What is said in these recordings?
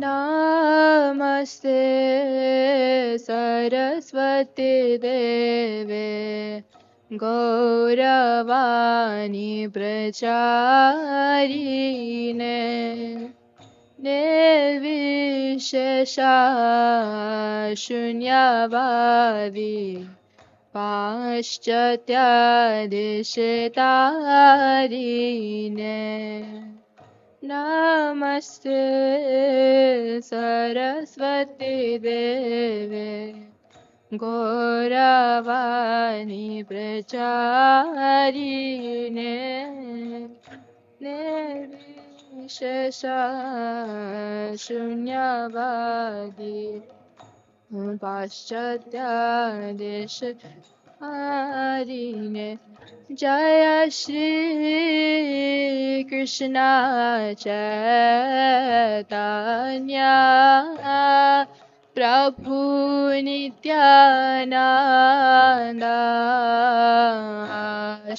नमस्ते सरस्वती देवे गौरवाणी प्रचारिणे निर्विशेषा शून्यवादी पाश्चात्यादिशतारिणे नमस्ते सरस्वती देवे गौरवाणी प्रचारिणे निर्विशेषा शून्यवादी पाश्चात्यादिशतारिणे जय श्री कृष्ण चैतन्य प्रभु नित्यानंद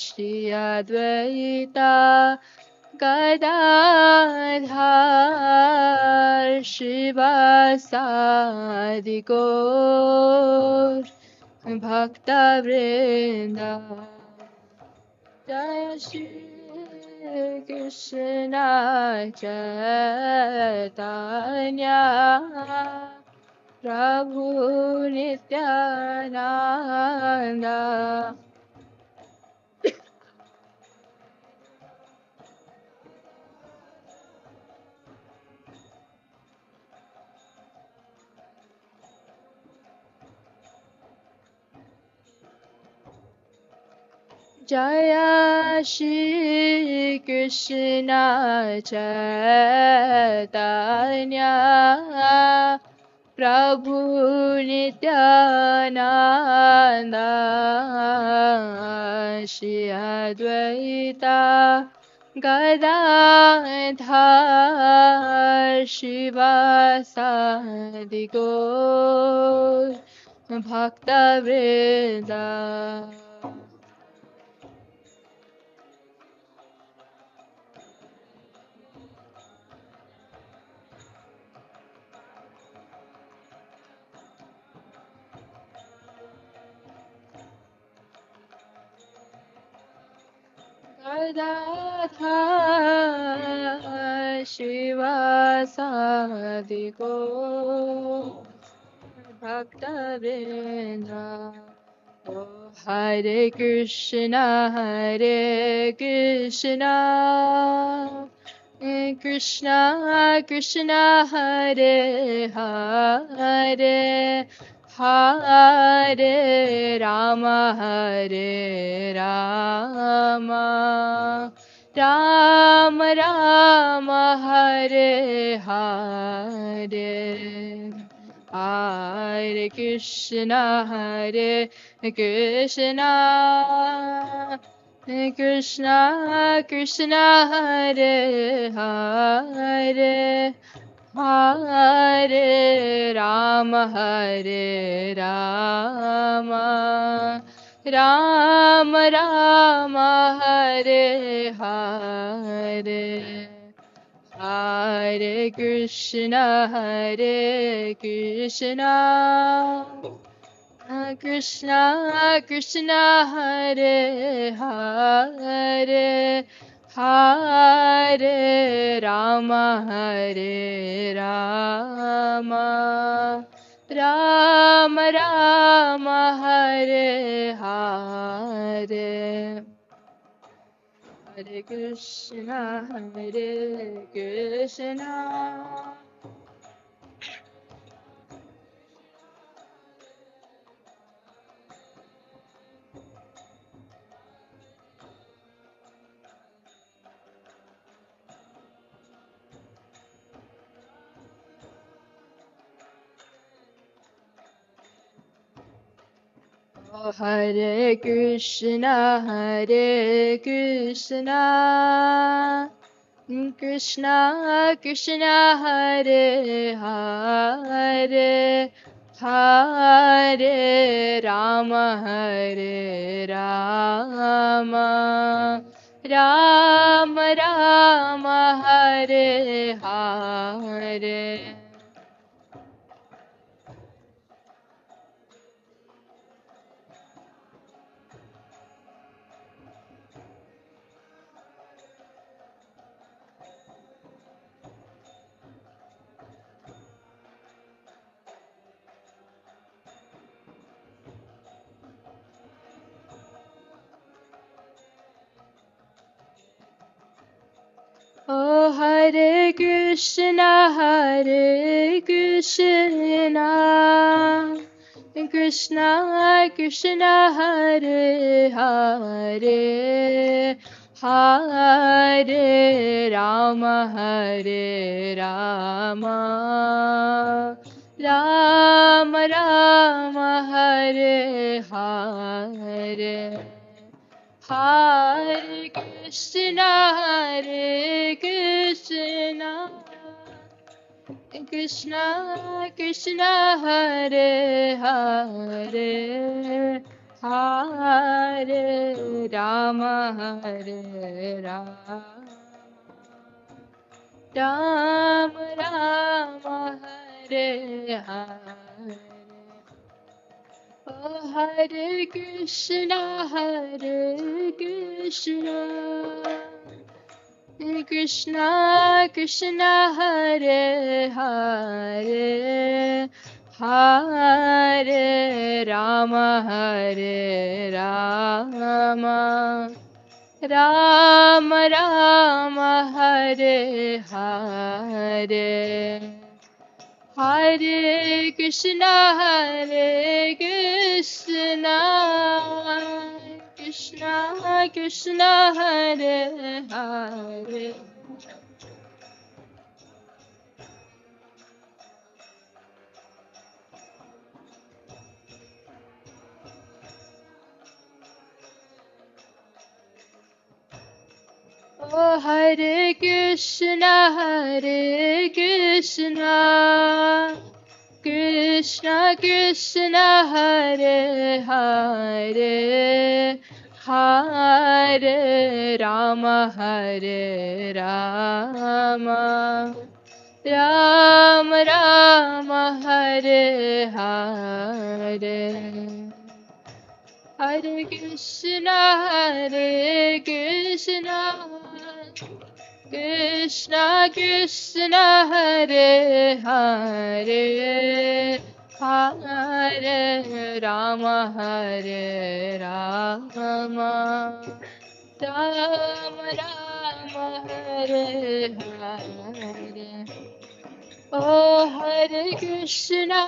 श्री अद्वैता गदाधर शिवासादि गौर भक्तवृंद जय श्री कृष्ण चैतन्य प्रभु नित्यानंद जय श्री कृष्ण चैतन्य प्रभु नित्यानंद श्री अद्वैता गदाधर शिवासादि गौर भक्तवृंद गदाधर शिवासादि गौर भक्तवृंद हरे Krishna Krishna Krishna Hare Hare Hare Ram Ram Ram Hare Hare Hare Krishna Krishna Krishna Hare Hare Hare Ram Ram Ram Hare Hare Hare Krishna Krishna Krishna Hare Hare Hare Ram Ram Ram Hare Hare Hare Krishna Hare Krishna Krishna Krishna Hare Hare Hare Rama Rama Rama Hare Hare Hare Krishna, Krishna Krishna Hare Hare, Hare Rama, Rama Rama, Hare Hare, Hare Krishna, Krishna Krishna Hare Hare, Hare Rama, Rama Rama, Hare Hare. Oh, Hare Krishna, Krishna Krishna Hare Hare, Hare Rama, Rama Rama, Hare Hare, Hare Krishna, Krishna Krishna Hare Hare. Oh, Hare Krishna, Krishna Krishna Hare Hare, Hare Rama, Rama Rama, Hare Hare. Hare Krishna, Krishna Krishna Hare Hare, Hare Rama, Rama Rama, Hare Hare. Oh, Hare Krishna,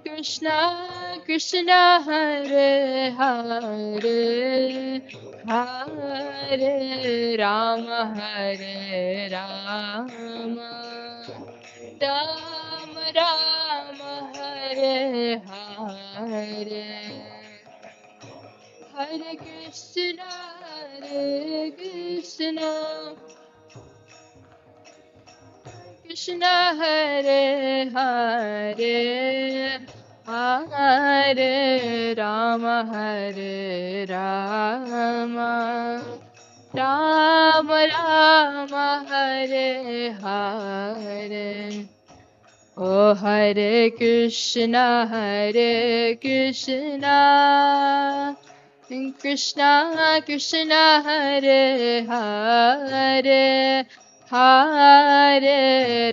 Krishna Krishna Hare Hare, Hare Rama, Rama Rama, Hare Hare. Hare Krishna, Krishna Hare Hare, Hare Rama, Rama Rama, Hare Hare. Oh, Hare Krishna, Krishna Krishna Hare Hare, Hare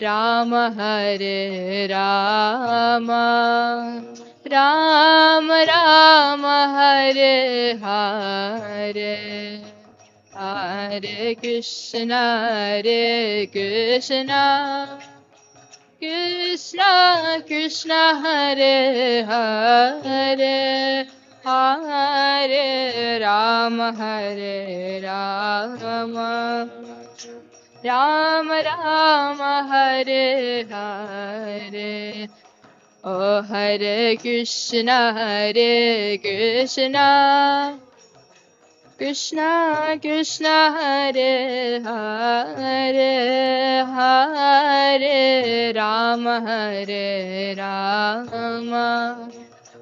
Rama, Rama Rama, Hare Hare. Hare Krishna, Krishna Krishna Hare Hare, Hare Rama, Rama Rama, Hare Hare. Oh, Hare Krishna, Krishna Krishna Hare Hare, Hare Rama,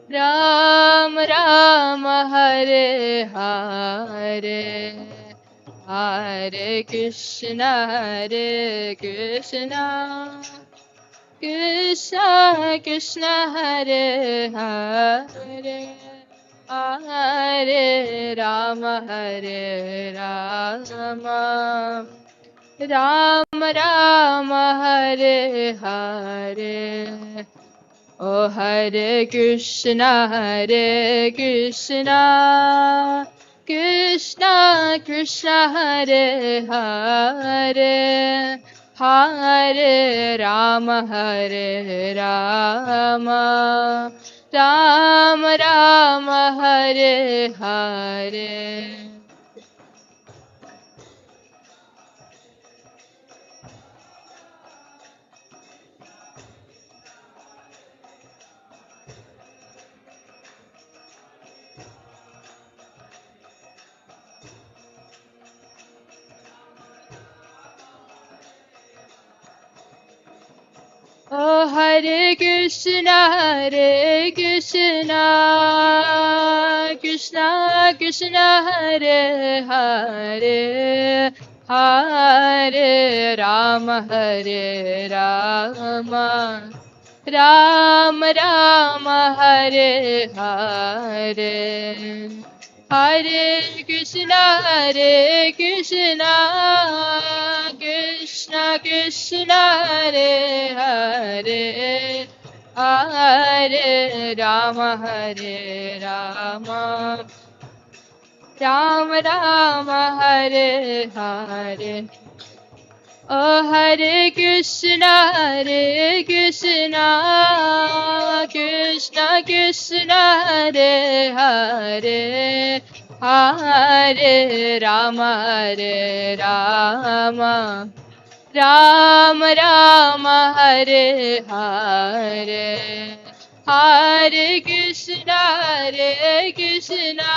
Rama Rama, Hare Hare. Hare Krishna, Krishna Krishna Hare Hare, Hare Rama, Rama Rama, Hare Hare. Oh, Hare Krishna, Krishna Krishna Hare Hare Hare Rama Hare Rama Rama Rama Hare Hare. Oh Hare Krishna Krishna Krishna Hare Hare Hare Rama Hare Rama Rama Rama Hare Hare. Hare Krishna Krishna Krishna Hare Hare Hare Rama Hare Rama Rama Rama Hare Hare. Oh Hare Krishna Krishna Krishna Hare Hare Hare Rama Rama Rama Hare Hare. Hare Krishna Krishna.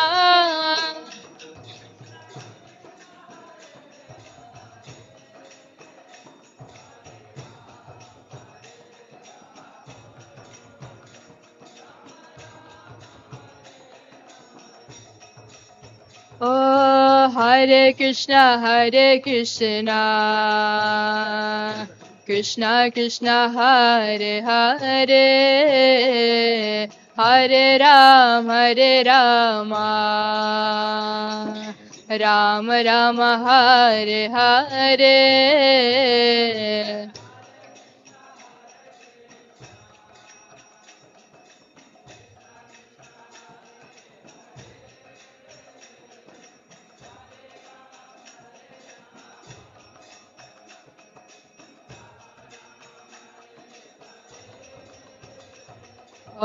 Oh Hare Krishna Krishna Krishna Hare Hare Hare Rama Rama Rama Hare Hare.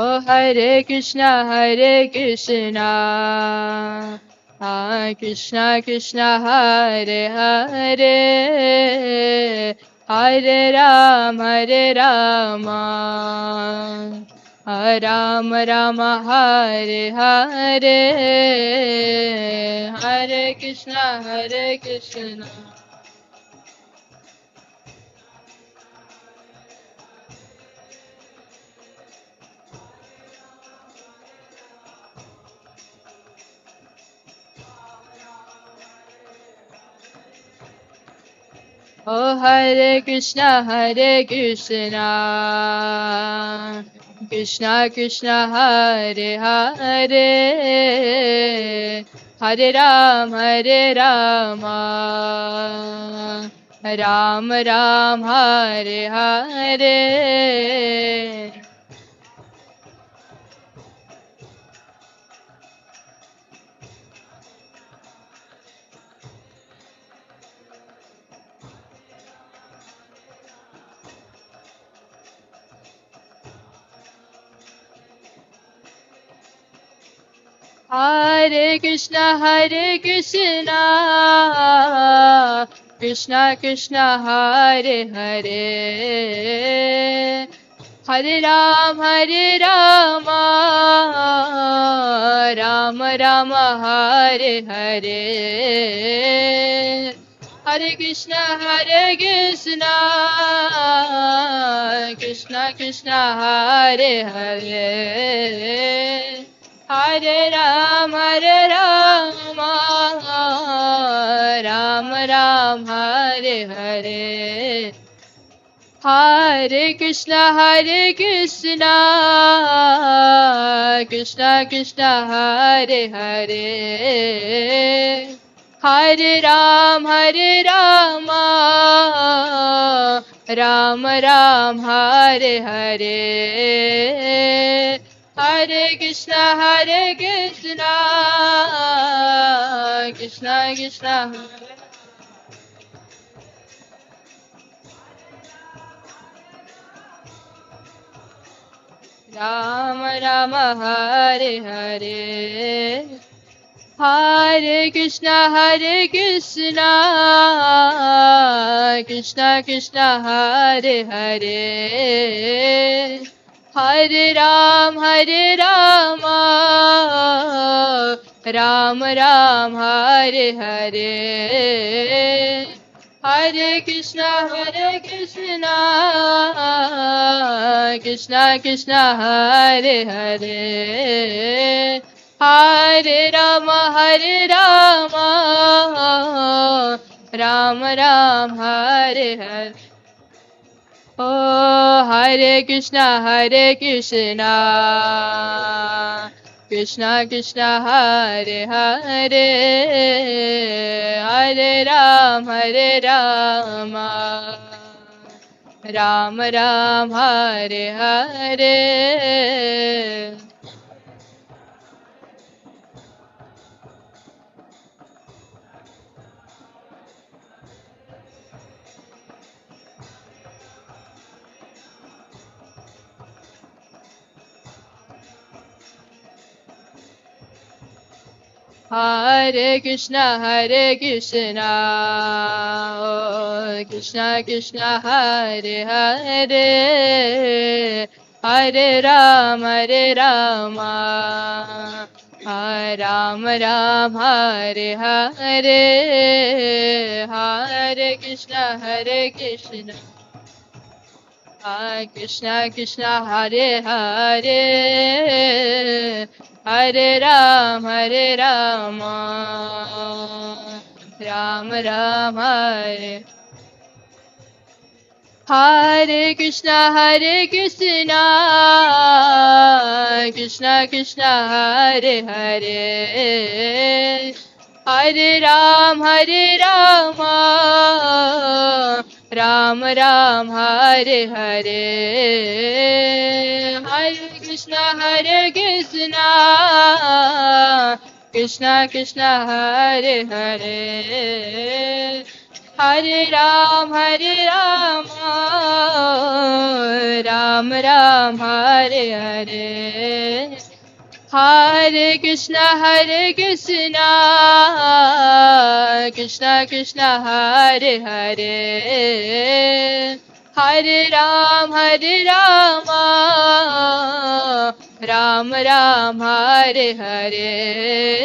Oh Hare Krishna Krishna Krishna Hare Hare Hare Rama Rama Rama Hare Hare. Hare Krishna Oh Hare Krishna Krishna Krishna Hare Hare Hare Rama Rama Rama Hare Hare. Hare Krishna Krishna Krishna Hare Hare Hare Rama Rama Rama Hare Hare. Hare Krishna Krishna Krishna Hare Hare Hare Rama Rama Rama Hare Hare. Hare Krishna Krishna Krishna Hare Hare Hare Rama Rama Rama Hare Hare. Hare Krishna Krishna Krishna Rama Rama Hare Hare Hare Krishna Krishna Krishna Hare Hare Hare Rama Ram Ram Hare Hare Hare Krishna Krishna Krishna Hare Hare Hare Rama Ram Ram Hare Hare Oh Hare Krishna Krishna Krishna Hare Hare Hare Rama Ram Ram Hare Hare Hare Krishna oh, Krishna Krishna Hare Hare Hare Rama Ram Ram Hare Hare Hare Krishna Krishna Krishna Hare Hare Hare Rama Ram Ram Hare Hare Krishna Krishna Krishna Hare Hare Hare Rama Ram Ram Hare Hare Hare Krishna Krishna Krishna Hare Hare Hare Rama Ram Ram Hare Hare Hare Krishna Krishna Krishna Hare Hare Hare Rama Ram Ram Hare Hare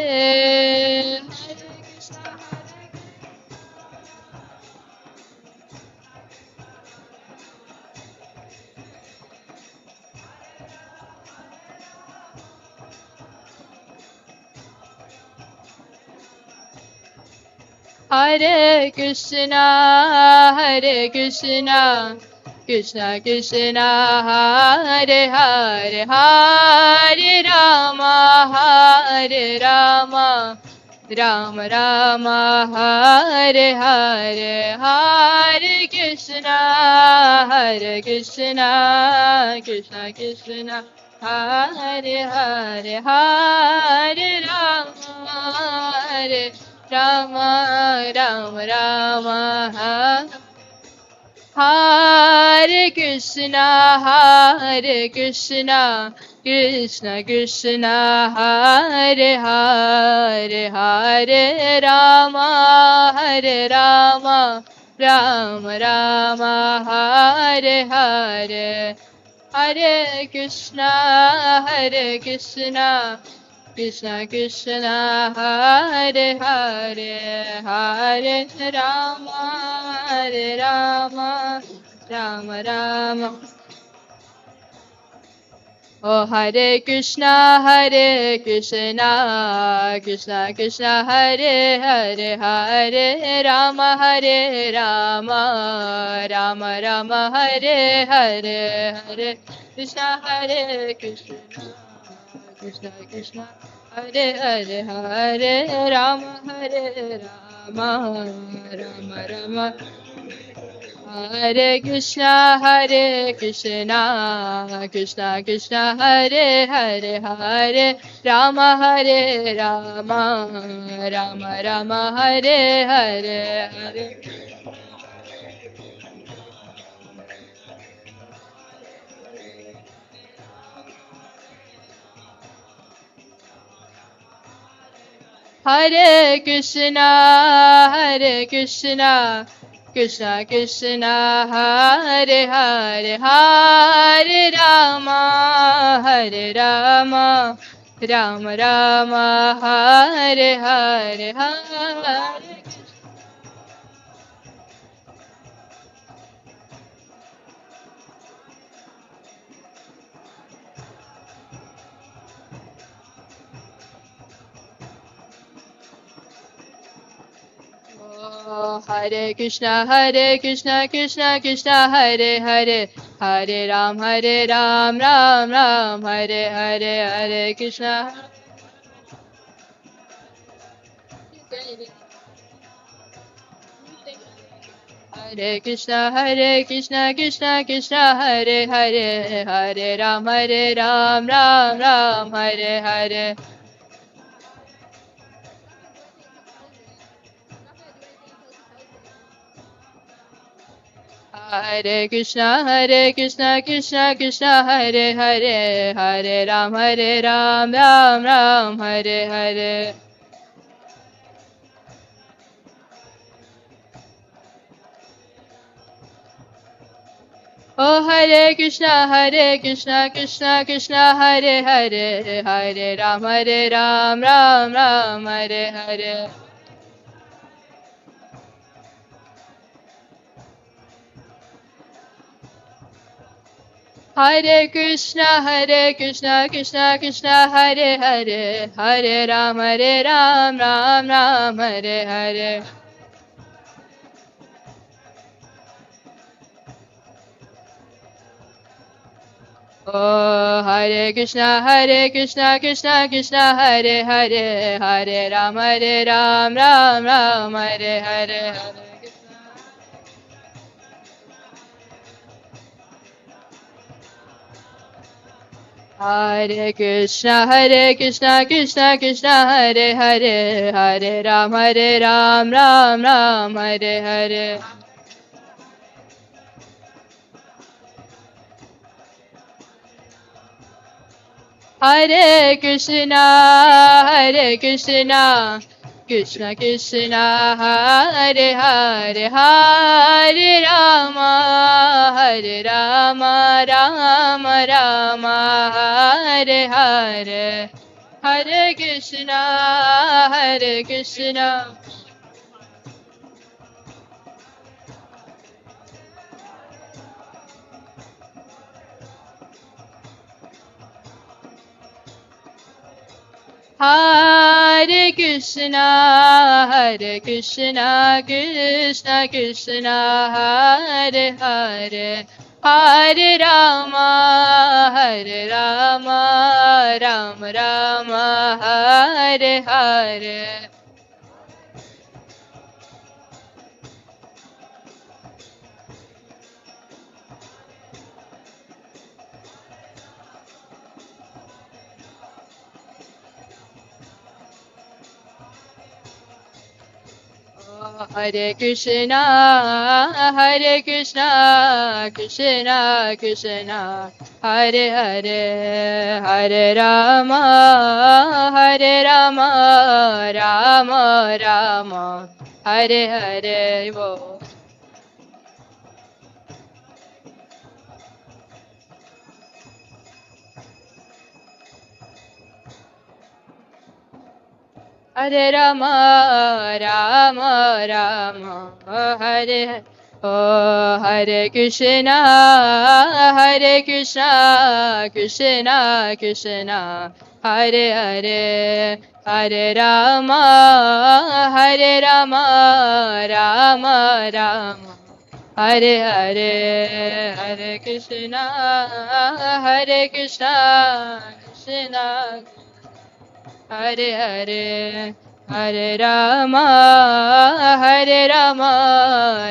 Hare Krishna Krishna Krishna Hare Hare Hare Rama Ram Rama Hare Hare Hare Krishna Krishna Krishna Hare Hare Hare Rama Rama Hare Krishna Krishna Krishna Hare Hare Hare Rama Rama Hare Hare Hare Krishna Krishna Krishna Hare Hare Hare Rama Rama Oh Hare Krishna Krishna Krishna Hare Hare Hare Rama Rama Hare Hare Hare Krishna Krishna Hare Hare Hare Rama Rama Hare Krishna, Krishna Krishna, Hare Hare, Hare Rama, Hare Rama, Rama Rama, Hare Hare, Hare Hare Krishna, Krishna Krishna, Hare Hare, Hare Rama, Hare Rama, Rama Rama, Hare Hare, Hare Hare Krishna, Krishna Krishna, Hare Hare, Hare Ram, Ram Ram, Hare Hare, Hare Krishna. Hare Krishna, Krishna Krishna, Hare Hare, Hare Ram, Ram Ram, Hare Hare. Hare Krishna, Krishna Krishna, Hare Hare, Hare Ram, Ram Ram, Hare Hare. Oh Hare Krishna, Krishna Krishna, Hare Hare, Hare Ram, Ram Ram, Hare Hare. Hare Krishna, Krishna Krishna, Hare Hare, Hare Ram, Ram Ram, Hare Hare. Oh Hare Krishna, Krishna Krishna, Hare Hare, Hare Ram, Ram Ram, Hare Hare. Hare Krishna, Krishna Krishna, Hare Hare, Hare Ram, Ram Hare Hare. Hare Krishna, Krishna Krishna, Hare Hare, Hare Rama, Rama Rama, Hare Hare, Hare Krishna, Krishna. Hare Krishna, Krishna Krishna, Hare Hare, Hare Rama, Rama Rama, Hare Hare. Hare Krishna, Krishna Krishna, Hare Hare, Hare Rama, Rama Rama, Hare Hare. Hare Rama, Rama Rama, Hare. Oh Hare Krishna, Krishna Krishna, Hare Hare, Hare Rama, Rama Rama, Hare Hare, Hare Krishna, Krishna Hare Hare, Hare Rama,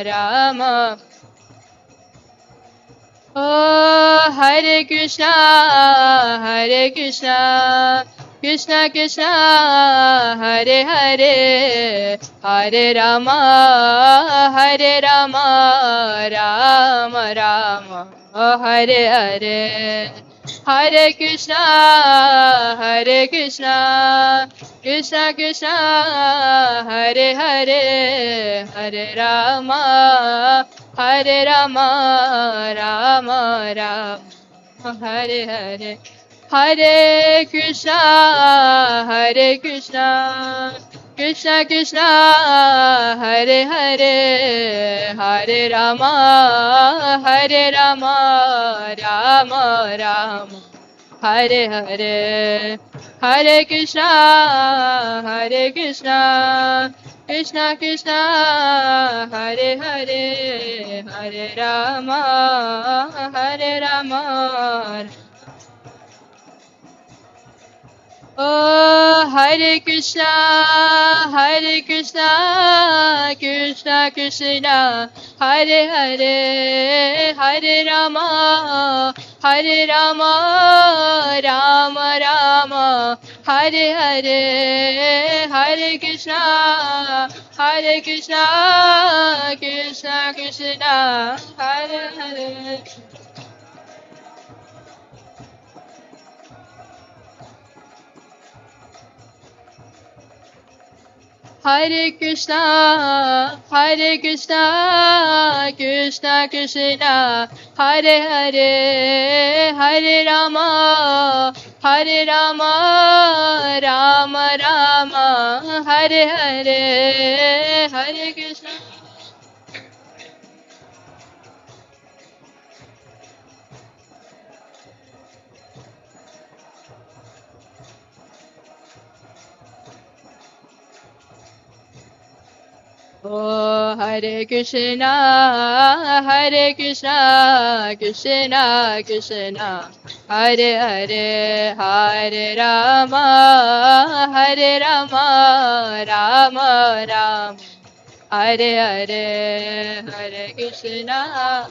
Rama Oh, Hare Krishna, Hare Krishna, Krishna Krishna, Hare Hare, Hare Rama, Hare Rama, Rama Rama, Hare Hare. Hare Krishna, Hare Krishna, Krishna Krishna, Hare Hare, Hare Rama, Hare Rama, Rama Rama, Hare Hare. Hare Krishna, Hare Krishna, Krishna Krishna, Hare Hare, Hare Rama, Hare Rama, Rama Rama, Hare Hare. Hare Krishna, Hare Krishna, Krishna Krishna, Hare Hare, Hare Rama, Hare Rama. Oh, Hare Krishna, Hare Krishna, Krishna Krishna, Hare Hare, Hare Rama, Hare Rama, Rama Rama, Hare Hare, Hare Krishna, Hare Krishna, Krishna Krishna, Hare Hare. Hare Krishna, Hare Krishna, Krishna Krishna, Hare Hare, Hare Rama, Hare Rama, Rama Rama, Hare Hare, Hare Krishna. Oh, Hare Krishna, Hare Krishna, Krishna Krishna, Hare Hare, Hare Rama, Hare Rama, Rama Rama, Hare Hare, Hare Krishna.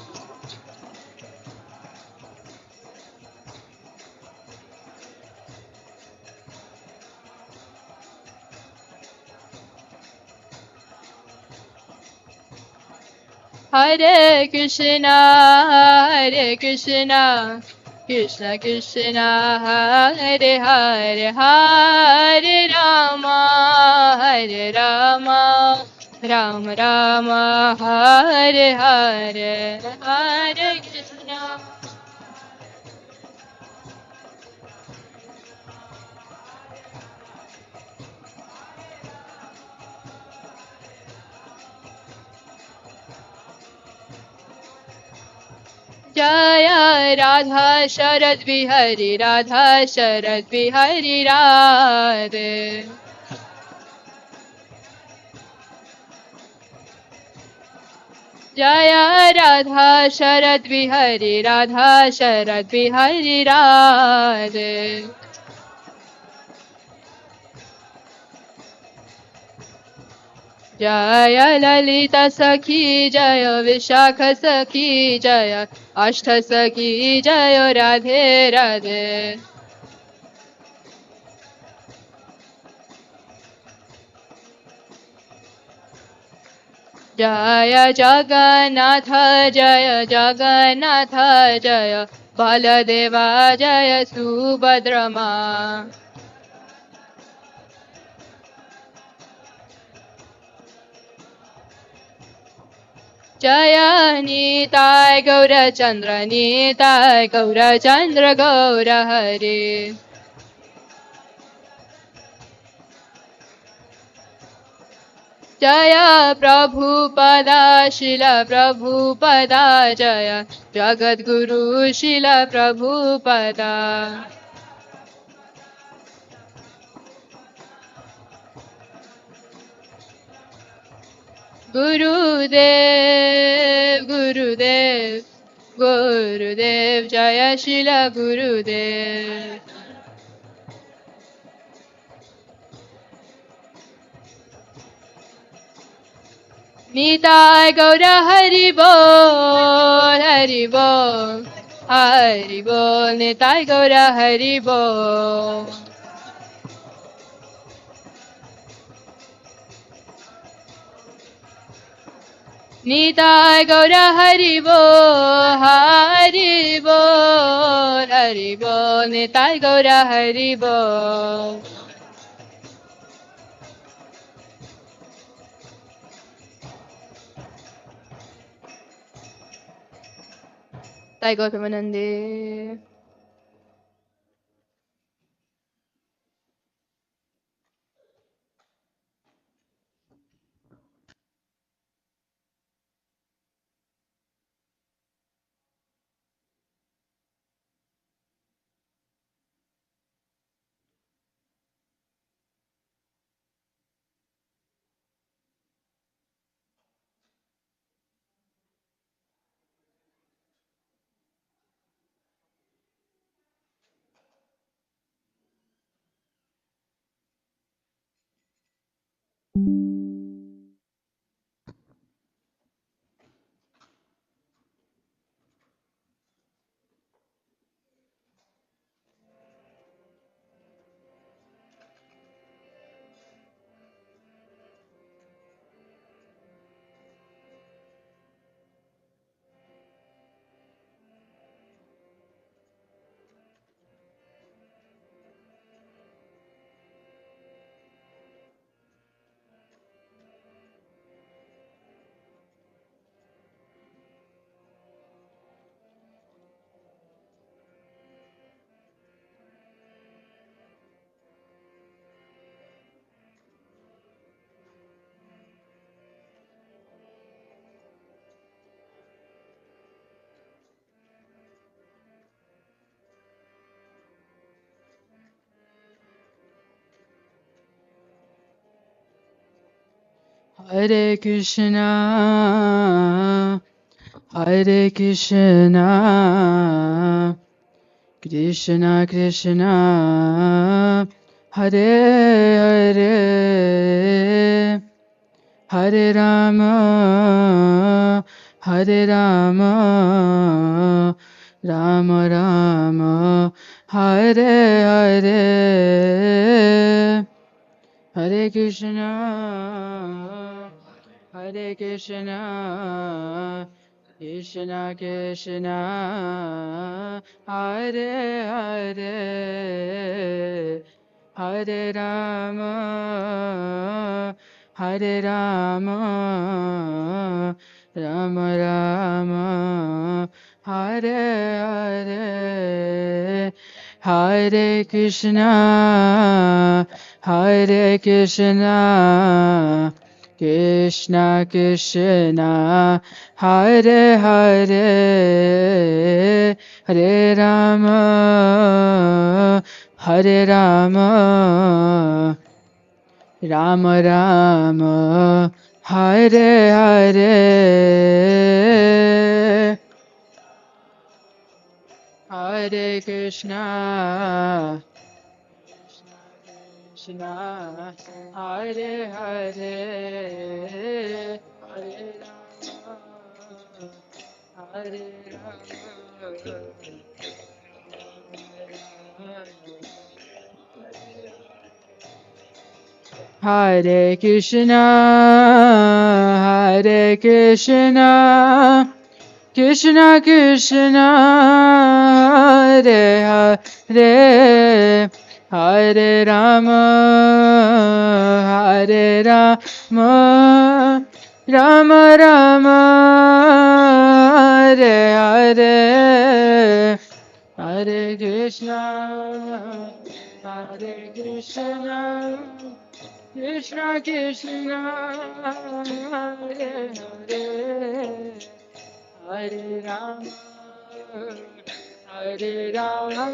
Hare Krishna, Hare Krishna, Krishna Krishna, Hare Hare, Hare Rama, Hare Rama, Rama Rama, Hare Hare, Hare Krishna. Jaya Radha Sharadbihari, Radha Sharadbihari Radhe. Jaya Radha Sharadbihari, Radha Sharadbihari Radhe. Jaya Lalita Sakhi Jaya, Vishakha Sakhi Jaya, Ashtha Sakhi Jaya, Radhe Radhe. Jaya Jagannatha Jaya, Jagannatha Jaya, Baladeva Jaya, Subhadrama. Jaya Nitai Gaura Chandra, Nitai Gaura Chandra, Gaura Hari. Jaya Prabhupada, Shila Prabhupada Jaya, Jagat Guru Shila Prabhupada. Gurudev, Gurudev, Gurudev, Jaya Shila Gurudev. Nitai Gaura Hari Bol, Hari Bol, Hari Bol, Nitai Gaura Hari Bol. Nitai Gaura Hari Bol, Hari Bol, Hari Bol, Nitai Gaura Hari Bol. Nitai Gaura Premanande. Hare Krishna, Hare Krishna, Krishna Krishna, Hare Hare, Hare Rama, Hare Rama, Rama Rama, Hare Hare, Hare Krishna, Hare Krishna, Krishna Krishna, Hare Hare, Hare Rama, Hare Rama, Rama Rama, Hare Hare, Hare Krishna, Hare Krishna, Krishna Krishna, Hare Hare, Hare Rama, Hare Rama, Rama Rama, Hare Hare, Hare Krishna, Krishna, Hare Hare, Hare Rama, Hare Rama, Hare Krishna, Hare Krishna, Krishna Krishna, Hare Hare, Hare Rama, Hare Rama, Rama Rama, Hare Hare, Hare Krishna, Hare Krishna, Krishna Krishna, Hare Hare, Hare Rama, Hare Rama,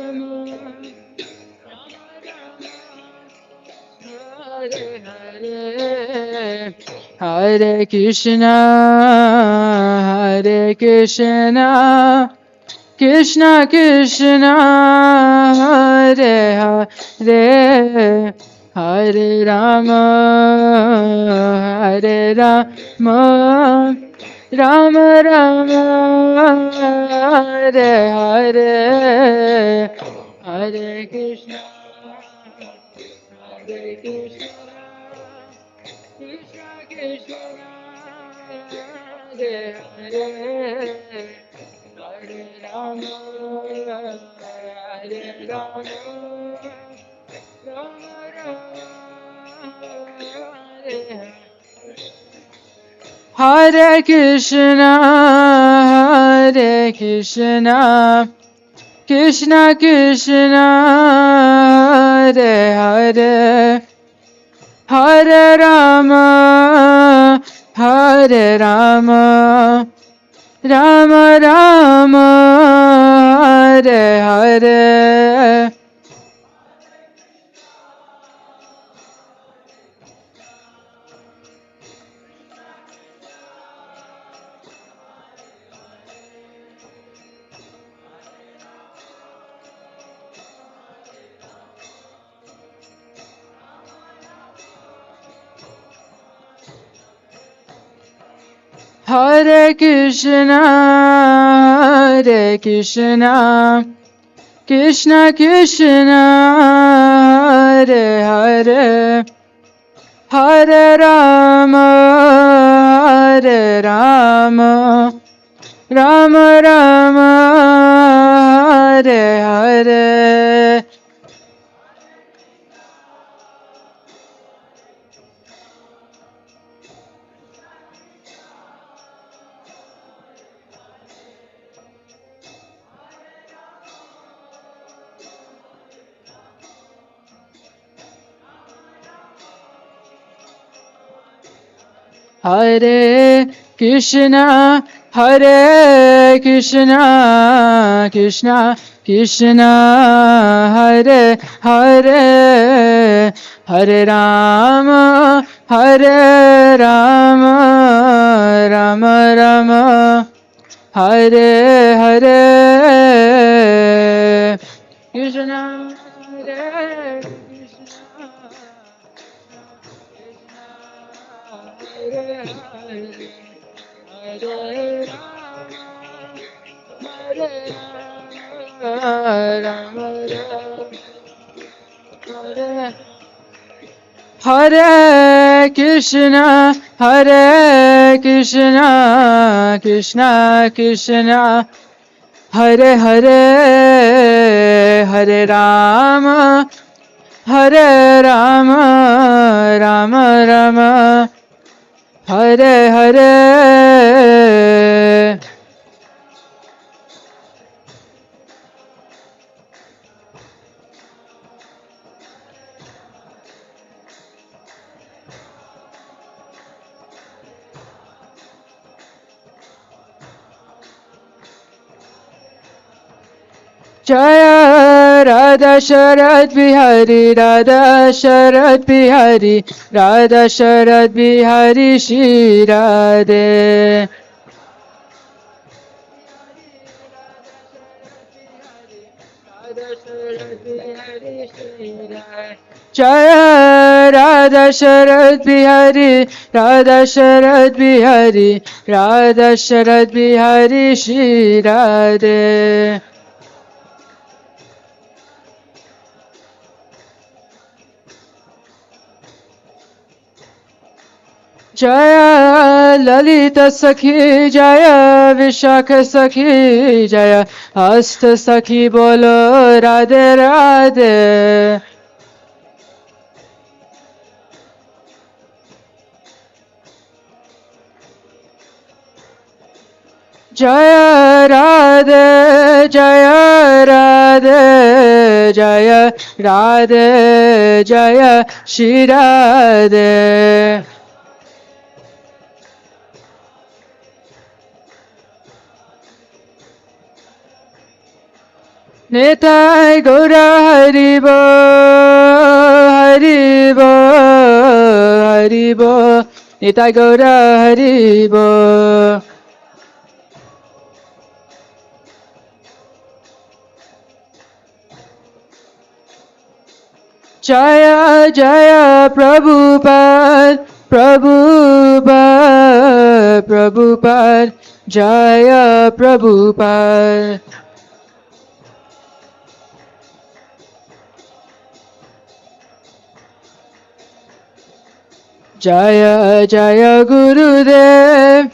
Hare Hare, Hare Krishna, Hare Krishna, Krishna Krishna, Hare Hare, Hare Rama, Hare Rama, Rama Rama, Hare Hare, Hare Krishna, Hare Krishna, Krishna Krishna, Hare Hare, Hare Rama, Hare Rama, Rama Rama, Hare Hare. Hare Krishna, Hare Krishna, Krishna Krishna, Hare Hare, Hare Rama, Hare Rama, Rama Rama, Hare Hare. Hare Krishna, Hare Krishna, Krishna Krishna, Hare Hare, Hare Rama, Hare Rama, Rama Rama, Hare Hare. Hare Krishna, Hare Krishna, Krishna Krishna, Hare Hare, Hare Rama, Hare Rama, Rama Rama, Hare Hare, Krishna Hare Krishna, Hare Hare, Hare Rama, Hare Hare Krishna, Hare Krishna, Krishna Krishna, Hare Hare, Hare Rama, Hare Rama, Rama Rama, Hare Hare. Jaya Radha Sharadbihari, Radha Sharadbihari, Radha Sharadbihari, Sri Radhe. Jaya Radha Sharadbihari, Radha Sharadbihari, Radha Sharadbihari, Sri Radhe. Jaya Lalita Sakhi, Jaya Vishakha Sakhi, Jaya Asta Sakhi Bolo, Radhe Radhe. Jaya Radhe, Jaya Radhe, Jaya Radhe, Jaya Shri Radhe. Nitai Gaura Haribo, Haribo, Haribo, Nitai Gaura Haribo. Jaya Jaya Prabhupada, Prabhupada, Prabhupada, Jaya Prabhupada. Jaya Jaya Gurudev,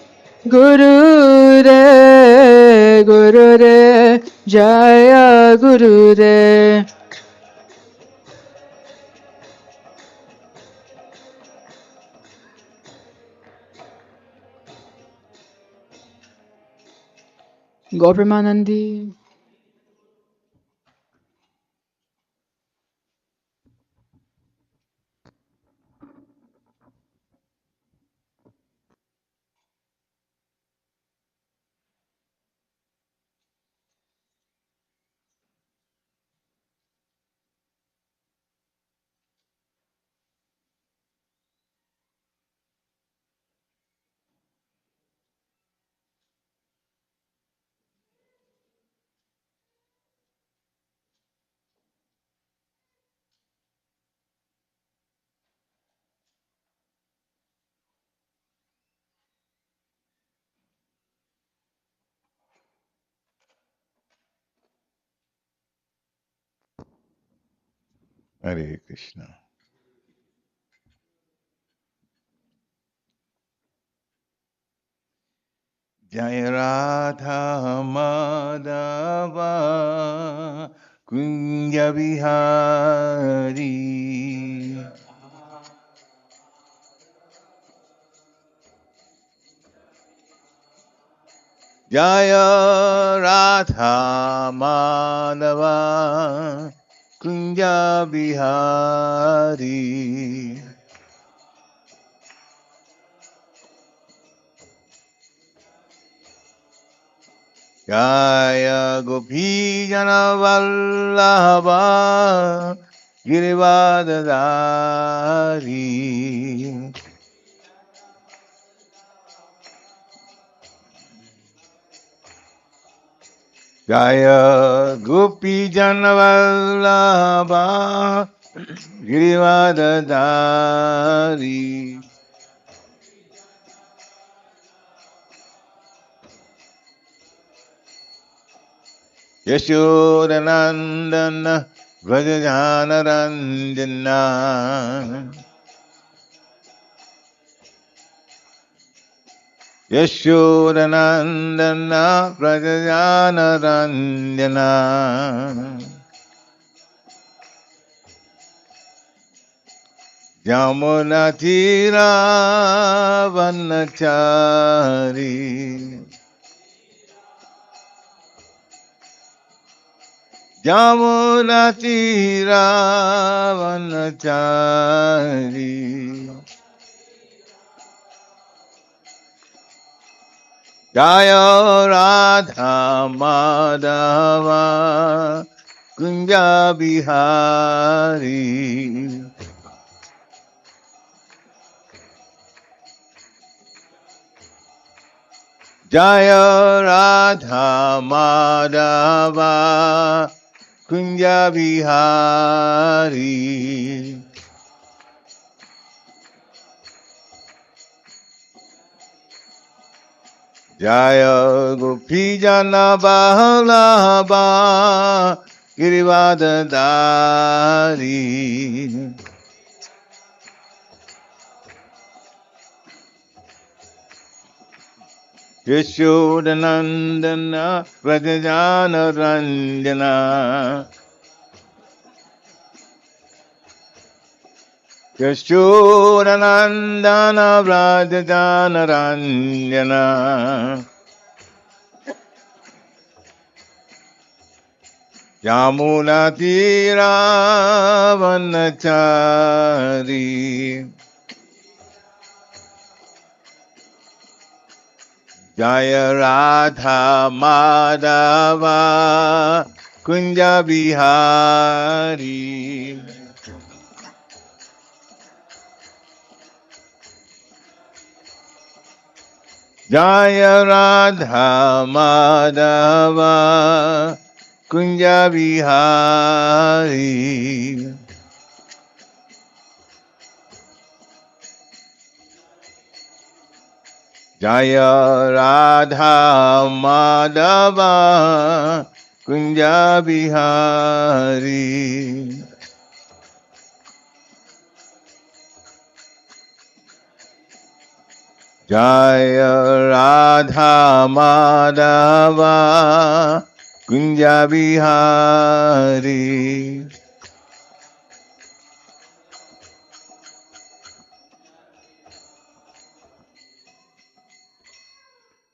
Gurudev, Gurudev, Jaya Gurudev. Gopramanandi. Hare Krishna. Jaya Radha Madhava Kunja Bihari Jaya Radha Madhava Kunja Bihari Jaya Gopi Jana Vallabha Girivadadari Jaya Gopi Jana Vallabha Girivadadari Yashodanandana Vrajajana Ranjana Yashodanandana Vrajajana Ranjana Jamunatira Vanachari Jamunatira Vanachari Jaya Radha Madhava Kunja Bihari Jaya Radha Madhava Kunja Bihari Jaya Gopi Jana Vallabha Girivadadari Yashodanandana Vrajajana Ranjana Yashodanandana Vrajajana Ranjana Yamunatira Vanachari Jaya Radha Madhava Kunja Bihari Jaya Radha Madhava Kunja Bihari Jaya Radha Madhava Kunja Bihari. Jaya Radha Madhava Kunja Bihari.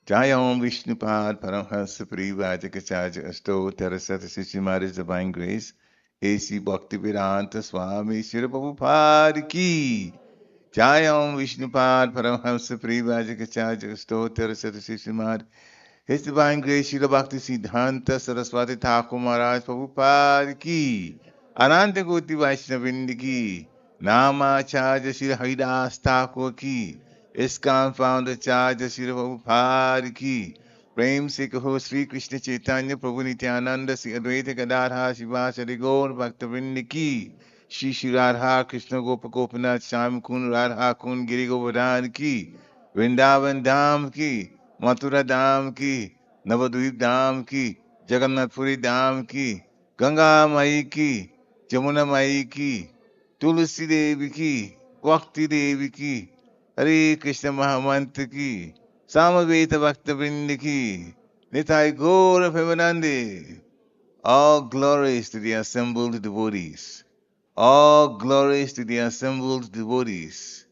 Jaya Om Vishnupad Paramhansa Parivajakachaja Asto Terasata Sishimaris Divine Grace A.C. Bhaktivedanta Swami Srila Prabhupada Ki. Jaya Om Vishnupad Paramhansa Parivajakachaja Asto Terasata Sishimaris His Divine Grace Srila Bhakti Siddhanta Saraswati Thakur Maharaj Prabhupada Ki. Ananta Koti Vaishnavindi Ki. Namacharya Sri Haridas Thakur Ki. ISKCON founder Charya Sri Prabhupada Ki. Prem Se Kaho Sri Krishna Chaitanya Prabhu Nityananda Sri Advaita Gadadha Shivasari Gaur Bhaktavindi Ki. Sri Sri Radha Krishna Gopa Gopinath Sham Kun Radha Kun Giri Govardhan Ki. Vrindavan Dham Ki. Mathura धाम की नवद्वीप धाम की जगन्नाथपुरी धाम की गंगा माई की जमुना माई की तुलसी देवी की भक्ति देवी की हरे कृष्ण महामंत्र की सामवेद भक्त वृंद की निताई गौर प्रेमानंदे. All glories to the assembled devotees. All glories to the assembled devotees.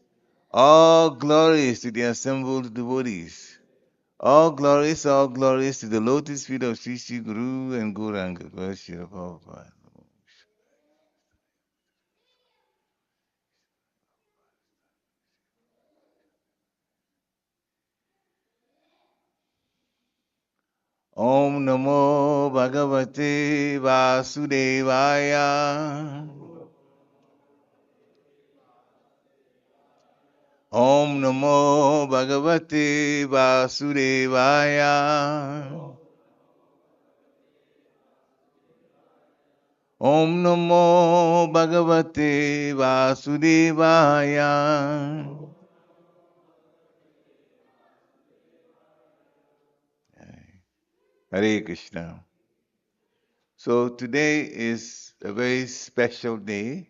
All glories to the assembled devotees. All glories to the lotus feet of Sri Sri Guru and Gauranga. Shri Prabhupada. Om Namo Bhagavate Vasudevaya. Om Namo Bhagavate Vasudevaya. Om Namo Bhagavate Vasudevaya. Hare Krishna. So today is a very special day.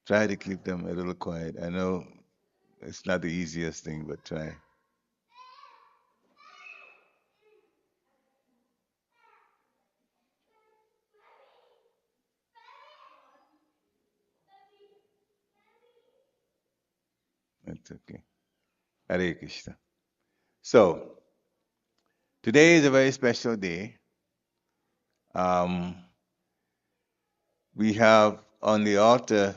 Try to keep them a little quiet. I know it's not the easiest thing, but try. That's okay. Hare Krishna. So, today is a very special day. We have on the altar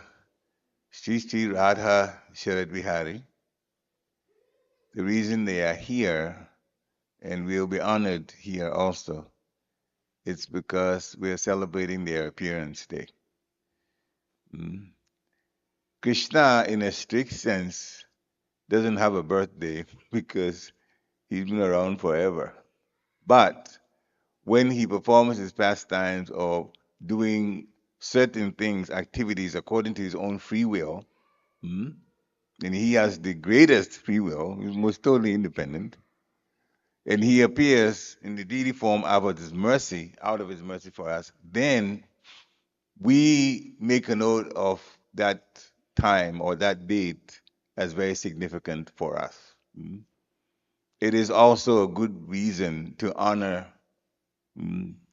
Sri Sri Radha Sharadbihari. The reason they are here, and we'll be honored here also, it's because we're celebrating their appearance day. Krishna, in a strict sense, doesn't have a birthday because he's been around forever. But when he performs his pastimes or doing certain things, activities according to his own free will, and he has the greatest free will, he's most totally independent, and he appears in the deity form out of his mercy for us, then we make a note of that time or that date as very significant for us. It is also a good reason to honor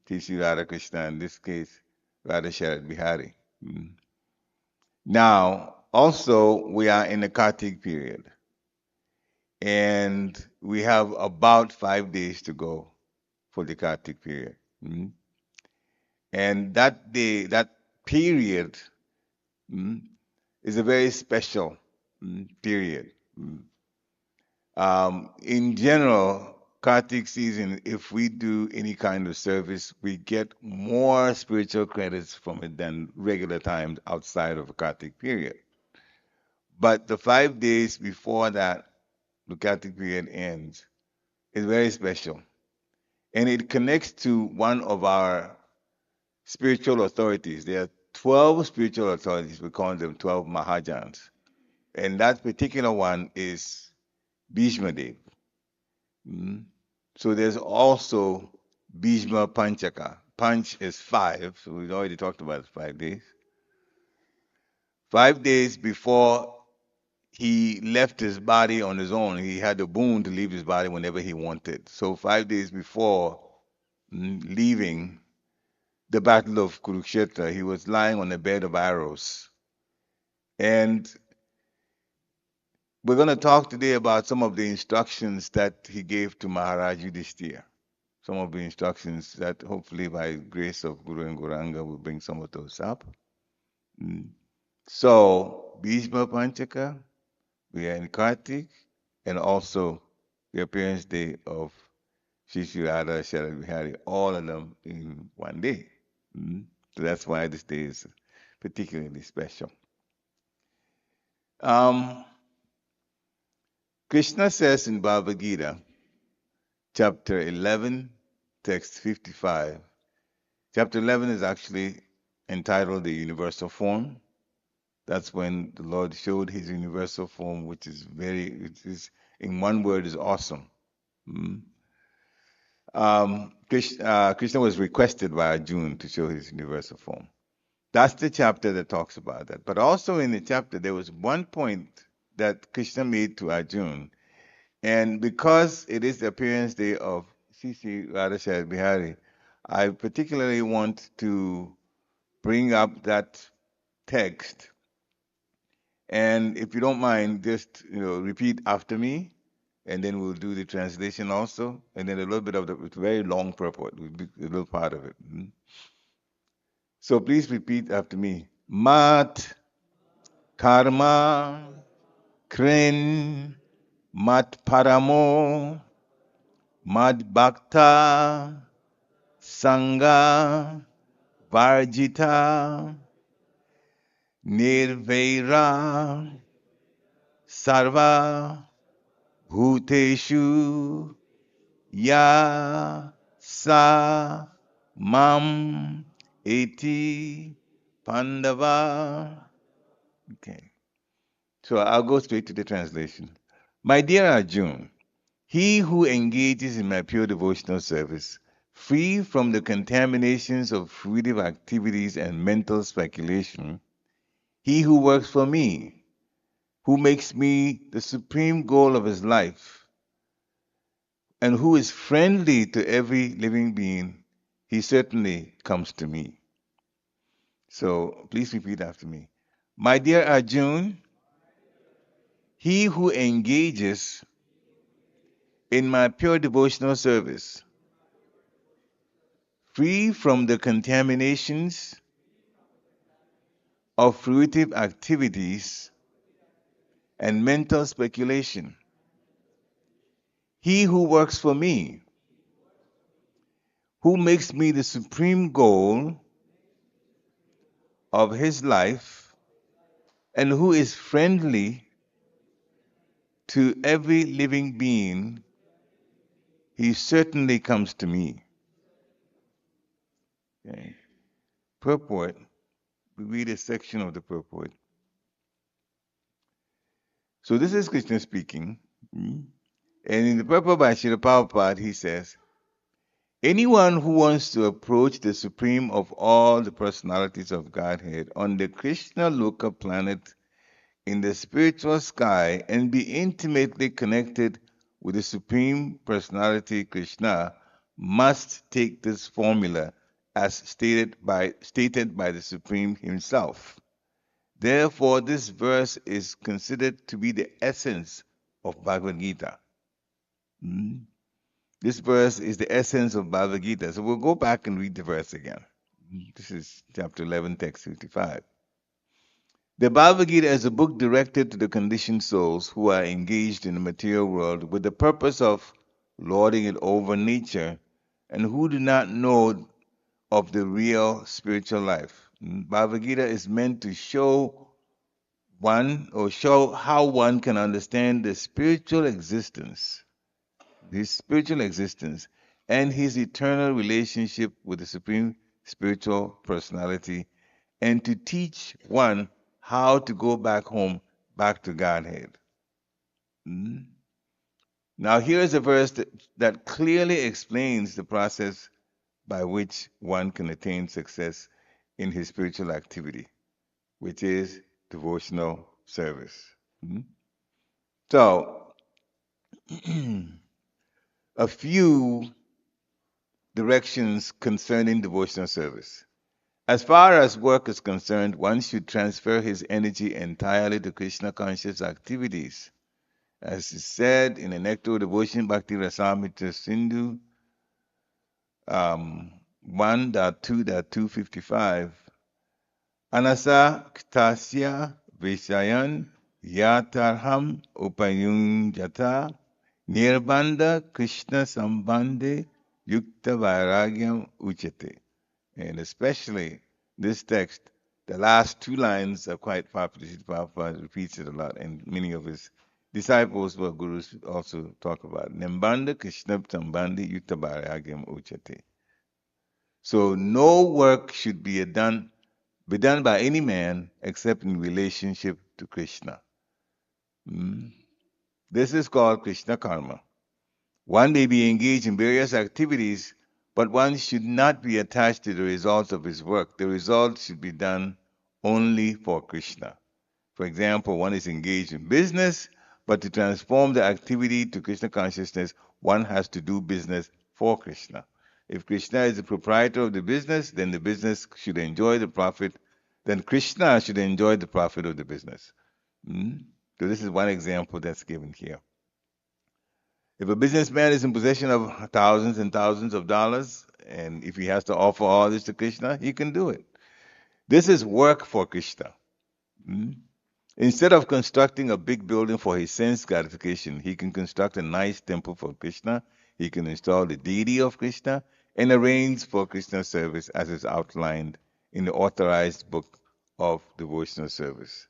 Sri Sri Radha Krishna, in this case, Radha Sharadbihari. Now, also, we are in the Kartik period, and we have about 5 days to go for the Kartik period. And that day, that period is a very special period. In general, Kartik season, if we do any kind of service, we get more spiritual credits from it than regular times outside of the Kartik period. But the 5 days before that, the Kartik period ends, is very special. And it connects to one of our spiritual authorities. There are 12 spiritual authorities. We call them 12 Mahajans. And that particular one is Bhishma Dev. So there's also Bhishma Panchaka. Panch is 5, so we've already talked about 5 days. 5 days before he left his body on his own, he had the boon to leave his body whenever he wanted. So 5 days before leaving the battle of Kurukshetra, he was lying on a bed of arrows. And we're going to talk today about some of the instructions that he gave to Maharaj Yudhishthira. Some of the instructions that hopefully by grace of Guru and Gauranga will bring some of those up. So, Bhishma Panchaka, we are in Kartik, and also the appearance day of Sri Sri Radha Sharadbihari, all of them in one day. So that's why this day is particularly special. Krishna says in Bhagavad Gita, chapter 11, text 55. Chapter 11 is actually entitled The Universal Form. That's when the Lord showed his universal form, which is in one word, is awesome. Krishna was requested by Arjuna to show his universal form. That's the chapter that talks about that. But also in the chapter, there was one point that Krishna made to Arjuna. And because it is the appearance day of Sri Sri Radha Sharadbihari, I particularly want to bring up that text. And if you don't mind, just repeat after me, and then we'll do the translation also, and then a little bit of the very long purport, will be a little part of it. So please repeat after me. Mat karma krin mat paramo mad bhakta sangha varjita nirvaira sarva bhuteshu ya sa mam eti pandava. Okay. So I'll go straight to the translation. My dear Arjuna, he who engages in my pure devotional service, free from the contaminations of fruitive activities and mental speculation, he who works for me, who makes me the supreme goal of his life, and who is friendly to every living being, he certainly comes to me. So please repeat after me. My dear Arjuna, he who engages in my pure devotional service, free from the contaminations of fruitive activities and mental speculation, he who works for me, who makes me the supreme goal of his life, and who is friendly to every living being, he certainly comes to me. Okay. Purport. We read a section of the purport. So this is Krishna speaking. And in the purport by Srila Prabhupada, he says, anyone who wants to approach the supreme of all the personalities of Godhead on the Krishna Loka planet in the spiritual sky and be intimately connected with the supreme personality Krishna must take this formula as stated by the Supreme himself. Therefore, this verse is considered to be the essence of Bhagavad Gita. This verse is the essence of Bhagavad Gita. So we'll go back and read the verse again. This is chapter 11, text 55. The Bhagavad Gita is a book directed to the conditioned souls who are engaged in the material world with the purpose of lording it over nature and who do not know of the real spiritual life. Bhagavad Gita is meant to show how one can understand the spiritual existence, his spiritual existence, and his eternal relationship with the Supreme Spiritual Personality, and to teach one how to go back home back to Godhead. Hmm? Now, here is a verse that clearly explains the process by which one can attain success in his spiritual activity, which is devotional service. Hmm? So, a few directions concerning devotional service. As far as work is concerned, one should transfer his energy entirely to Krishna conscious activities. As is said in the Nectar Devotion Bhakti Rasamrita Sindhu 1.2.255, Anasa Ktasya Vishayan Yatarham Upayunjata Nirbanda Krishna Sambandhe Yukta Vairagyam Uchate. And especially this text, the last two lines are quite popular. Prabhupada repeats it a lot, and many of his disciples or gurus also talk about it. Nirbanda Krishna Sambandhe Yukta Vairagyam Uchate. So no work should be done by any man except in relationship to Krishna. This is called Krishna karma. One may be engaged in various activities, but one should not be attached to the results of his work. The results should be done only for Krishna. For example, one is engaged in business, but to transform the activity to Krishna consciousness, one has to do business for Krishna. If Krishna is the proprietor of the business, then the business should enjoy the profit. Then Krishna should enjoy the profit of the business. So this is one example that's given here. If a businessman is in possession of thousands and thousands of dollars, and if he has to offer all this to Krishna, he can do it. This is work for Krishna. Instead of constructing a big building for his sense gratification, he can construct a nice temple for Krishna. He can install the deity of Krishna and arrange for Krishna's service as is outlined in the authorized book of devotional service.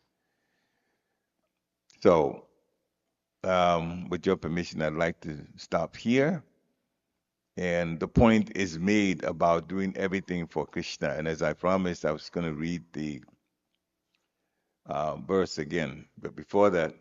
So, with your permission, I'd like to stop here. And the point is made about doing everything for Krishna. And as I promised, I was going to read the verse again. But before that,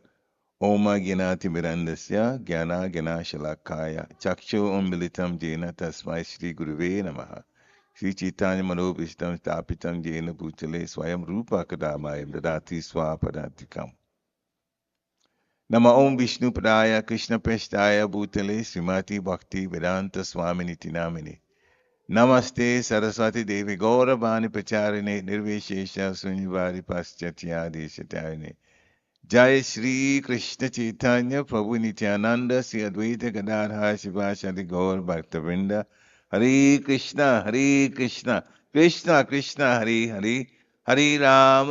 Oma Gyanati Mirandasya Gyana Gyana Shalakaya Chakshu Umbilitam Jena Tasmai Shri Guruve Namaha Shri Chaitanya Manobishtam Stapitam Jena Bhutale Swayam Rupa Kadamayam Dadati Swapadhatikam Nama Om Vishnu Padaya Krishna Peshtaya Bhutale Srimati Bhakti Vedanta Swaminiti Namini Namaste Saraswati Devi Gauravani Pacharine Nirvishesha Sunyivari Paschatya Deshatarine Jai Shri Krishna Chaitanya Prabhu Nityananda Sri Advaita Gadadhar Shivashadi Gaur Bhaktavrinda Hare Krishna Krishna Krishna Hare Hare Hare Ram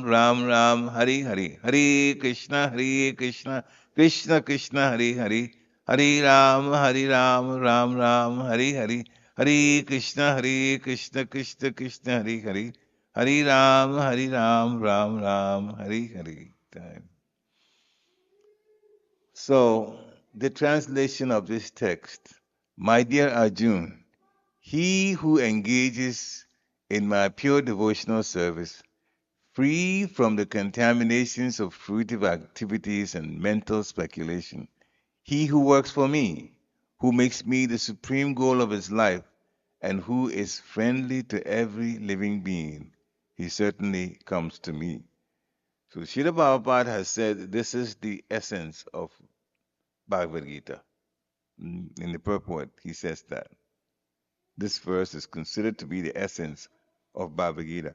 Ram Ram Hare Hare Hare Krishna Krishna Krishna Hare Hare Hare Ram Ram Ram Hare Hare Hare Krishna Krishna Krishna Hare Hare Hare Ram Ram Hare Hare. So, the translation of this text, my dear Arjun, he who engages in my pure devotional service, free from the contaminations of fruitive activities and mental speculation, he who works for me, who makes me the supreme goal of his life, and who is friendly to every living being, he certainly comes to me. So Srila Prabhupada has said this is the essence of Bhagavad Gita. In the purport, he says that this verse is considered to be the essence of Bhagavad Gita.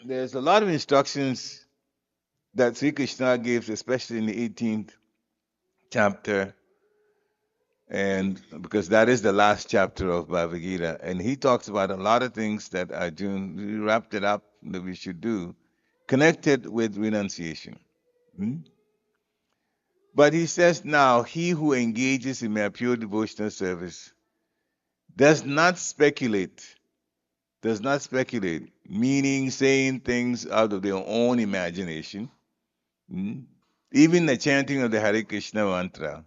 There's a lot of instructions that Sri Krishna gives, especially in the 18th chapter, and because that is the last chapter of Bhagavad Gita, and he talks about a lot of things that Arjuna wrapped it up that we should do, connected with renunciation. But he says now, he who engages in my pure devotional service does not speculate, meaning saying things out of their own imagination. Even the chanting of the Hare Krishna mantra,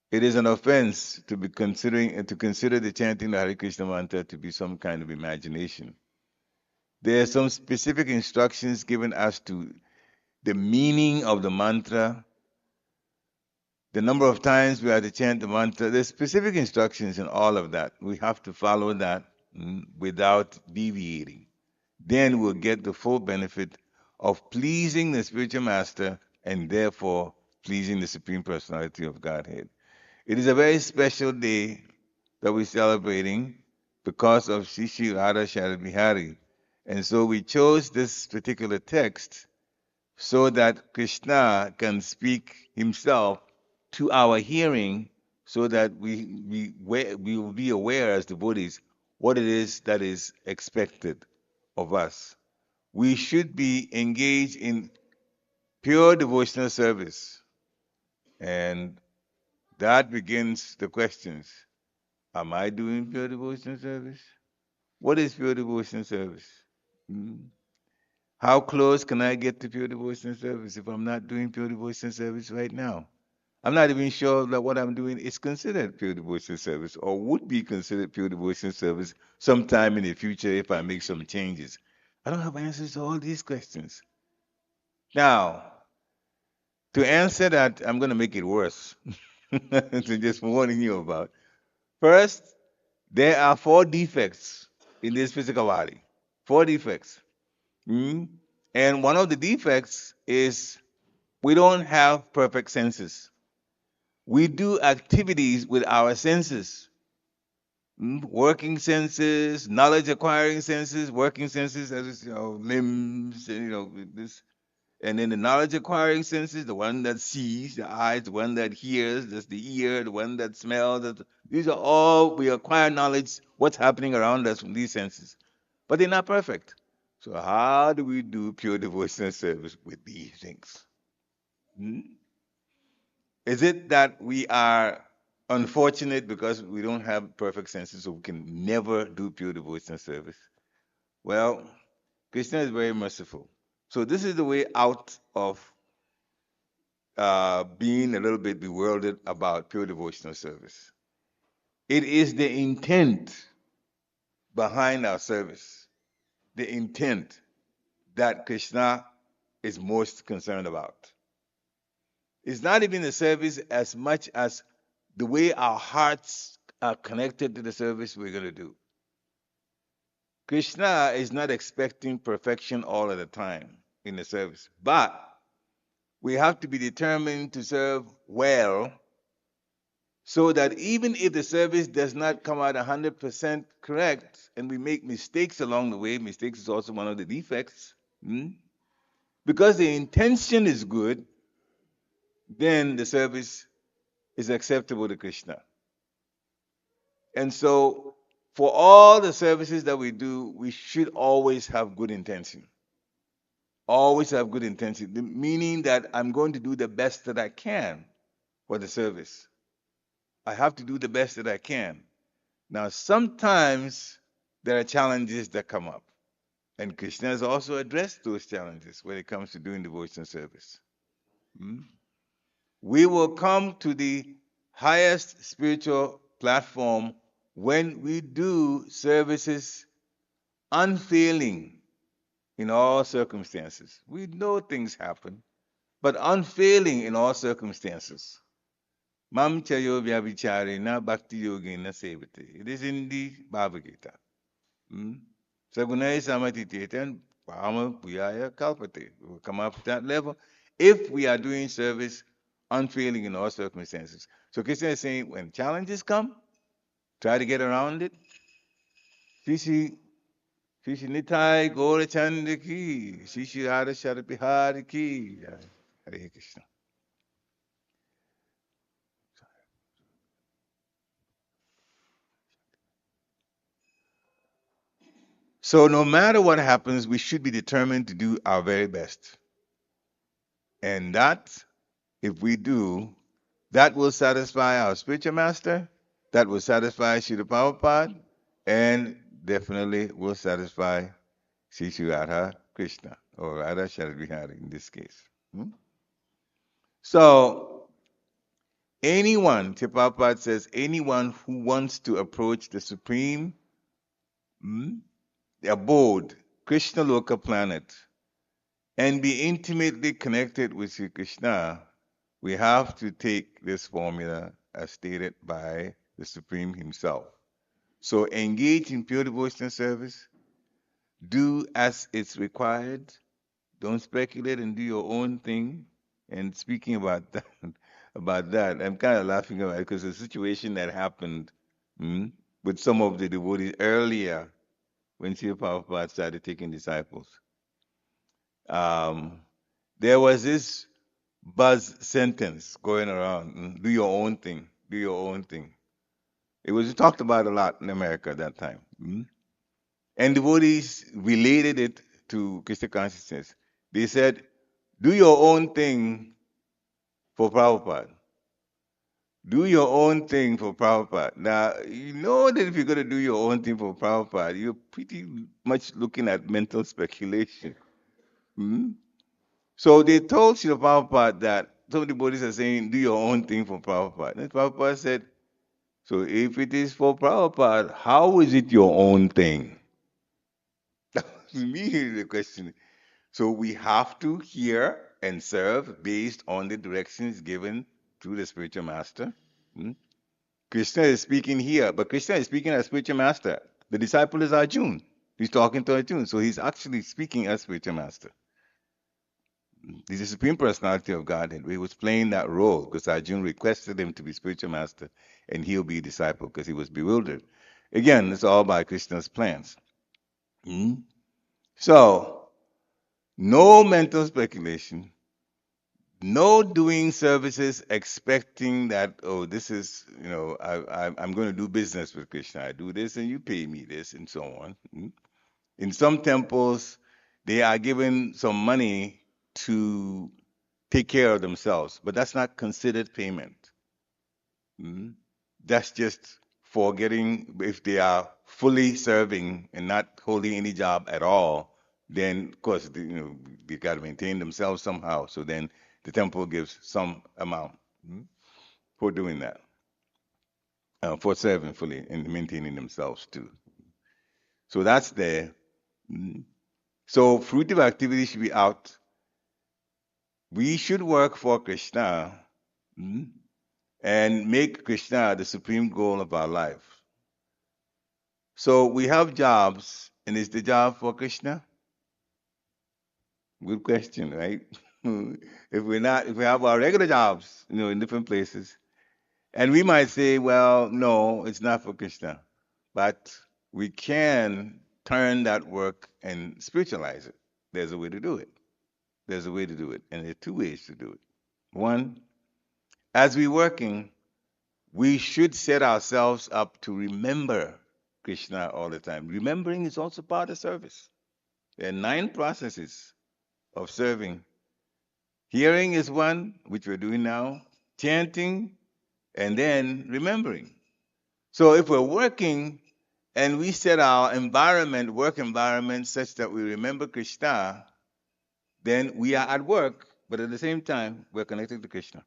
it is an offense to consider the chanting of the Hare Krishna mantra to be some kind of imagination. There are some specific instructions given as to the meaning of the mantra, the number of times we are to chant the mantra. There's specific instructions in all of that. We have to follow that without deviating. Then we'll get the full benefit of pleasing the spiritual master and therefore pleasing the Supreme Personality of Godhead. It is a very special day that we're celebrating because of Sri Sri Radha Sharadbihari. And so we chose this particular text so that Krishna can speak himself to our hearing so that we will be aware as devotees what it is that is expected of us. We should be engaged in pure devotional service. And that begins the questions. Am I doing pure devotional service? What is pure devotional service? How close can I get to pure devotional service if I'm not doing pure devotional service right now? I'm not even sure that what I'm doing is considered pure devotional service or would be considered pure devotional service sometime in the future if I make some changes. I don't have answers to all these questions. Now, to answer that, I'm going to make it worse. To just warning you about. First, there are 4 defects in this physical body. 4 defects. And one of the defects is we don't have perfect senses. We do activities with our senses. Working senses, knowledge acquiring senses, working senses as limbs, this. And then the knowledge acquiring senses, the one that sees, the eyes, the one that hears, that's the ear, the one that smells. These are all, we acquire knowledge, what's happening around us from these senses. But they're not perfect. So how do we do pure devotional service with these things? Is it that we are unfortunate because we don't have perfect senses, so we can never do pure devotional service? Well, Krishna is very merciful. So this is the way out of being a little bit bewildered about pure devotional service. It is the intent behind our service, the intent that Krishna is most concerned about. It's not even the service as much as the way our hearts are connected to the service we're going to do. Krishna is not expecting perfection all of the time in the service, but we have to be determined to serve well so that even if the service does not come out 100% correct and we make mistakes along the way, mistakes is also one of the defects, because the intention is good, then the service is acceptable to Krishna. And so for all the services that we do, we should always have good intention. Always have good intention, meaning that I'm going to do the best that I can for the service. I have to do the best that I can. Now, sometimes there are challenges that come up, and Krishna has also addressed those challenges when it comes to doing devotional service. We will come to the highest spiritual platform when we do services unfailing in all circumstances. We know things happen, but unfailing in all circumstances. Mam chayo vyabhicharena bhakti yogena sevate. It is in the Bhagavad Gita. Sagunaya samatityetan pama puyaya kalpate. We'll come up to that level if we are doing service unfailing in all circumstances. So Krishna is saying when challenges come, try to get around it. Sri Sri Nitai Gaura Chanda ki, Sri Sri Radha Sharadbihari ki. Hare Krishna. So no matter what happens, we should be determined to do our very best. And that, if we do, that will satisfy our spiritual master, that will satisfy Srila Prabhupada, and definitely will satisfy Sri Sri Radha Krishna, or Radha Sharadbihari in this case. So, anyone, Prabhupada says, anyone who wants to approach the Supreme, the abode, Krishna Loka planet and be intimately connected with Sri Krishna, we have to take this formula as stated by the Supreme Himself. So engage in pure devotional service, do as it's required, don't speculate and do your own thing. And speaking about that, I'm kind of laughing about it because the situation that happened with some of the devotees earlier when Srila Prabhupada started taking disciples. Um, there was this buzz sentence going around, do your own thing, do your own thing. It was talked about a lot in America at that time. And devotees related it to Krishna consciousness. They said, do your own thing for Prabhupada. Do your own thing for Prabhupada. Now, you know that if you're going to do your own thing for Prabhupada, you're pretty much looking at mental speculation. So they told Srila Prabhupada that some of the devotees are saying, do your own thing for Prabhupada. And Prabhupada said, so if it is for Prabhupada, how is it your own thing? That was immediately the question. So we have to hear and serve based on the directions given through the spiritual master. Krishna is speaking here, but Krishna is speaking as spiritual master. The disciple is Arjuna. He's talking to Arjuna, so he's actually speaking as spiritual master. He's the Supreme Personality of Godhead. He was playing that role because Arjuna requested him to be spiritual master and he'll be a disciple because he was bewildered. Again, it's all by Krishna's plans. So, no mental speculation, no doing services expecting that, oh, this is, I'm going to do business with Krishna. I do this and you pay me this and so on. In some temples, they are given some money to take care of themselves, but that's not considered payment. That's just for getting, if they are fully serving and not holding any job at all, then of course they got to maintain themselves somehow. So then the temple gives some amount for doing that, for serving fully and maintaining themselves too. So that's there. So fruitive activity should be out. We should work for Krishna and make Krishna the supreme goal of our life. So we have jobs, and is the job for Krishna? Good question, right? If we have our regular jobs, in different places, and we might say, well, no, it's not for Krishna, but we can turn that work and spiritualize it. There's a way to do it. There's a way to do it, and there are two ways to do it. One, as we're working, we should set ourselves up to remember Krishna all the time. Remembering is also part of service. There are 9 processes of serving. Hearing is one, which we're doing now, chanting, and then remembering. So if we're working and we set our work environment such that we remember Krishna, then we are at work, but at the same time, we're connected to Krishna.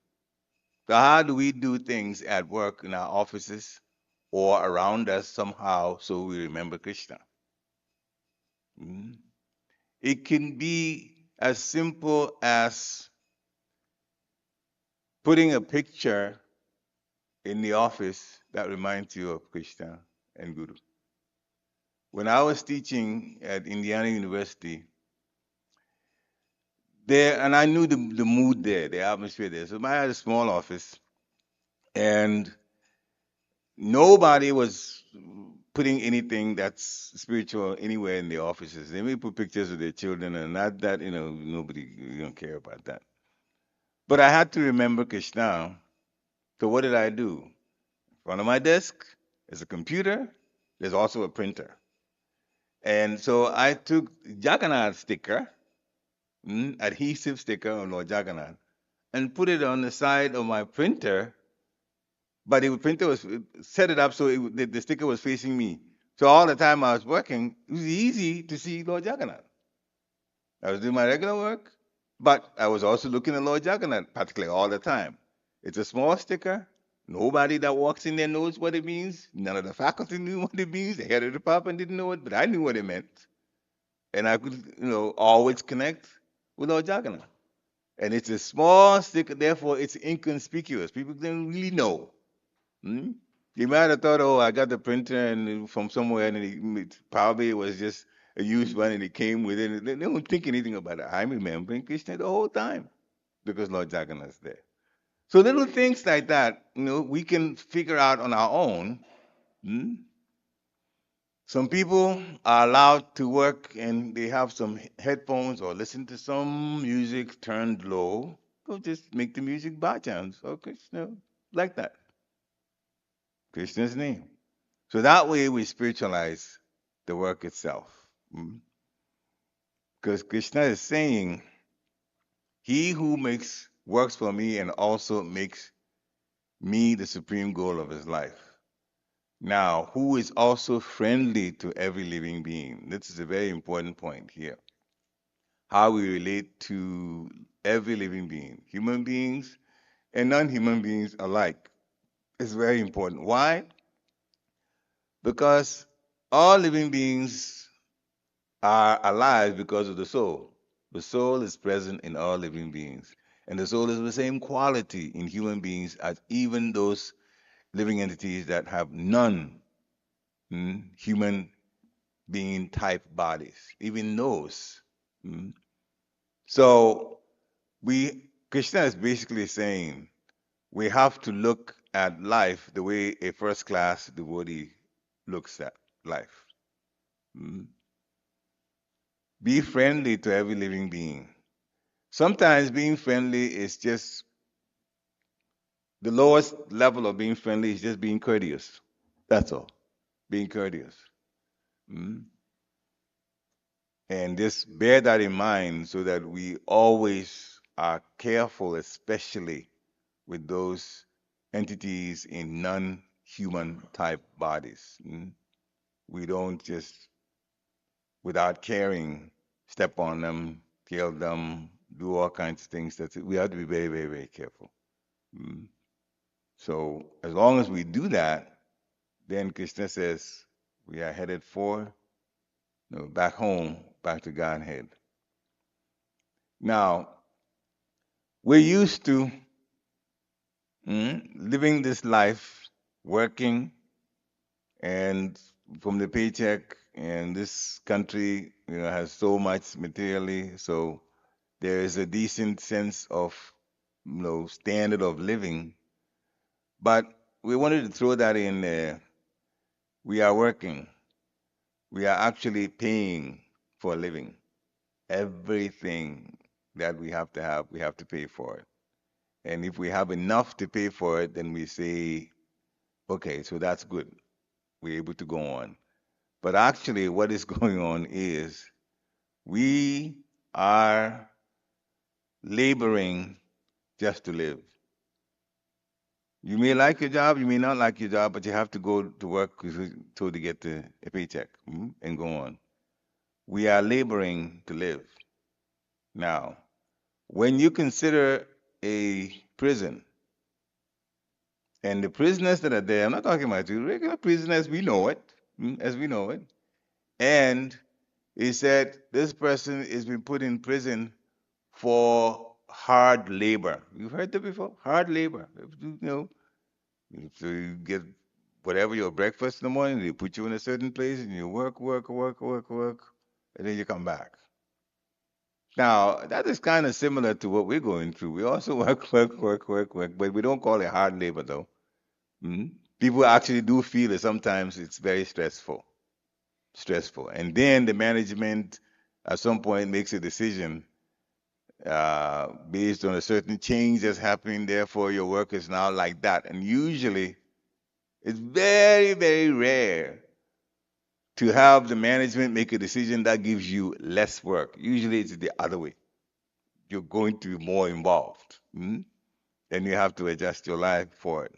So how do we do things at work, in our offices, or around us somehow so we remember Krishna? It can be as simple as putting a picture in the office that reminds you of Krishna and Guru. When I was teaching at Indiana University, and I knew the mood there, the atmosphere there. So I had a small office, and nobody was putting anything that's spiritual anywhere in the offices. They may put pictures of their children, and not that, nobody, you don't care about that. But I had to remember Krishna. So what did I do? In front of my desk is a computer. There's also a printer. And so I took Jagannath sticker, adhesive sticker on Lord Jagannath, and put it on the side of my printer. But the printer was set it up so the sticker was facing me. So all the time I was working, it was easy to see Lord Jagannath. I was doing my regular work, but I was also looking at Lord Jagannath practically all the time. It's a small sticker. Nobody that walks in there knows what it means. None of the faculty knew what it means. The head of the department didn't know it, but I knew what it meant. and I could, always connect with Lord Jagannath. And it's a small sticker, therefore it's inconspicuous. People didn't really know. Hmm? You might have thought, oh, I got the printer and from somewhere, and probably it was just a used one, and it came with it. They don't think anything about it. I'm remembering Krishna the whole time because Lord Jagannath's there. So little things like that, we can figure out on our own. Hmm? Some people are allowed to work and they have some headphones or listen to some music turned low. They'll just make the music bhajans or Krishna, like that. Krishna's name. So that way we spiritualize the work itself. Because Krishna is saying, he who works for me and also makes me the supreme goal of his life. Now, who is also friendly to every living being? This is a very important point here. How we relate to every living being, human beings and non-human beings alike, is very important. Why? Because all living beings are alive because of the soul. The soul is present in all living beings. And the soul is the same quality in human beings as even those living entities that have human being type bodies, even those. So Krishna is basically saying we have to look at life the way a first class devotee looks at life. Be friendly to every living being. Sometimes being friendly is just the lowest level of being friendly is just being courteous. That's all. Being courteous. Mm? And just bear that in mind so that we always are careful, especially with those entities in non-human type bodies. We don't just, without caring, step on them, kill them, do all kinds of things. We have to be very, very, very careful. So as long as we do that, then Krishna says we are headed back home, back to Godhead. Now, we're used to living this life, working, and from the paycheck, and this country, has so much materially, so there is a decent sense of, standard of living. But we wanted to throw that in there. We are working. We are actually paying for a living. Everything that we have, we have to pay for it. And if we have enough to pay for it, then we say, okay, so that's good. We're able to go on. But actually, what is going on is we are laboring just to live. You may like your job, you may not like your job, but you have to go to work to get a paycheck and go on. We are laboring to live. Now, when you consider a prison, and the prisoners that are there, I'm not talking about you, regular prisoners, we know it, as we know it. And he said this person has been put in prison for hard labor. You've heard that before? Hard labor. So you get whatever your breakfast in the morning, they put you in a certain place and you work, and then you come back. Now, that is kind of similar to what we're going through. We also work, but we don't call it hard labor though. People actually do feel that sometimes it's very stressful. And then the management at some point makes a decision based on a certain change that's happening. Therefore, your work is now like that. And usually, it's very, very rare to have the management make a decision that gives you less work. Usually, it's the other way. You're going to be more involved, and you have to adjust your life for it.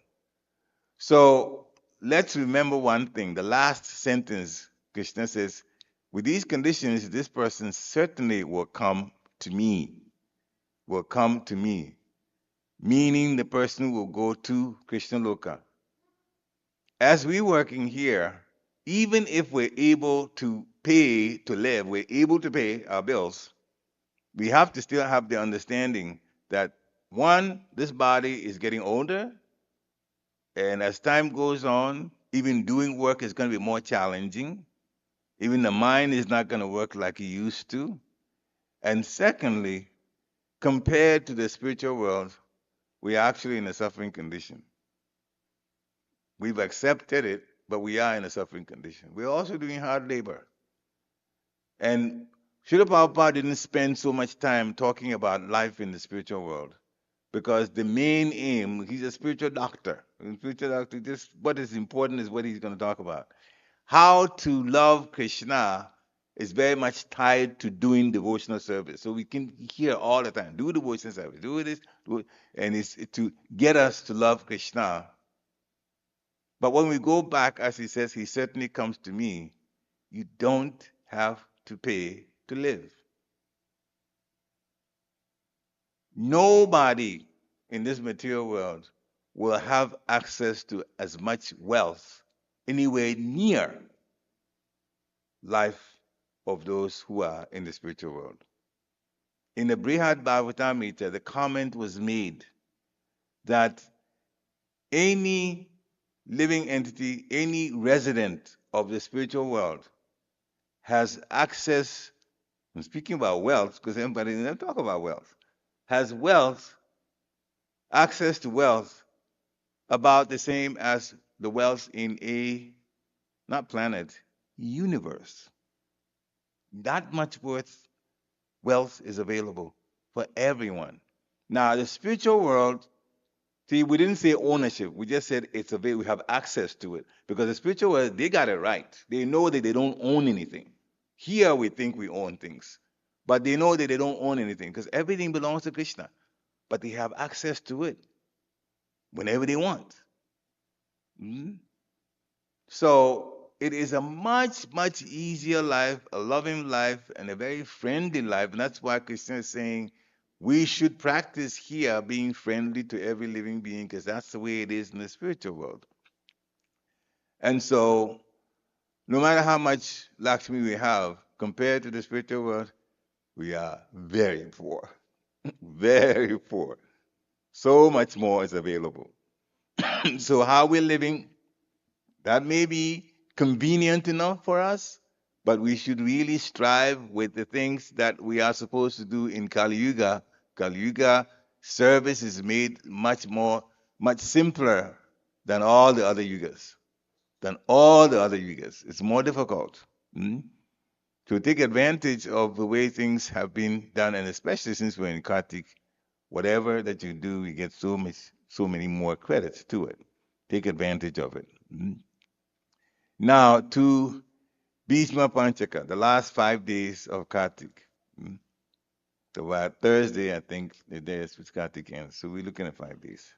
So let's remember one thing. The last sentence, Krishna says, with these conditions, this person certainly will come to me. Will come to me. Meaning the person will go to Krishna Loka. As we're working here, even if we're able to pay to live, we're able to pay our bills, we have to still have the understanding that one, this body is getting older, and as time goes on, even doing work is going to be more challenging. Even the mind is not going to work like it used to. And secondly, compared to the spiritual world, we're actually in a suffering condition. We've accepted it, but we are in a suffering condition. We're also doing hard labor. And Srila Prabhupada didn't spend so much time talking about life in the spiritual world because the main aim, he's a spiritual doctor. A spiritual doctor, just what is important is what he's going to talk about. How to love Krishna is very much tied to doing devotional service. So we can hear all the time, do devotional service, do this, do it, and it's to get us to love Krishna. But when we go back, as he says, he certainly comes to me, you don't have to pay to live. Nobody in this material world will have access to as much wealth anywhere near life of those who are in the spiritual world. In the Brihad Bhagavatamrita, the comment was made that any living entity, any resident of the spiritual world has access, I'm speaking about wealth because everybody doesn't talk about wealth, has wealth, access to wealth about the same as the wealth in a, not planet, universe. That much wealth is available for everyone. Now, the spiritual world, see, we didn't say ownership. We just said it's available. We have access to it. Because the spiritual world, they got it right. They know that they don't own anything. Here, we think we own things. But they know that they don't own anything because everything belongs to Krishna. But they have access to it whenever they want. Mhm. So it is a much, much easier life, a loving life, and a very friendly life. And that's why Krishna is saying we should practice here being friendly to every living being because that's the way it is in the spiritual world. And so, no matter how much Lakshmi we have, compared to the spiritual world, we are very poor. Very poor. So much more is available. So, how we're living, that may be convenient enough for us, but we should really strive with the things that we are supposed to do in Kali Yuga. Kali Yuga service is made much simpler than all the other yugas. It's more difficult. To take advantage of the way things have been done, and especially since we're in Kartik, whatever that you do, you get so many more credits to it. Take advantage of it. Now to Bhishma Panchaka, the last 5 days of Kartik. So Thursday, I think, the day is Kartik ends. So we're looking at 5 days.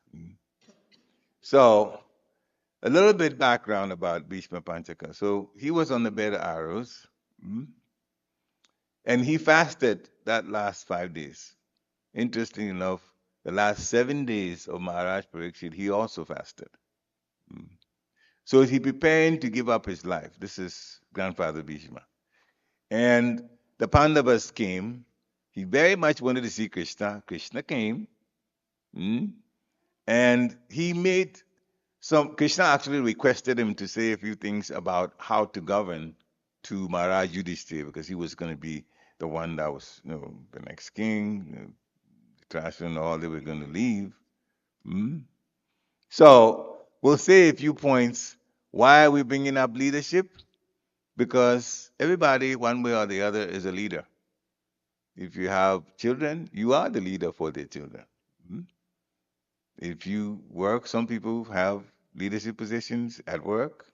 So a little bit background about Bhishma Panchaka. So he was on the bed of arrows, and he fasted that last 5 days. Interesting enough, the last 7 days of Maharaj Parikshit, he also fasted. So he preparing to give up his life. This is grandfather Bhishma. And the Pandavas came. He very much wanted to see Krishna. Krishna came. And he made Krishna actually requested him to say a few things about how to govern to Maharaj Yudhishthira because he was going to be the one that was, the next king. Trashra and all, they were going to leave. So we'll say a few points. Why are we bringing up leadership? Because everybody, one way or the other, is a leader. If you have children, you are the leader for their children. If you work, some people have leadership positions at work.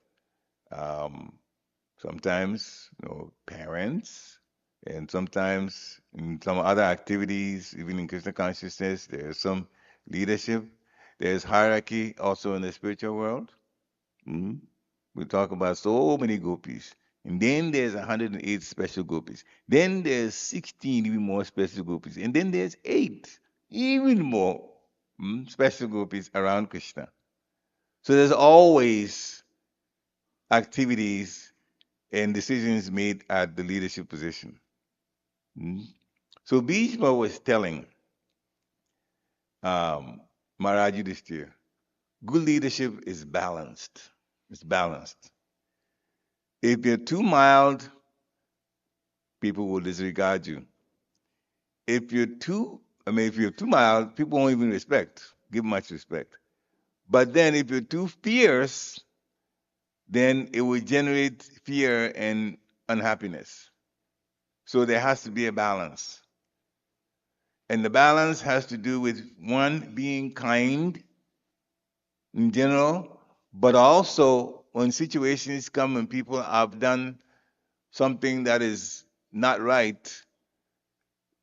Sometimes, parents, and sometimes in some other activities, even in Krishna consciousness, there's some leadership. There's hierarchy also in the spiritual world. We talk about so many gopis. And then there's 108 special gopis. Then there's 16 even more special gopis. And then there's 8 even more special gopis around Krishna. So there's always activities and decisions made at the leadership position. Mm. So Bhishma was telling um, Maharaj Yudhishthira, good leadership is balanced. It's balanced. If you're too mild, people will disregard you. If you're too mild, people won't even give much respect. But then if you're too fierce, then it will generate fear and unhappiness. So there has to be a balance. And the balance has to do with one, being kind in general, but also when situations come and people have done something that is not right,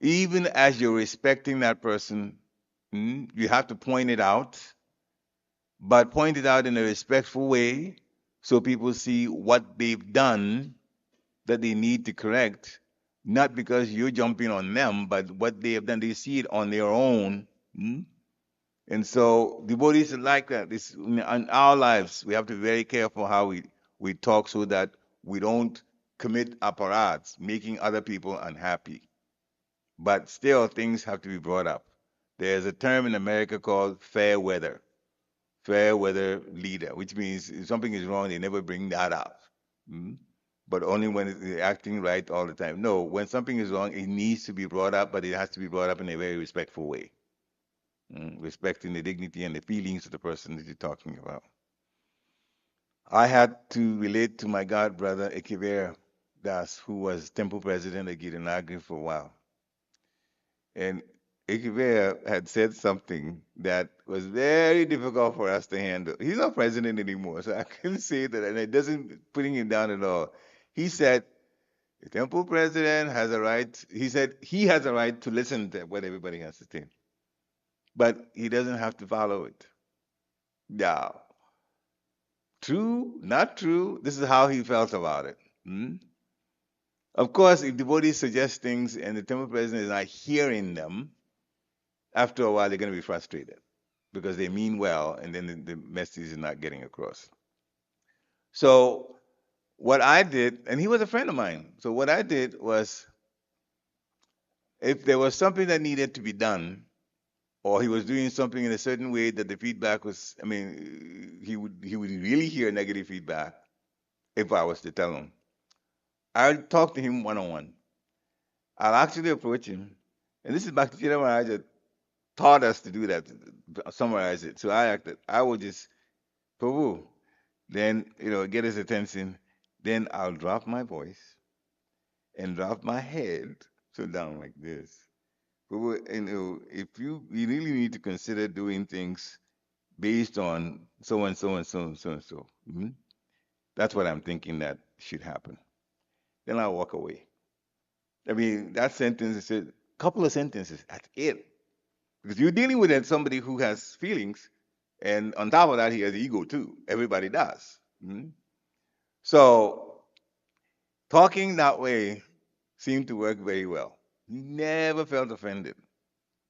even as you're respecting that person, you have to point it out, but point it out in a respectful way so people see what they've done that they need to correct, not because you're jumping on them, but what they have done, they see it on their own. And so devotees are like that. In our lives, we have to be very careful how we talk so that we don't commit aparats, making other people unhappy. But still, things have to be brought up. There's a term in America called fair weather leader, which means if something is wrong, they never bring that up. Mm? But only when they're acting right all the time. No, when something is wrong, it needs to be brought up, but it has to be brought up in a very respectful way, respecting the dignity and the feelings of the person that you're talking about. I had to relate to my god brother Ekiver Das, who was temple president at Girinagri for a while. And Ekiver had said something that was very difficult for us to handle. He's not president anymore, so I couldn't say that, and it doesn't putting him down at all. He said, the temple president has a right, he said he has a right to listen to what everybody has to say, but he doesn't have to follow it. Now, true, not true, this is how he felt about it. Of course, if devotees suggest things and the temple president is not hearing them, after a while they're going to be frustrated because they mean well and then the message is not getting across. So what I did, and he was a friend of mine, so what I did was if there was something that needed to be done, or he was doing something in a certain way that the feedback was, he would really hear negative feedback if I was to tell him. I'll talk to him one on one. I'll actually approach him, and this is Bhakti Maharaj taught us to do that, to summarize it. So I would just, Prabhu, then, get his attention. Then I'll drop my voice and drop my head, so down like this. Prabhu, if you really need to consider doing things based on so and so and so and so and so, that's what I'm thinking that should happen. Then I'll walk away. That sentence is a couple of sentences. That's it. Because you're dealing with somebody who has feelings, and on top of that, he has ego too. Everybody does. So talking that way seemed to work very well. He never felt offended.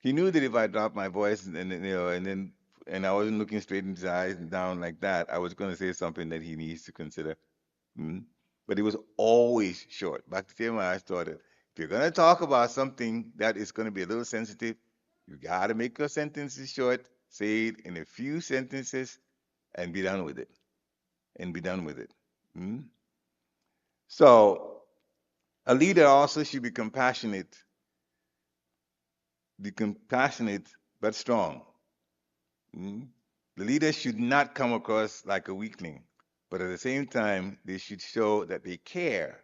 He knew that if I dropped my voice and I wasn't looking straight into his eyes and down like that, I was going to say something that he needs to consider. But it was always short. Back to Maharaj taught it. If you're going to talk about something that is going to be a little sensitive, you got to make your sentences short, say it in a few sentences, and be done with it. So a leader also should be compassionate but strong. The leader should not come across like a weakling, but at the same time, they should show that they care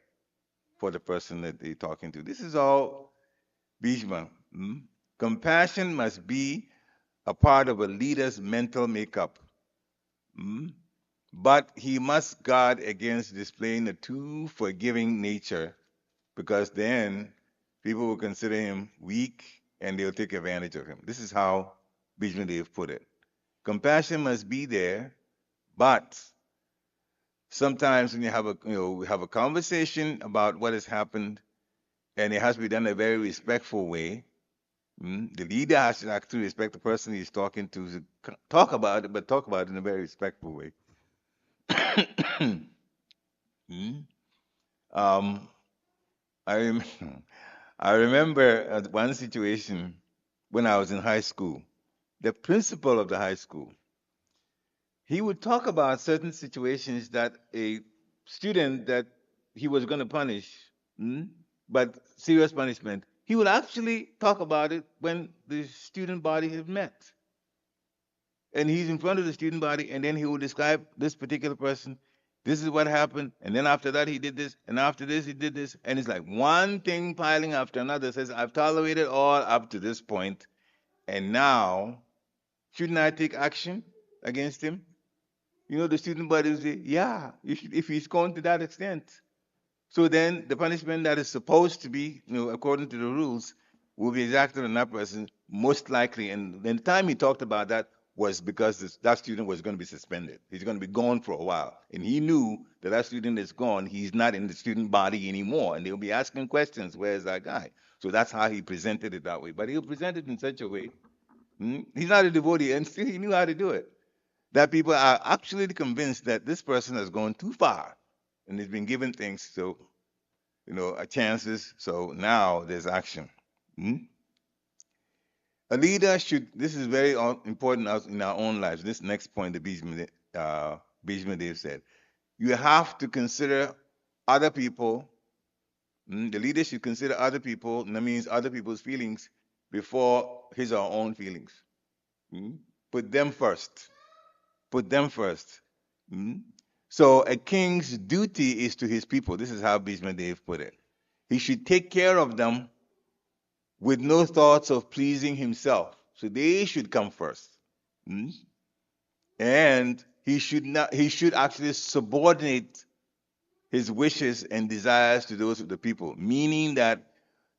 for the person that they're talking to. This is all Bhishma. Compassion must be a part of a leader's mental makeup. But he must guard against displaying a too forgiving nature, because then people will consider him weak and they'll take advantage of him. This is how Bhishma Dev put it. Compassion must be there, but sometimes when you have a conversation about what has happened, and it has to be done in a very respectful way. The leader has to actually respect the person he's talking to talk about it, but talk about it in a very respectful way. Mm? Um, I, rem- I remember one situation when I was in high school. The principal of the high school, he would talk about certain situations that a student that he was going to punish, mm, but serious punishment, he would actually talk about it when the student body had met. And he's in front of the student body, and then he will describe this particular person. This is what happened, and then after that he did this, and after this he did this, and it's like one thing piling after another. Says, I've tolerated all up to this point, and now shouldn't I take action against him? You know, the student body will say, yeah, you should, if he's gone to that extent. So then the punishment that is supposed to be, according to the rules, will be exacted on that person, most likely. And then the time he talked about that was because that student was going to be suspended. He's going to be gone for a while. And he knew that that student is gone. He's not in the student body anymore. And they'll be asking questions, where's that guy? So that's how he presented it that way. But he'll present it in such a way. He's not a devotee, and still he knew how to do it. That people are actually convinced that this person has gone too far and has been given things. So chances. So now there's action. Hmm? A leader should, this is very important in our own lives. This next point that Bhishma Dev said, you have to consider other people. The leader should consider other people, and that means other people's feelings before his or her own feelings. Hmm? Put them first. Put them first. Hmm? So a king's duty is to his people. This is how Bhishma Dev put it. He should take care of them with no thoughts of pleasing himself. So they should come first. Hmm? And he should actually subordinate his wishes and desires to those of the people, meaning that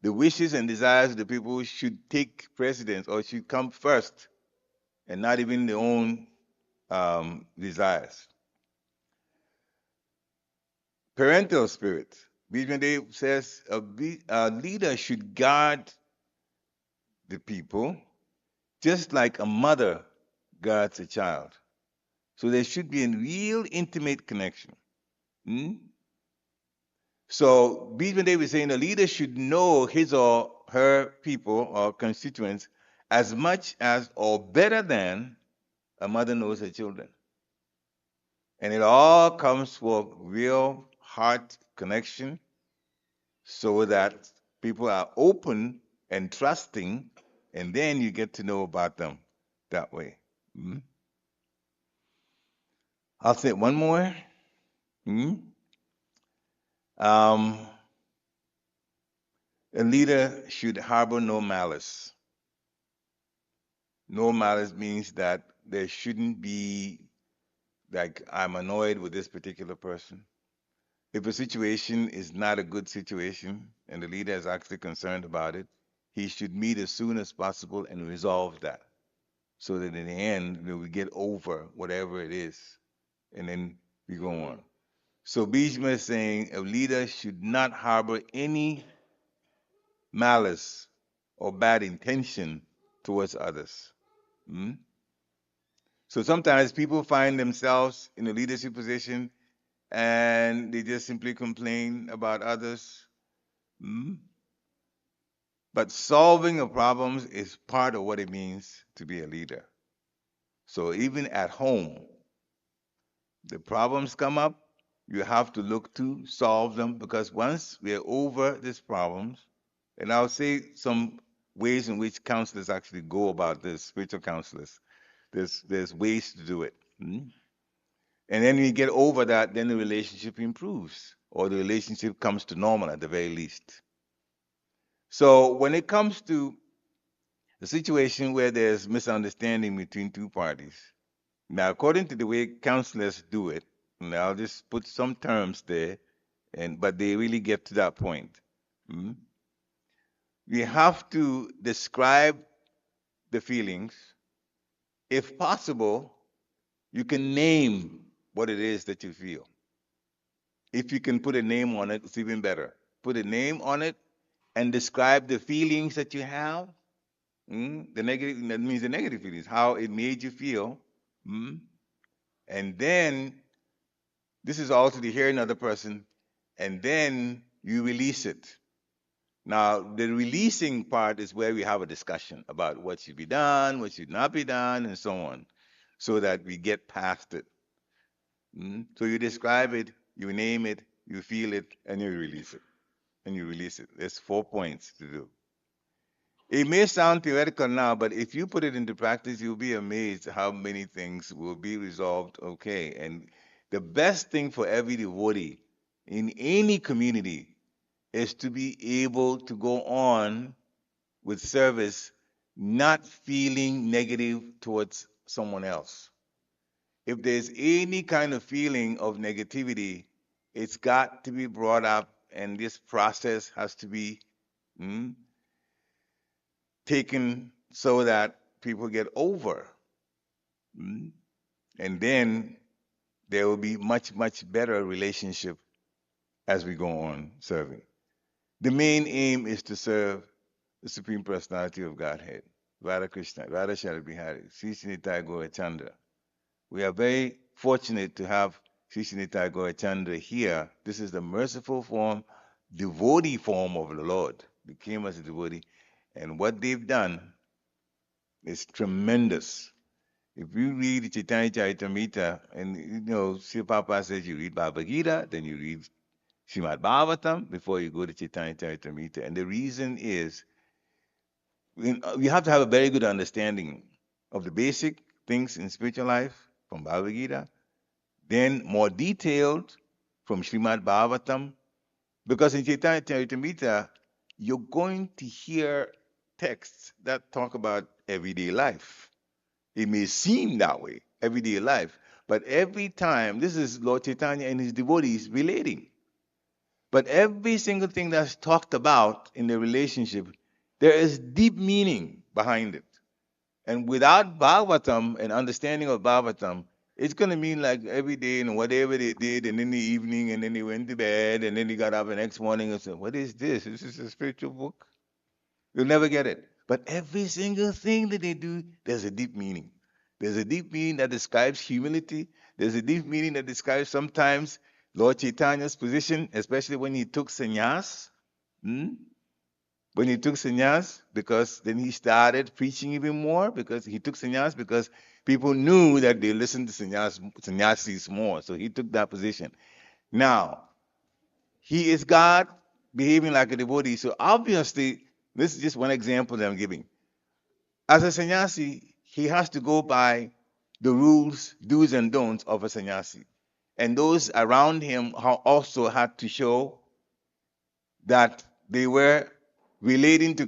the wishes and desires of the people should take precedence or should come first and not even their own desires. Parental spirit. Bijmade says a leader should guard the people just like a mother guards a child. So there should be a real intimate connection. Hmm? So Bijmade was saying a leader should know his or her people or constituents as much as or better than a mother knows her children. And it all comes from real heart connection so that people are open and trusting, and then you get to know about them that way. Hmm? I'll say one more. Hmm? Um, a leader should harbor no malice. No malice means that there shouldn't be, like, I'm annoyed with this particular person. If a situation is not a good situation and the leader is actually concerned about it, he should meet as soon as possible and resolve that so that in the end, we get over whatever it is and then we go on. So Bhishma is saying a leader should not harbor any malice or bad intention towards others. Hmm? So sometimes people find themselves in a leadership position and they just simply complain about others. Hmm? But solving of problems is part of what it means to be a leader. So even at home, the problems come up, you have to look to solve them because once we are over these problems, and I'll say some ways in which counselors actually go about this, spiritual counselors. There's ways to do it. Hmm? And then you get over that, then the relationship improves, or the relationship comes to normal at the very least. So when it comes to the situation where there's misunderstanding between two parties, now according to the way counselors do it, and I'll just put some terms there, but they really get to that point. Mm? You have to describe the feelings. If possible, you can name what it is that you feel. If you can put a name on it, it's even better. Put a name on it and describe the feelings that you have. The negative, that means the negative feelings, how it made you feel. Mm? And then This is also to hear another person, and then you release it. Now, the releasing part is where we have a discussion about what should be done, what should not be done, and so on, so that we get past it. So you describe it, you name it, you feel it, and you release it. And you release it. There's 4 points to do. It may sound theoretical now, but if you put it into practice, you'll be amazed how many things will be resolved okay. And the best thing for every devotee in any community is to be able to go on with service, not feeling negative towards someone else. If there's any kind of feeling of negativity, it's got to be brought up, and this process has to be mm, taken so that people get over. Mm, and then there will be much, much better relationship as we go on serving. The main aim is to serve the Supreme Personality of Godhead, Radha Krishna, Radha Sharadbihari, Sri Sri Chandra. We are very fortunate to have Sri Sri Chandra here. This is the merciful form, devotee form of the Lord. Became as a devotee. And what they've done is tremendous. If you read Chaitanya Charitamrita, and Sri Prabhupada says you read Bhagavad Gita, then you read Srimad Bhagavatam before you go to Chaitanya Charitamrita. And the reason is we have to have a very good understanding of the basic things in spiritual life from Bhagavad Gita, then more detailed from Srimad Bhagavatam, because in Chaitanya Charitamrita, you're going to hear texts that talk about everyday life. It may seem that way, everyday life, but every time, this is Lord Chaitanya and his devotees relating. But every single thing that's talked about in the relationship, there is deep meaning behind it. And without Bhagavatam and understanding of Bhagavatam, it's going to mean like every day and whatever they did, and in the evening, and then they went to bed, and then they got up the next morning and said, "What is this? Is this a spiritual book?" You'll never get it. But every single thing that they do, there's a deep meaning. There's a deep meaning that describes humility. There's a deep meaning that describes sometimes Lord Chaitanya's position, especially when he took sannyas. Hmm? When he took sannyas, because then he started preaching even more, because he took sannyas because people knew that they listened to sannyasis more. So he took that position. Now, he is God behaving like a devotee. So obviously, this is just one example that I'm giving. As a sannyasi, he has to go by the rules, do's and don'ts of a sannyasi. And those around him also had to show that they were relating to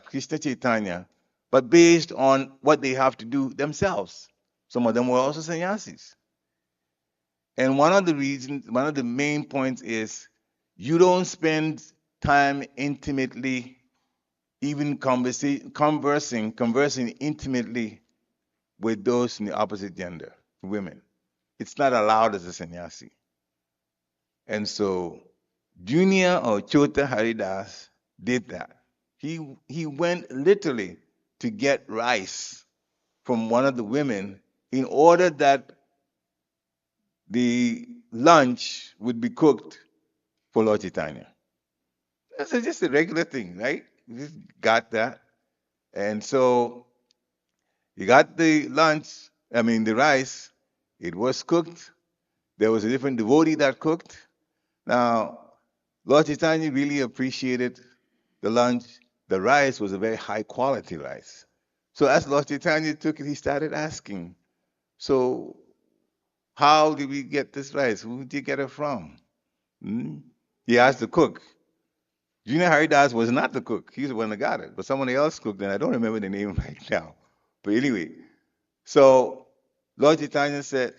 Krishna Chaitanya, but based on what they have to do themselves. Some of them were also sannyasis. And one of the main points is you don't spend time intimately, even conversing intimately with those in the opposite gender, women. It's not allowed as a sannyasi. And so Junior or Chota Haridas did that. He went literally to get rice from one of the women in order that the lunch would be cooked for Lord Chaitanya. That's just a regular thing, right? You just got that. And so he got the the rice. It was cooked. There was a different devotee that cooked. Now, Lord Chaitanya really appreciated the lunch. The rice was a very high quality rice. So as Lord Chaitanya took it, he started asking, "So, how did we get this rice? Who did you get it from?" Hmm? He asked the cook. Junior Haridas was not the cook. He's the one that got it. But someone else cooked, and I don't remember the name right now. But anyway, so Lord Chaitanya said,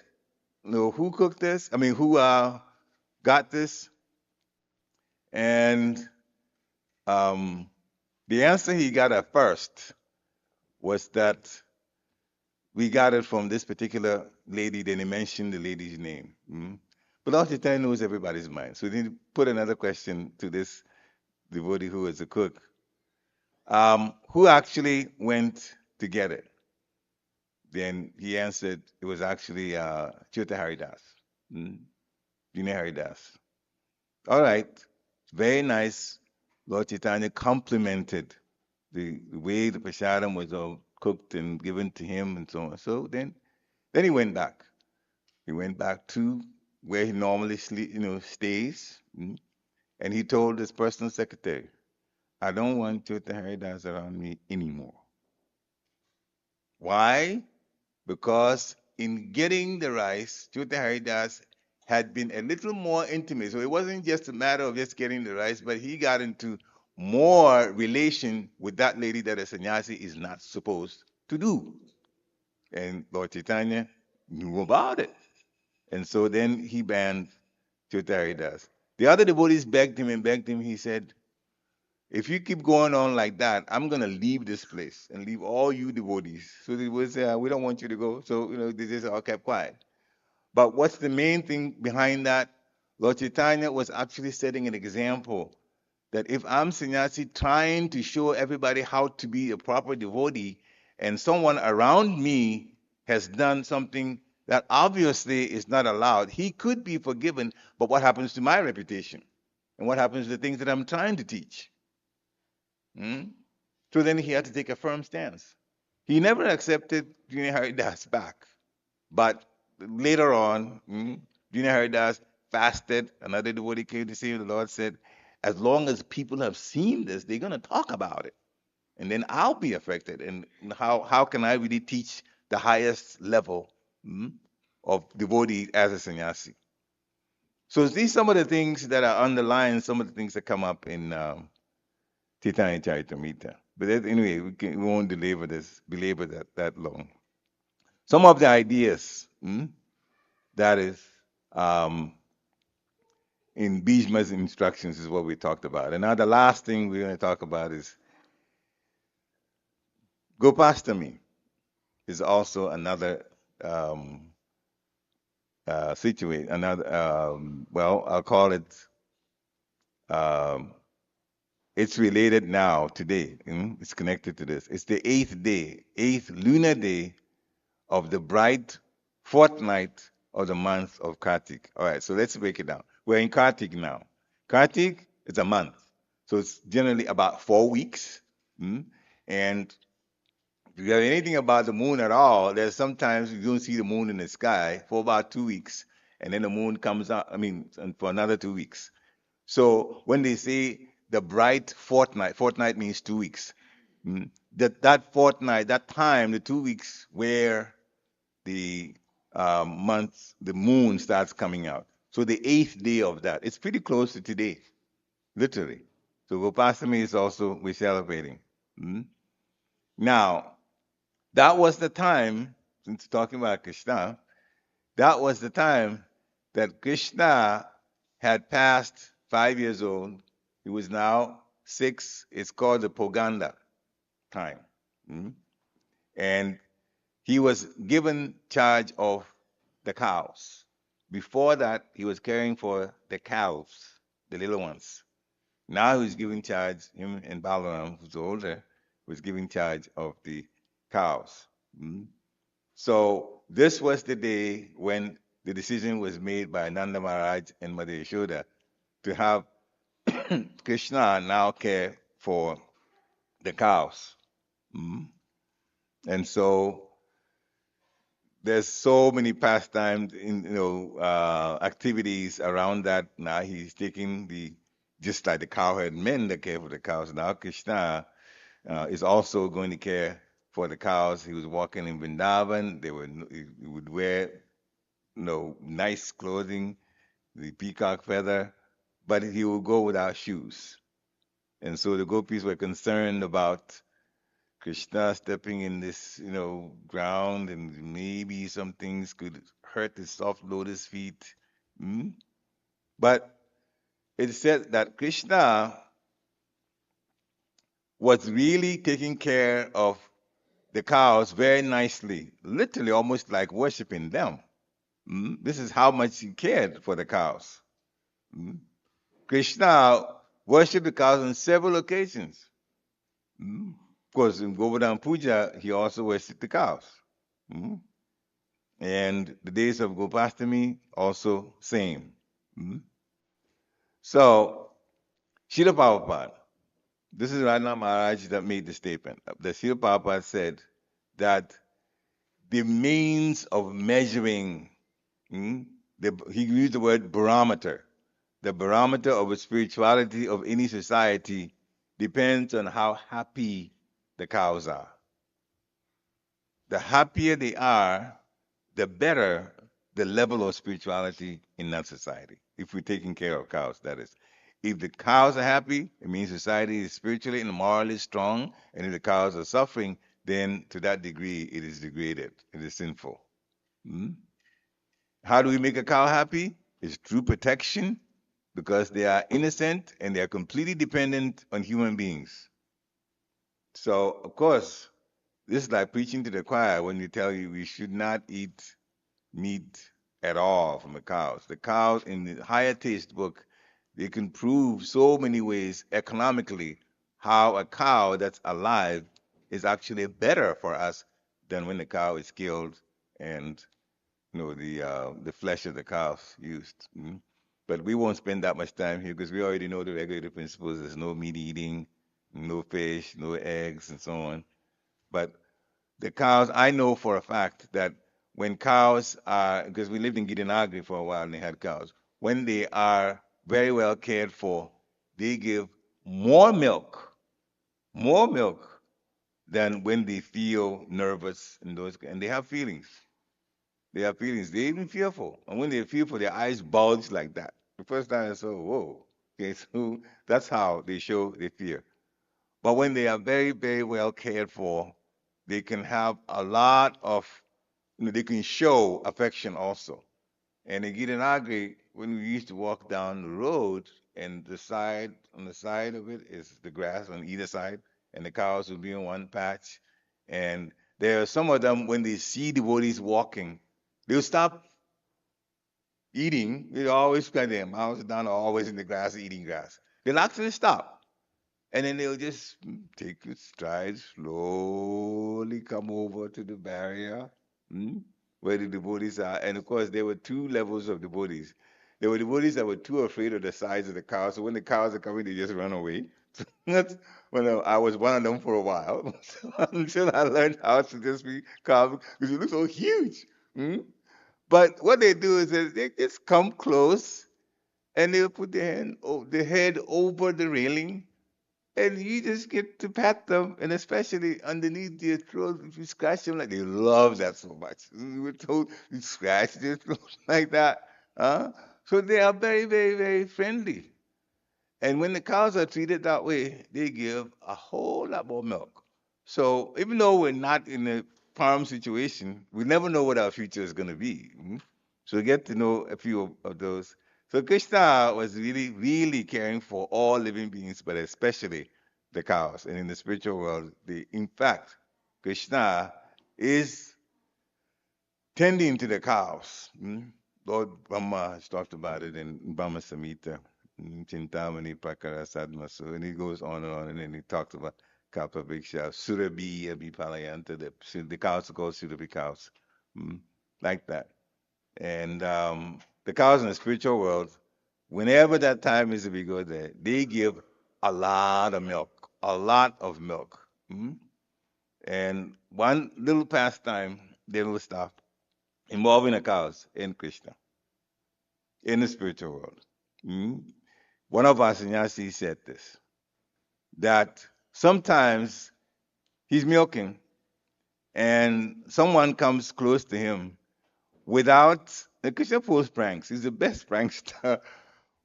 "No, who cooked this? Who got this?" And the answer he got at first was that we got it from this particular lady. Then he mentioned the lady's name. But Lord Chaitanya knows everybody's mind. So he put another question to this devotee who was a cook. Who actually went to get it? Then he answered it was actually Chota Haridas. Mm, Junior Haridas. All right. Very nice. Lord Chaitanya complimented the way the prasadam was all cooked and given to him and so on. So then he went back. He went back to where he normally stays. And he told his personal secretary, I don't want Chota Haridas around me anymore. Why? Because in getting the rice, Chota Haridas had been a little more intimate. So it wasn't just a matter of just getting the rice, but he got into more relation with that lady that a sannyasi is not supposed to do. And Lord Chaitanya knew about it. And so then he banned Chota Haridas. The other devotees begged him and begged him. He said, if you keep going on like that, I'm going to leave this place and leave all you devotees. So they would say, we don't want you to go. So, they just all kept quiet. But what's the main thing behind that? Lord Chaitanya was actually setting an example that if I'm sannyasi trying to show everybody how to be a proper devotee, and someone around me has done something that obviously is not allowed, he could be forgiven, but what happens to my reputation? And what happens to the things that I'm trying to teach? Hmm? So then he had to take a firm stance. He never accepted Junior Haridas back. But later on, Junior Haridas fasted. Another devotee came to see him. The Lord said, as long as people have seen this, they're going to talk about it. And then I'll be affected. And how can I really teach the highest level of devotee as a sannyasi? So these some of the things that are underlying some of the things that come up in Chaitanya Charitamrita. But anyway, we won't belabor that long. Some of the ideas that is in Bhishma's instructions is what we talked about. And now the last thing we're going to talk about is Gopastami is also another situation. Another I'll call it. Um, it's related now today. It's connected to this. It's the eighth lunar day of the bright fortnight of the month of Kartik. All right, so let's break it down. We're in Kartik now. Kartik is a month, so it's generally about 4 weeks. And if you have anything about the moon at all, there's sometimes you don't see the moon in the sky for about 2 weeks, and then the moon comes out. And for another 2 weeks. So when they say the bright fortnight means 2 weeks. That fortnight, that time, the 2 weeks where the the moon starts coming out. So the 8th day of that, it's pretty close to today, literally. So Gopastami is also, we're celebrating. Now, that was the time, since talking about Krishna, that was the time that Krishna had passed 5 years old. He was now 6. It's called the Poganda time. And he was given charge of the cows. Before that, he was caring for the calves, the little ones. Now he's giving charge, him and Balaram, who's older, was giving charge of the cows. So this was the day when the decision was made by Nanda Maharaj and Mother Yashoda to have Krishna now care for the cows. And so there's so many pastimes activities around that. Now he's taking just like the cowherd men that care for the cows. Now Krishna is also going to care for the cows. He was walking in Vrindavan. He would wear nice clothing, the peacock feather, but he would go without shoes. And so the gopis were concerned about Krishna stepping in this, ground, and maybe some things could hurt his soft lotus feet. But it said that Krishna was really taking care of the cows very nicely, literally almost like worshiping them. This is how much he cared for the cows. Krishna worshipped the cows on several occasions. Of course, in Govardhan Puja, he also worshipped the cows. And the days of Gopastami also same. Mm. So, Srila Prabhupada, this is Radha Maharaj that made the statement. The Srila Prabhupada said that the means of measuring, he used the word barometer. The barometer of the spirituality of any society depends on how happy the cows are. The happier they are, the better the level of spirituality in that society. If we're taking care of cows, that is. If the cows are happy, it means society is spiritually and morally strong. And if the cows are suffering, then to that degree, it is degraded. It is sinful. Hmm? How do we make a cow happy? It's through protection because they are innocent and they are completely dependent on human beings. So, of course, this is like preaching to the choir when you tell you we should not eat meat at all from the cows. The cows in the higher taste book, they can prove so many ways economically how a cow that's alive is actually better for us than when the cow is killed and the flesh of the cows used. But we won't spend that much time here because we already know the regulative principles. There's no meat eating, no fish, no eggs, and so on. But the cows, I know for a fact that when cows are, because we lived in Gideonagri for a while and they had cows, when they are very well cared for, they give more milk than when they feel nervous and they have feelings. They have feelings. They're even fearful. And when they're fearful, their eyes bulge like that. The first time I saw, whoa. Okay, so that's how they show their fear. But when they are very, very well cared for, they can have a lot of, they can show affection also. And in Gideonagri, when we used to walk down the road, and on the side of it is the grass on either side, and the cows would be in one patch. And there are some of them, when they see devotees walking, they'll stop eating. They always spend their mouths down, always in the grass, eating grass. They'll actually stop. And then they'll just take a stride, slowly come over to the barrier where the devotees are. And of course, there were two levels of devotees. There were devotees that were too afraid of the size of the cows. So when the cows are coming, they just run away. That's I was one of them for a while until I learned how to just be calm because it looks so huge. Mm? But what they do is that they just come close and they'll put their head over the railing and you just get to pat them, and especially underneath their throat, if you scratch them like they love that so much. We were told you scratch their throat like that. Huh? So they are very, very, very friendly. And when the cows are treated that way, they give a whole lot more milk. So even though we're not in a farm situation, we never know what our future is going to be. So get to know a few of those. So Krishna was really, really caring for all living beings, but especially the cows. And in the spiritual world, in fact, Krishna is tending to the cows. Lord Brahma has talked about it in Brahma Samhita, Chintamani Prakara Sadmasu, and he goes on, and then he talks about Kalpa Bhiksha, Surabhi Abhipalayanta, the cows are called Surabhi cows, like that. And the cows in the spiritual world, whenever that time is to be good there, they give a lot of milk, a lot of milk. And one little pastime, they will stop involving the cows in Krishna, in the spiritual world. One of our sannyasis said this, that sometimes he's milking and someone comes close to him without, the Krishna pulls pranks, he's the best prankster,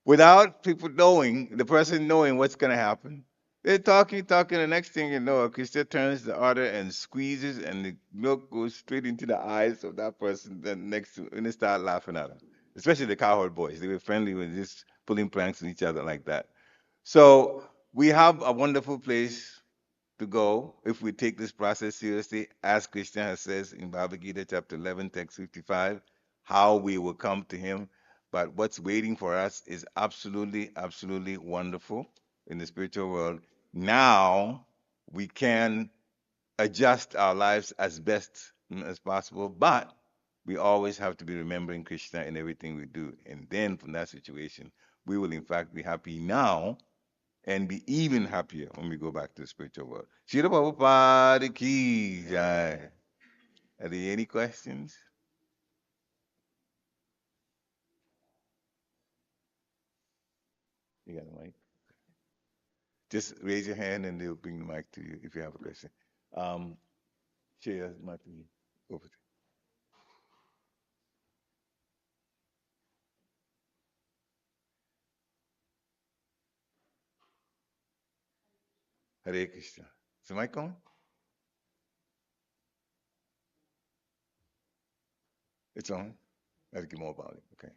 without people knowing, the person knowing what's going to happen. They're talking, the next thing you know, Krishna turns the udder and squeezes, and the milk goes straight into the eyes of that person then next to, and they start laughing at him. Especially the cowherd boys. They were friendly with just pulling pranks on each other like that. So we have a wonderful place to go if we take this process seriously, as Krishna has says in Bhagavad Gita chapter 11, text 55, how we will come to him. But what's waiting for us is absolutely, absolutely wonderful in the spiritual world. Now we can adjust our lives as best as possible, but We always have to be remembering Krishna in everything we do. And then from that situation, we will in fact be happy now and be even happier when we go back to the spiritual world. Shira Prabhupada ki jai. Are there any questions? You got a mic? Just raise your hand and they'll bring the mic to you if you have a question. Um, Share the mic to you. Over to you. Hare Krishna. Is the mic on? It's on. Let's get more about it. Okay.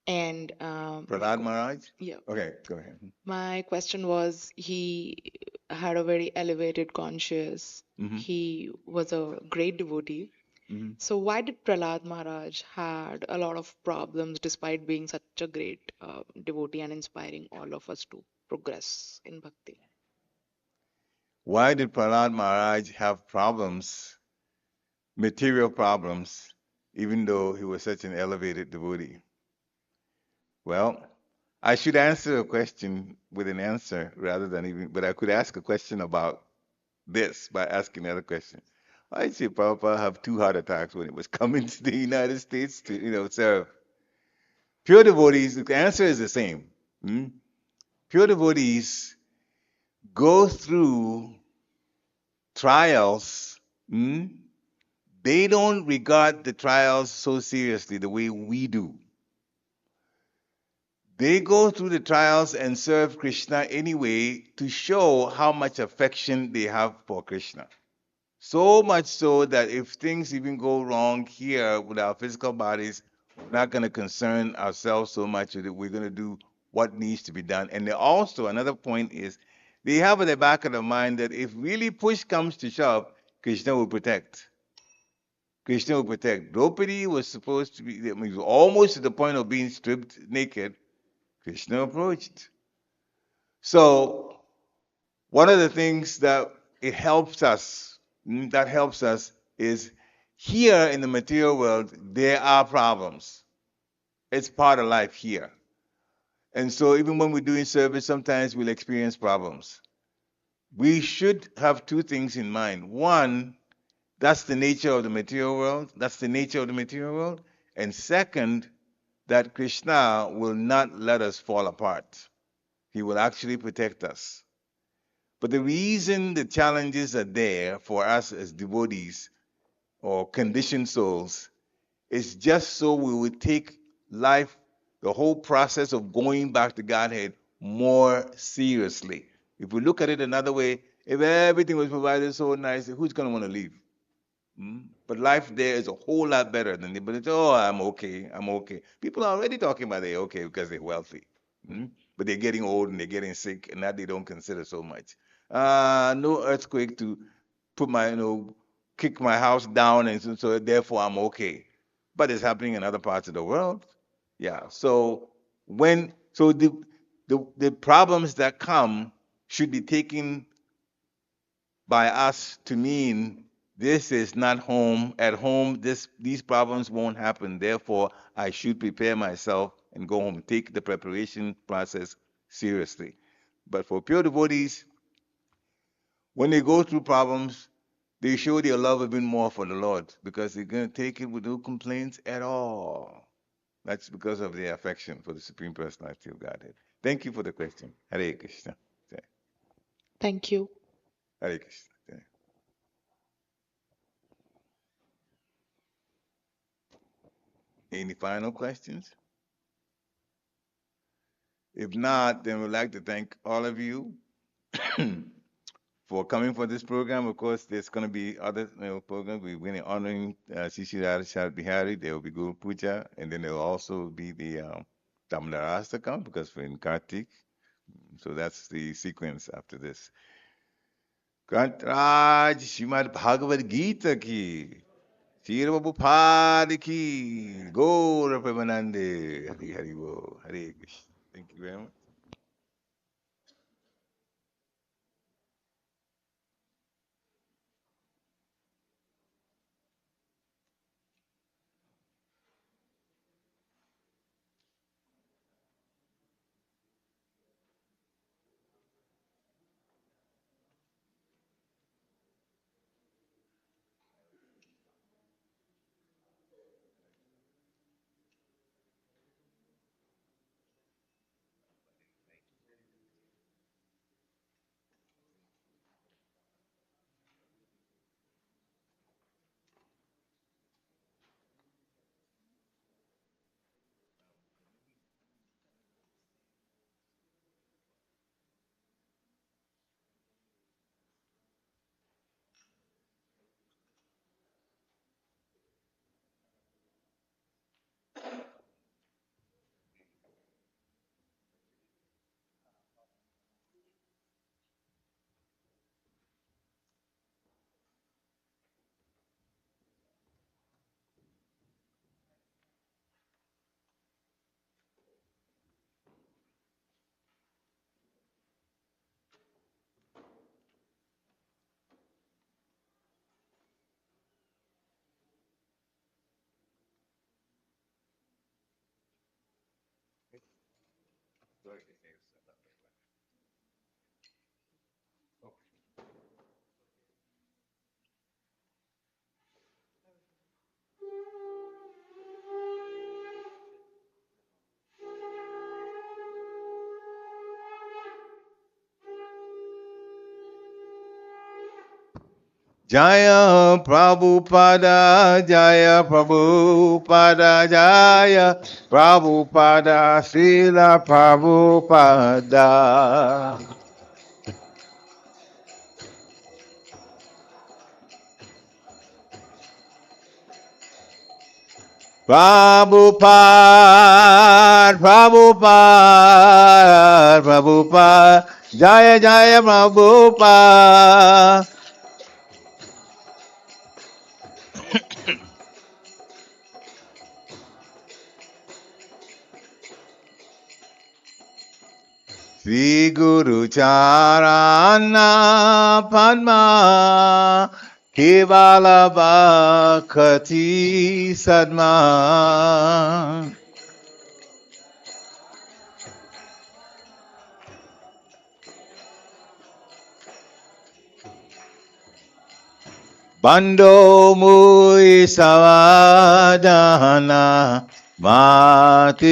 And Prahlad Maharaj? yeah, Okay, go ahead. my question was he had a very elevated conscience. Mm-hmm. He was a great devotee. Mm-hmm. So why did Prahlad Maharaj had a lot of problems despite being such a great devotee and inspiring all of us to progress in bhakti? Why did Prahlad Maharaj have problems, material problems, even though he was such an elevated devotee? Well, I should answer a question with an answer rather than even, but I could ask a question about this by asking another question. Why did Prabhupada have 2 heart attacks when he was coming to the United States to, serve? Pure devotees, the answer is the same. Hmm? Pure devotees go through trials. Hmm? They don't regard the trials so seriously the way we do. They go through the trials and serve Krishna anyway to show how much affection they have for Krishna. So much so that if things even go wrong here with our physical bodies, we're not going to concern ourselves so much that we're going to do what needs to be done. And also, another point is they have at the back of their mind that if really push comes to shove, Krishna will protect. Krishna will protect. Draupadi was supposed to be, I mean, almost to the point of being stripped naked. Krishna approached. So, one of the things that it helps us, that helps us is here in the material world, there are problems. It's part of life here. And so, even when we're doing service, sometimes we'll experience problems. We should have 2 things in mind. One, that's the nature of the material world. That's the nature of the material world. And second, that Krishna will not let us fall apart. He will actually protect us. But the reason the challenges are there for us as devotees or conditioned souls is just so we would take life, the whole process of going back to Godhead, more seriously. If we look at it another way, if everything was provided so nicely, who's going to want to leave? But life there is a whole lot better than but it's, oh, I'm okay, I'm okay. People are already talking about they're okay because they're wealthy. But they're getting old and they're getting sick, and that they don't consider so much. No earthquake to put my, kick my house down, and so therefore I'm okay. But it's happening in other parts of the world. Yeah. So the problems that come should be taken by us to mean this is not home. At home, these problems won't happen. Therefore, I should prepare myself and go home. Take the preparation process seriously. But for pure devotees, when they go through problems, they show their love even more for the Lord because they're going to take it with no complaints at all. That's because of their affection for the Supreme Personality of Godhead. Thank you for the question. Hare Krishna. Thank you. Hare Krishna. Any final questions? If not, then we'd like to thank all of you for coming for this program. Of course, there's going to be other programs. We're going to be honoring Sri Sri Radha Sharadbihari. There will be Guru Puja, and then there will also be the Damlarastakam because we're in Kartik. So that's the sequence after this. Kantraj Srimad Bhagavad Gita ki, Sri Prabhupada ki, Gaura Premanande, Hari Hari Bo, Hare Krishna. Thank you very much. Jaya Prabhupada, Jaya Prabhupada, Jaya Prabhupada, Srila Prabhupada. Prabhupada, Prabhupada, Prabhupada, Jaya Jaya Prabhupada. Sri Guru Charana Padma Kevala Bhakti Sadma Bando Mui Savadana Mati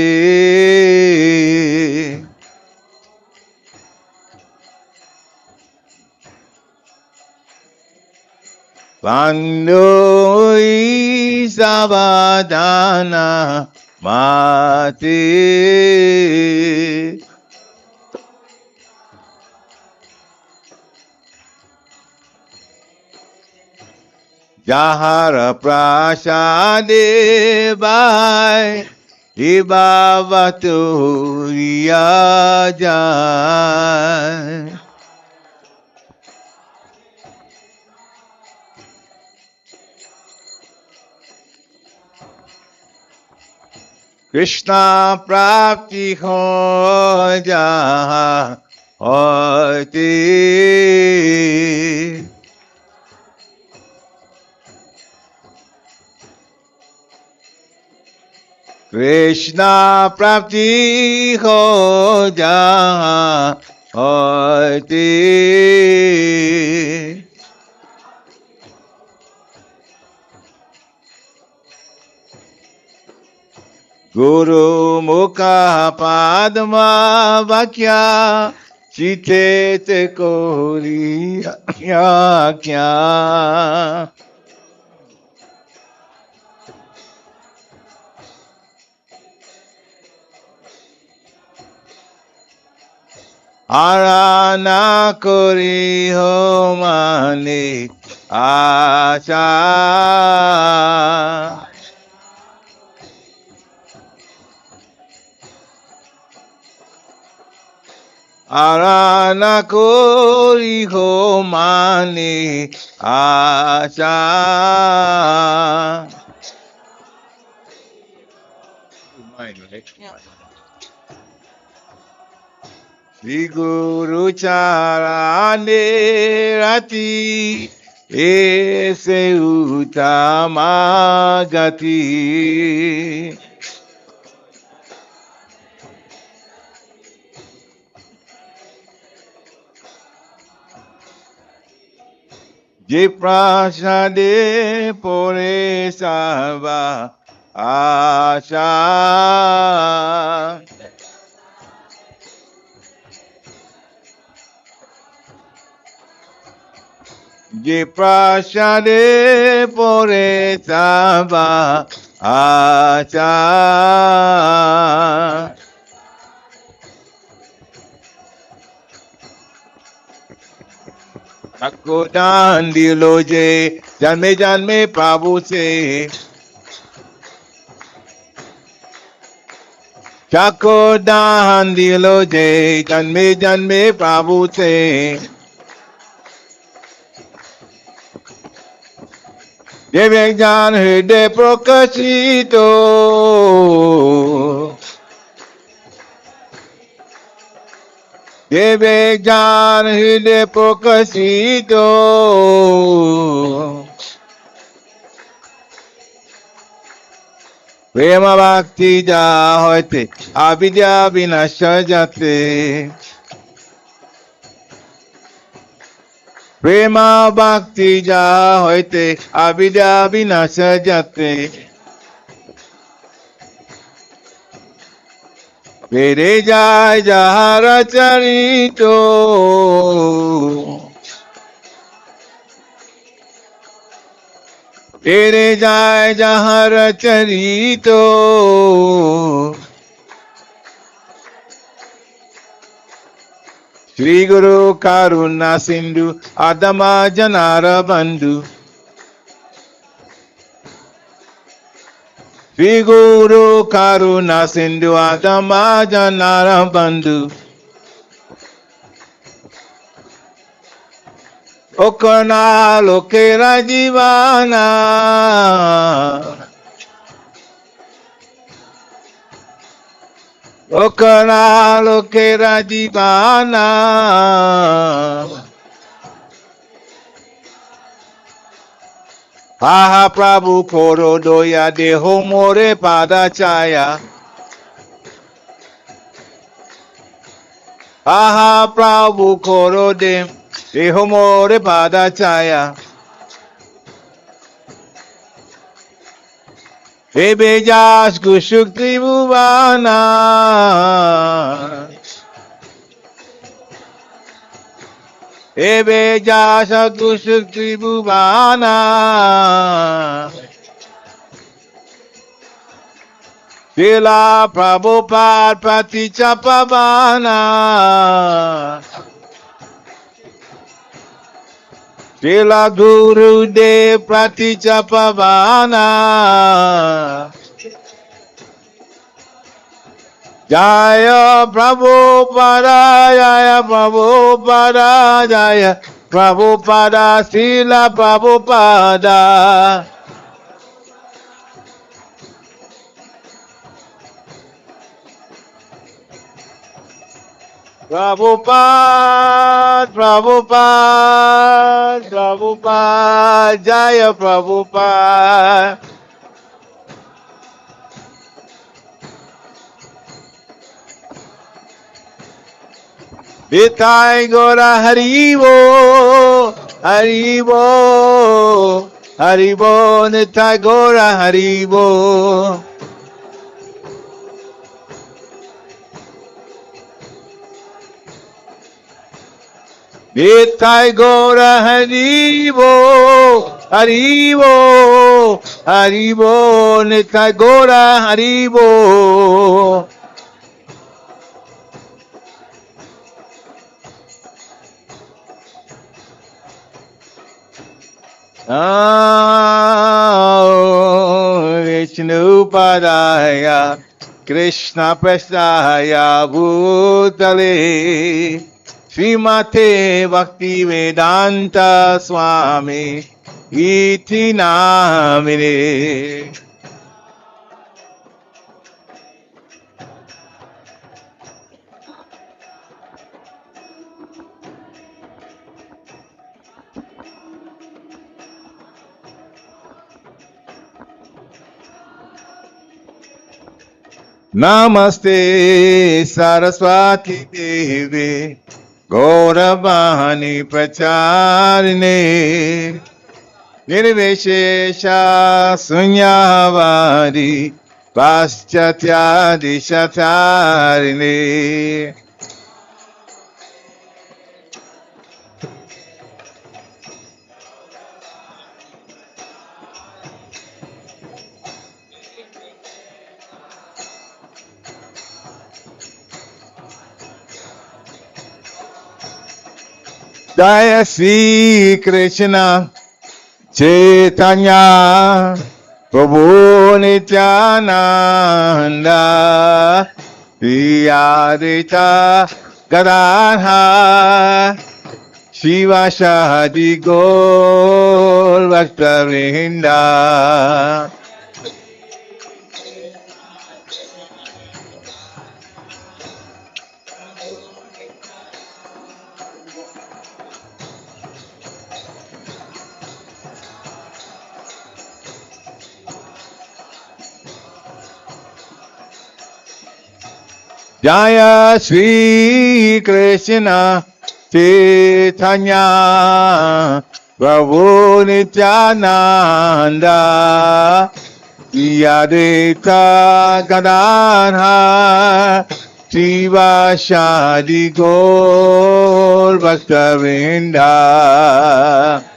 Bando Mui Savadana Mati Jahara Prasade Bhai Ibavatu Riyajai Krishna Prapti Ho Jaha Hoiti Krishna Prapti Ho Jaha Hoiti Guru Mukha Padma Vakya Chite Te Kori Kya Arana Kori Ho Mani Asha Arana Kori Ho Mani Asha Sri Guru Charane Rati Ese Utama Gati Je Prasade Pore Sarva Asha Je Prasade Pore Sarva Asha Takodan Diloje Janme Janme Prabhu se Chakodan Diloje Janme Janme Prabhu se Devek Jan Hriday Prokashito Devek Jan Hriday Prokashito Prema bhakti ja hoite, avidya vinasha jate. Prema bhakti ja hoite, avidya vinasha jate. Vede jai jahara charito. Vede jai jahara charito. Shri Guru Karuna Sindhu Adama Janara Bandhu. Shri Guru Karuna Sindhu Adama Janara Bandhu. Okana Lokera Jivana. Okana Lokera Jivana. Aha Prabhu Koro Doya Deho More Pada Chaya. Aha Prabhu Koro Deho More Pada Chaya. Ebe Jas Kushukti Bhuvana. Ebe Jas Kushukti Bhuvana. Srila Prabhupada Patichapavana. Srila Guru Dev Patichapavana. Jaya Prabhupada, Jaya Prabhupada, Jaya Prabhupada, Srila Prabhupada. Prabhupada, Prabhupada, Prabhupada, Jaya Prabhupada. Nitai Gora Haribo, Haribo, Haribo, Nitai Gora Haribo. Nitai Gora Haribo, Haribo, Haribo, Nitai Gora Haribo. Vishnu Padaya, Krishna Prasthaya Bhutale, Srimate Bhakti Vedanta Swami Iti Namine. Namaste Saraswati Devi Gauravani Pracharine Nirvishesha Sunyavari Paschatya Dishatarine. Jaya Sri Krishna Chaitanya Prabhu Nityananda Shri Advaita Gadadhar Shiva Shadi Gaur Bhaktavinda. Jaya Sri Krishna Chaitanya Prabhu Nityananda Yadeta Gadadhar Shivashadi Gaur Bhaktavinda.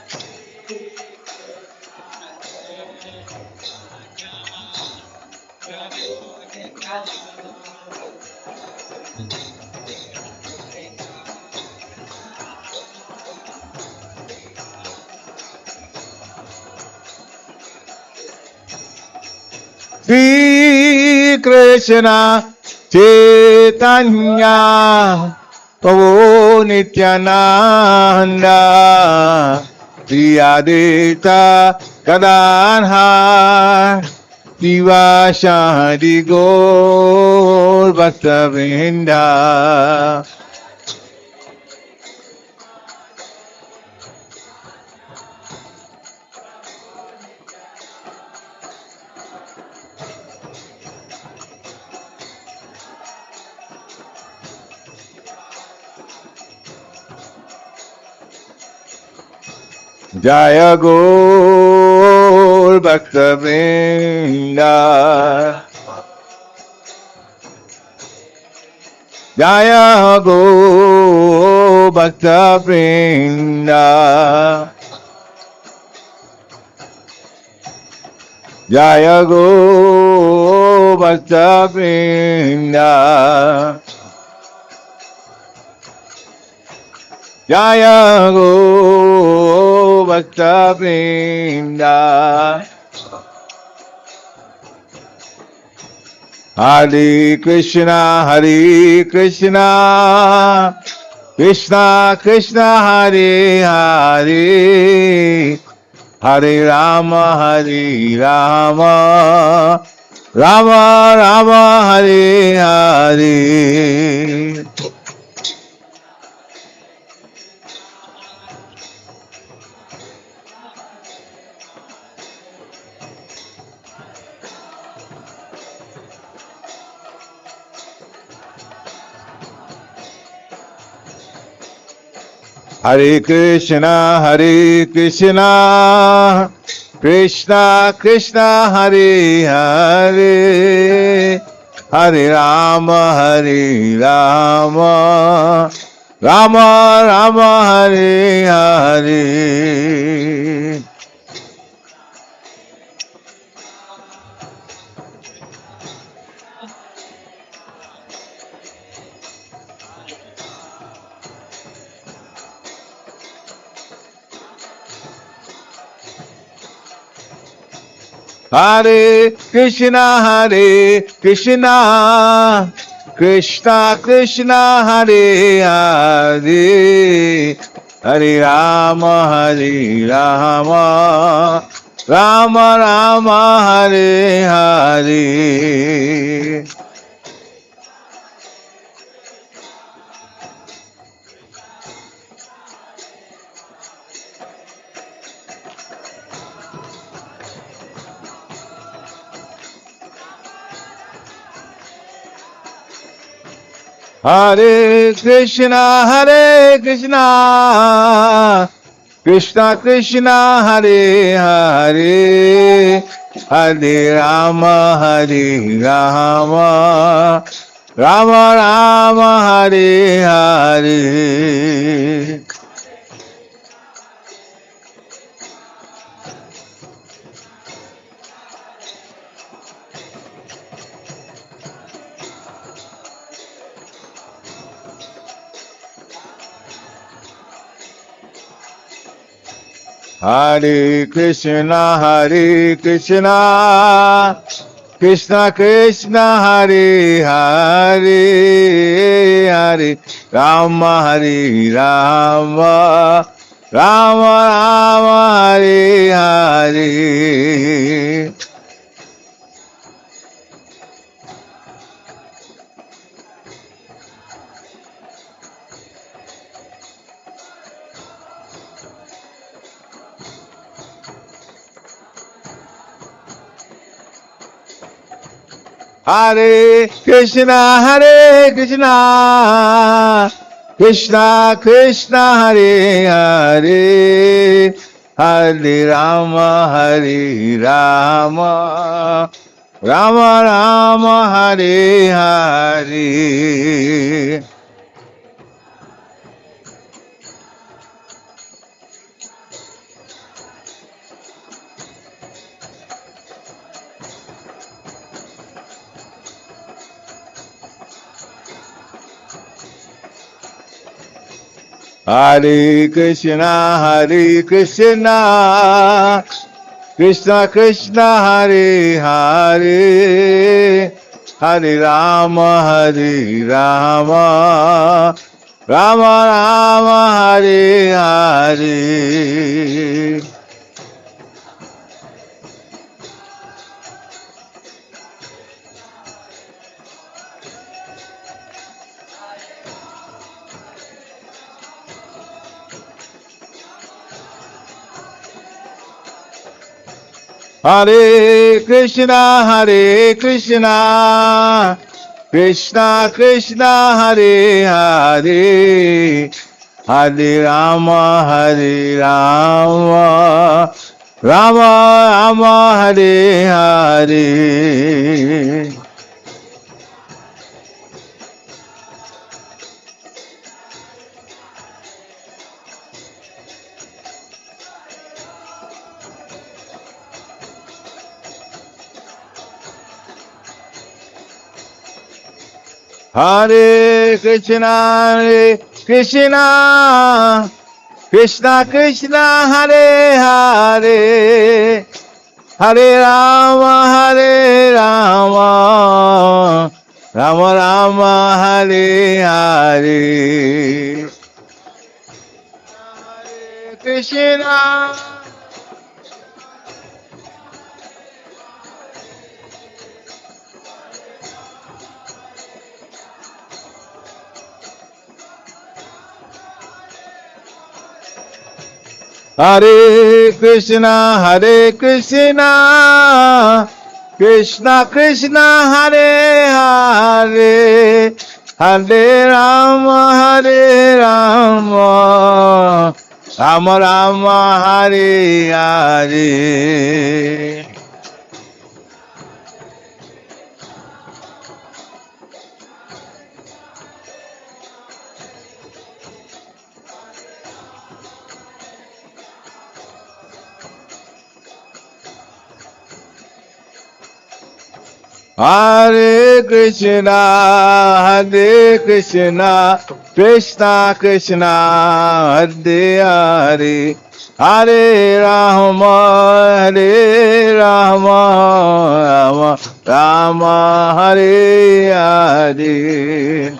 Sri Krishna Chaitanya Prabhu Nityananda Shri Adita Gadadhar Shivashadi Gaur Bhaktavinda. Jaya Gaur Bhaktavinda. Jaya Gaur Bhaktavinda. Jaya Gaur Bhaktavinda. Jaya Gaur Bhaktavinda. Hare Krishna, Hare Krishna, Krishna Krishna, Hare Hare, Hare Rama, Hare Rama, Rama Rama, Hare Hare. Hare Krishna, Hare Krishna, Krishna Krishna, Hare Hare, Hare Rama, Hare Rama, Rama Rama, Hare Hare. Hare Krishna, Krishna Krishna, Hare Hare, Hare Rama, Hare Rama, Rama Rama, Hare Hare. Hare Krishna, Krishna Krishna, Hare Hare, Hare Rama, Hare Rama, Rama Rama, Hare Hare. Hare Krishna, Krishna Krishna, Hare Hare, Hare Rama, Hare Rama, Rama Rama, Hare Hare. Hare Krishna, Krishna Krishna, Hare Hare, Hare Rama, Hare Rama, Rama Rama, Hare Hare. Hare Krishna, Krishna Krishna, Hare Hare, Hare Rama, Rama Rama, Hare Hare. Hare Krishna, Krishna Krishna, Hare Hare, Hare Rama, Rama Rama, Hare Hare. Hare Krishna, Krishna Krishna, Hare Hare, Hare Rama, Rama Rama, Hare Hare. Hare Krishna. Hare Krishna, Krishna Krishna, Hare Hare, Hare Rama, Rama Rama, Hare Hare. Hare Krishna, Krishna Krishna, Hare Hare, Hare Rama, Rama Rama, Hare Hare.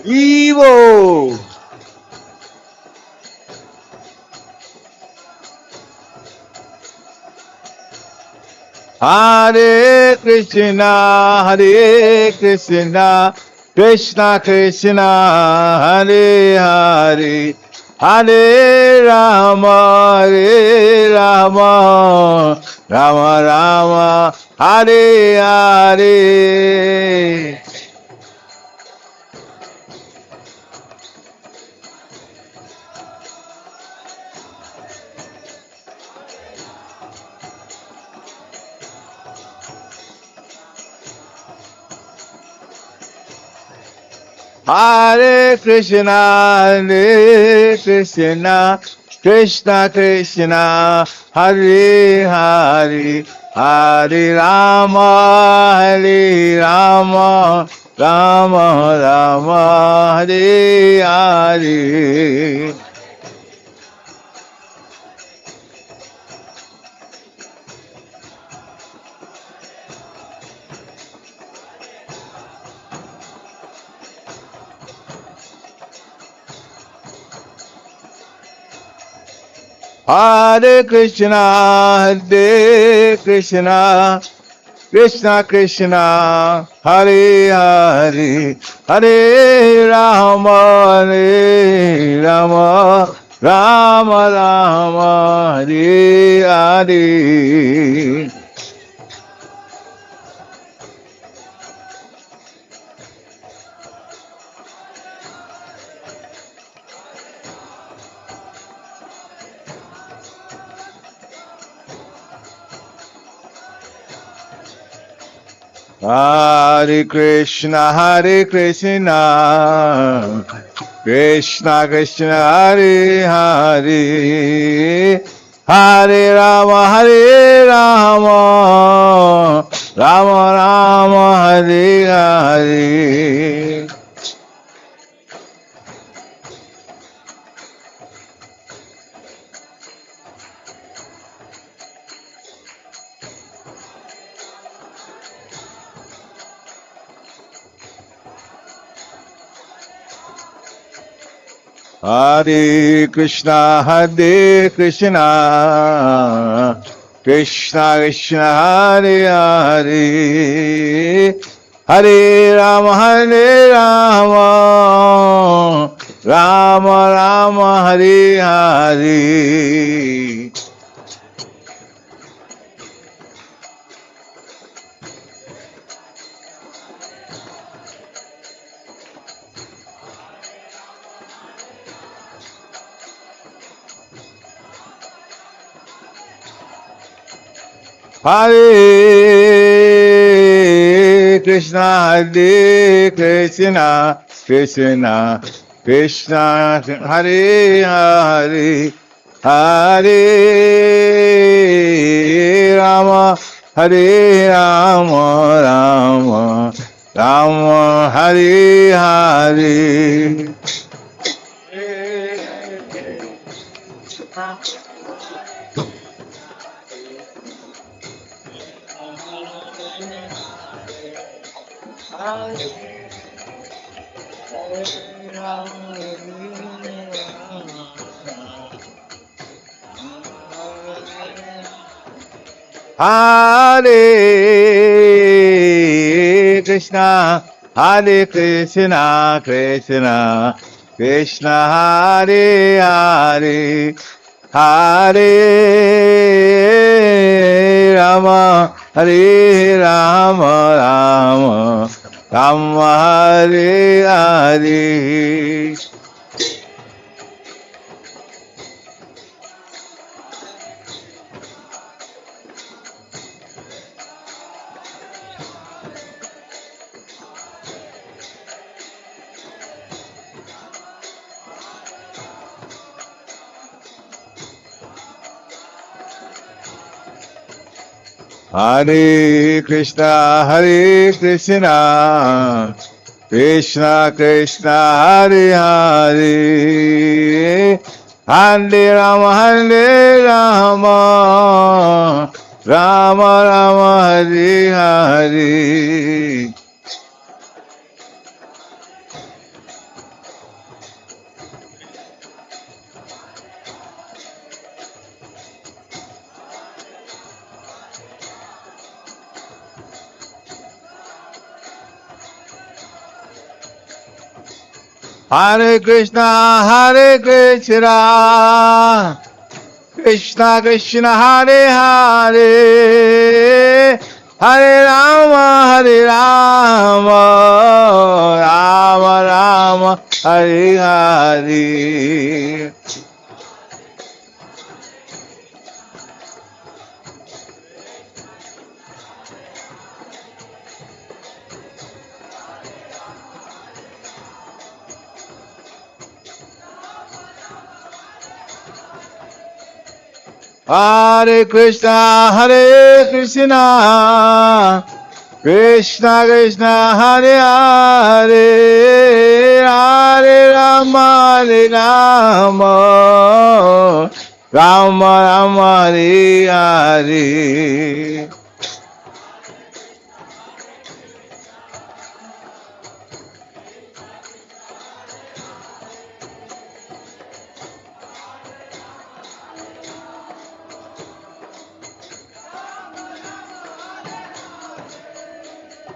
Evo. Hare Krishna, Krishna Krishna, Hare Hare, Hare Rama, Rama Rama, Hare Hare. Hare Krishna, Krishna Krishna, Hare Hare, Hare Rama, Rama Rama, Hare Hare. Hare Krishna, Krishna Krishna, Hare Hare, Hare Rama, Rama Rama Hare Hare. Hare Krishna, Krishna Krishna, Hare Hare, Hare Rama, Rama Rama, Hare Hare. Hare Krishna, Krishna Krishna, Hare Hare, Hare Rama, Rama Rama, Hare Hare. Hare Krishna, Krishna Krishna Krishna, Hare Hare, Hare Rama, Rama Rama, Hare Hare. Hare Krishna, Krishna Krishna Krishna, Hare Hare, Hare Rama, Rama Rama, Hare Hare. Hare Krishna, Krishna Krishna, Hare Hare, Hare Rama, Rama Rama, Hare Hare. Hare Krishna, Krishna Krishna, Hare Hare, Hare Rama, Rama Rama, Hare Hare. Hare Krishna, Krishna Krishna, Hare Hare, Hare Rama, Rama Rama, Hare Hare.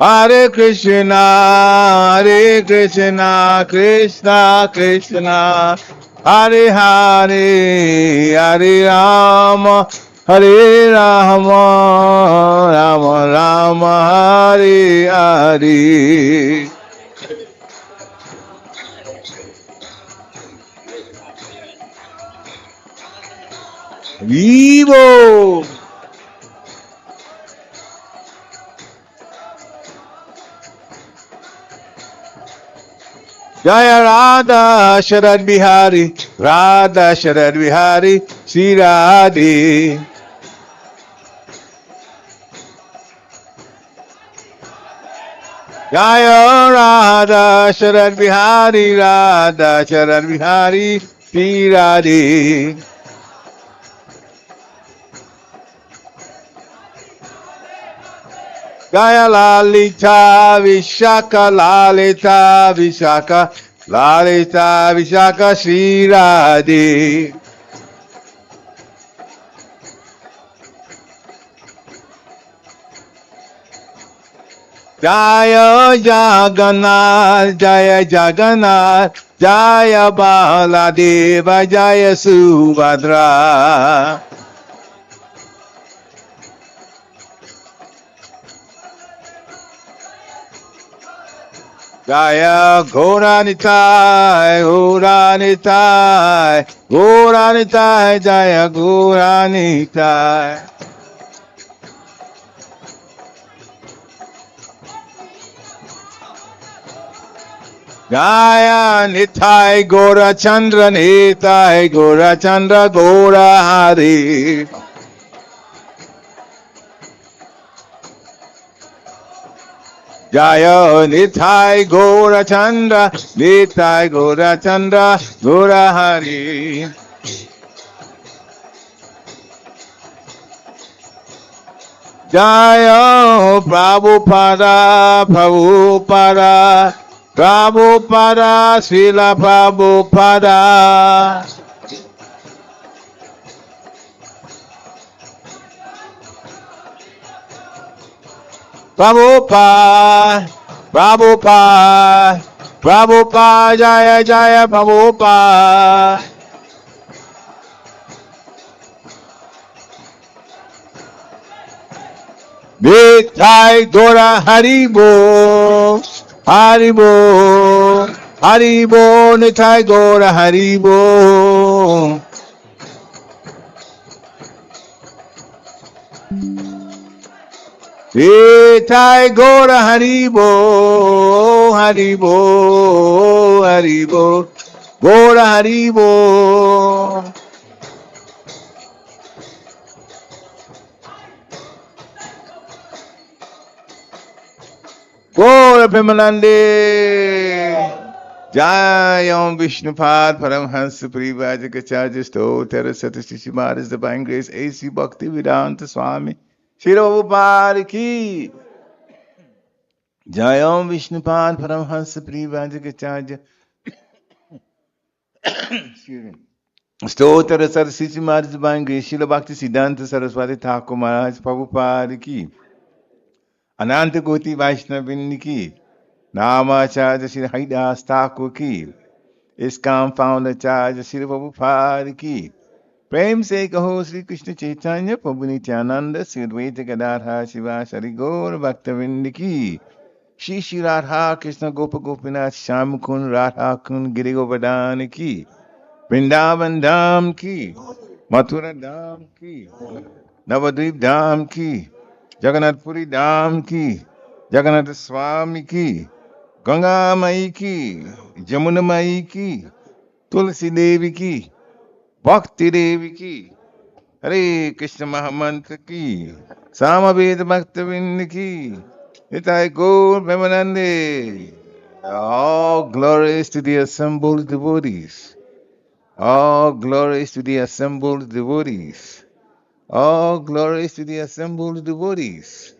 Hare Krishna, Krishna Krishna, Hare Hare, Hare Rama, Hare Rama, Rama Rama, Hare Hare. Vivo! Jaya Radha Sharadbihari, Radha Sharadbihari, Sri Radhe. Jaya Radha Sharadbihari, Radha Sharadbihari, Sri Radhe. Jaya Lalita Vishaka, Lalita Vishaka, Lalita Vishaka, Sri Radhe. Jaya Jagannath, Jaya Jagannath, Jaya Baladeva, Jaya Subhadra. Jaya Gauranitai, Gauranitai, Gauranitai, Jaya Gauranitai. Jaya Nitai Gora Chandra Nitai Gora Chandra Gora Hari. Jaya Nitai Gora Chandra Nitai Gora Chandra Gora Hari. Jaya Prabhupada Prabhupada Prabhupada Srila Prabhupada. Prabhupada Prabhupada Prabhupada Jaya Jaya Prabhupada. Nitai Gora Haribo Haribo Haribo Nitai Gora Haribo. Nitai Gora Haribo Haribo Haribo Gora Haribo. Gora Premanande. Jai Om Vishnupad Paramhansa Parivajikacharya Stotara Satashishi Maharaj Divine Grace A.C. Bhakti Vedanta Swami Sri Prabhupada Ki. Jai Om Vishnupad Paramhansa Parivajikacharya Stotara Satashishi Maharaj Divine Grace Sri Bhakti Siddhanta Saraswati Thakur Maharaj Prabhupada Ki. Ananta Koti Vaishnavin Ki. Namacharya Sri Haridas Thakur Ki. ISKCON founder Acharya Sri Prabhupada Ki. प्रेम से कहो श्री कृष्ण चैतन्य प्रभु नित्यानंद श्री अद्वैत गदाधर शिवासादि गौर भक्तवृंद की श्री श्री राधा कृष्ण गोप गोपीनाथ श्याम कुंड राधा कुंड गिरि गोवर्धन की वृंदावन धाम की मथुरा धाम की नवद्वीप धाम की जगन्नाथपुरी धाम की जगन्नाथ स्वामी की गंगा मई की जमुना मई की तुलसी देवी की भक्ति देवी की हरे कृष्ण महामंत्र की सामवेद भक्तविंद की निताय गौर प्रेमानंदे. All glories to the assembled devotees. All glories to the assembled devotees. All glories to the assembled devotees.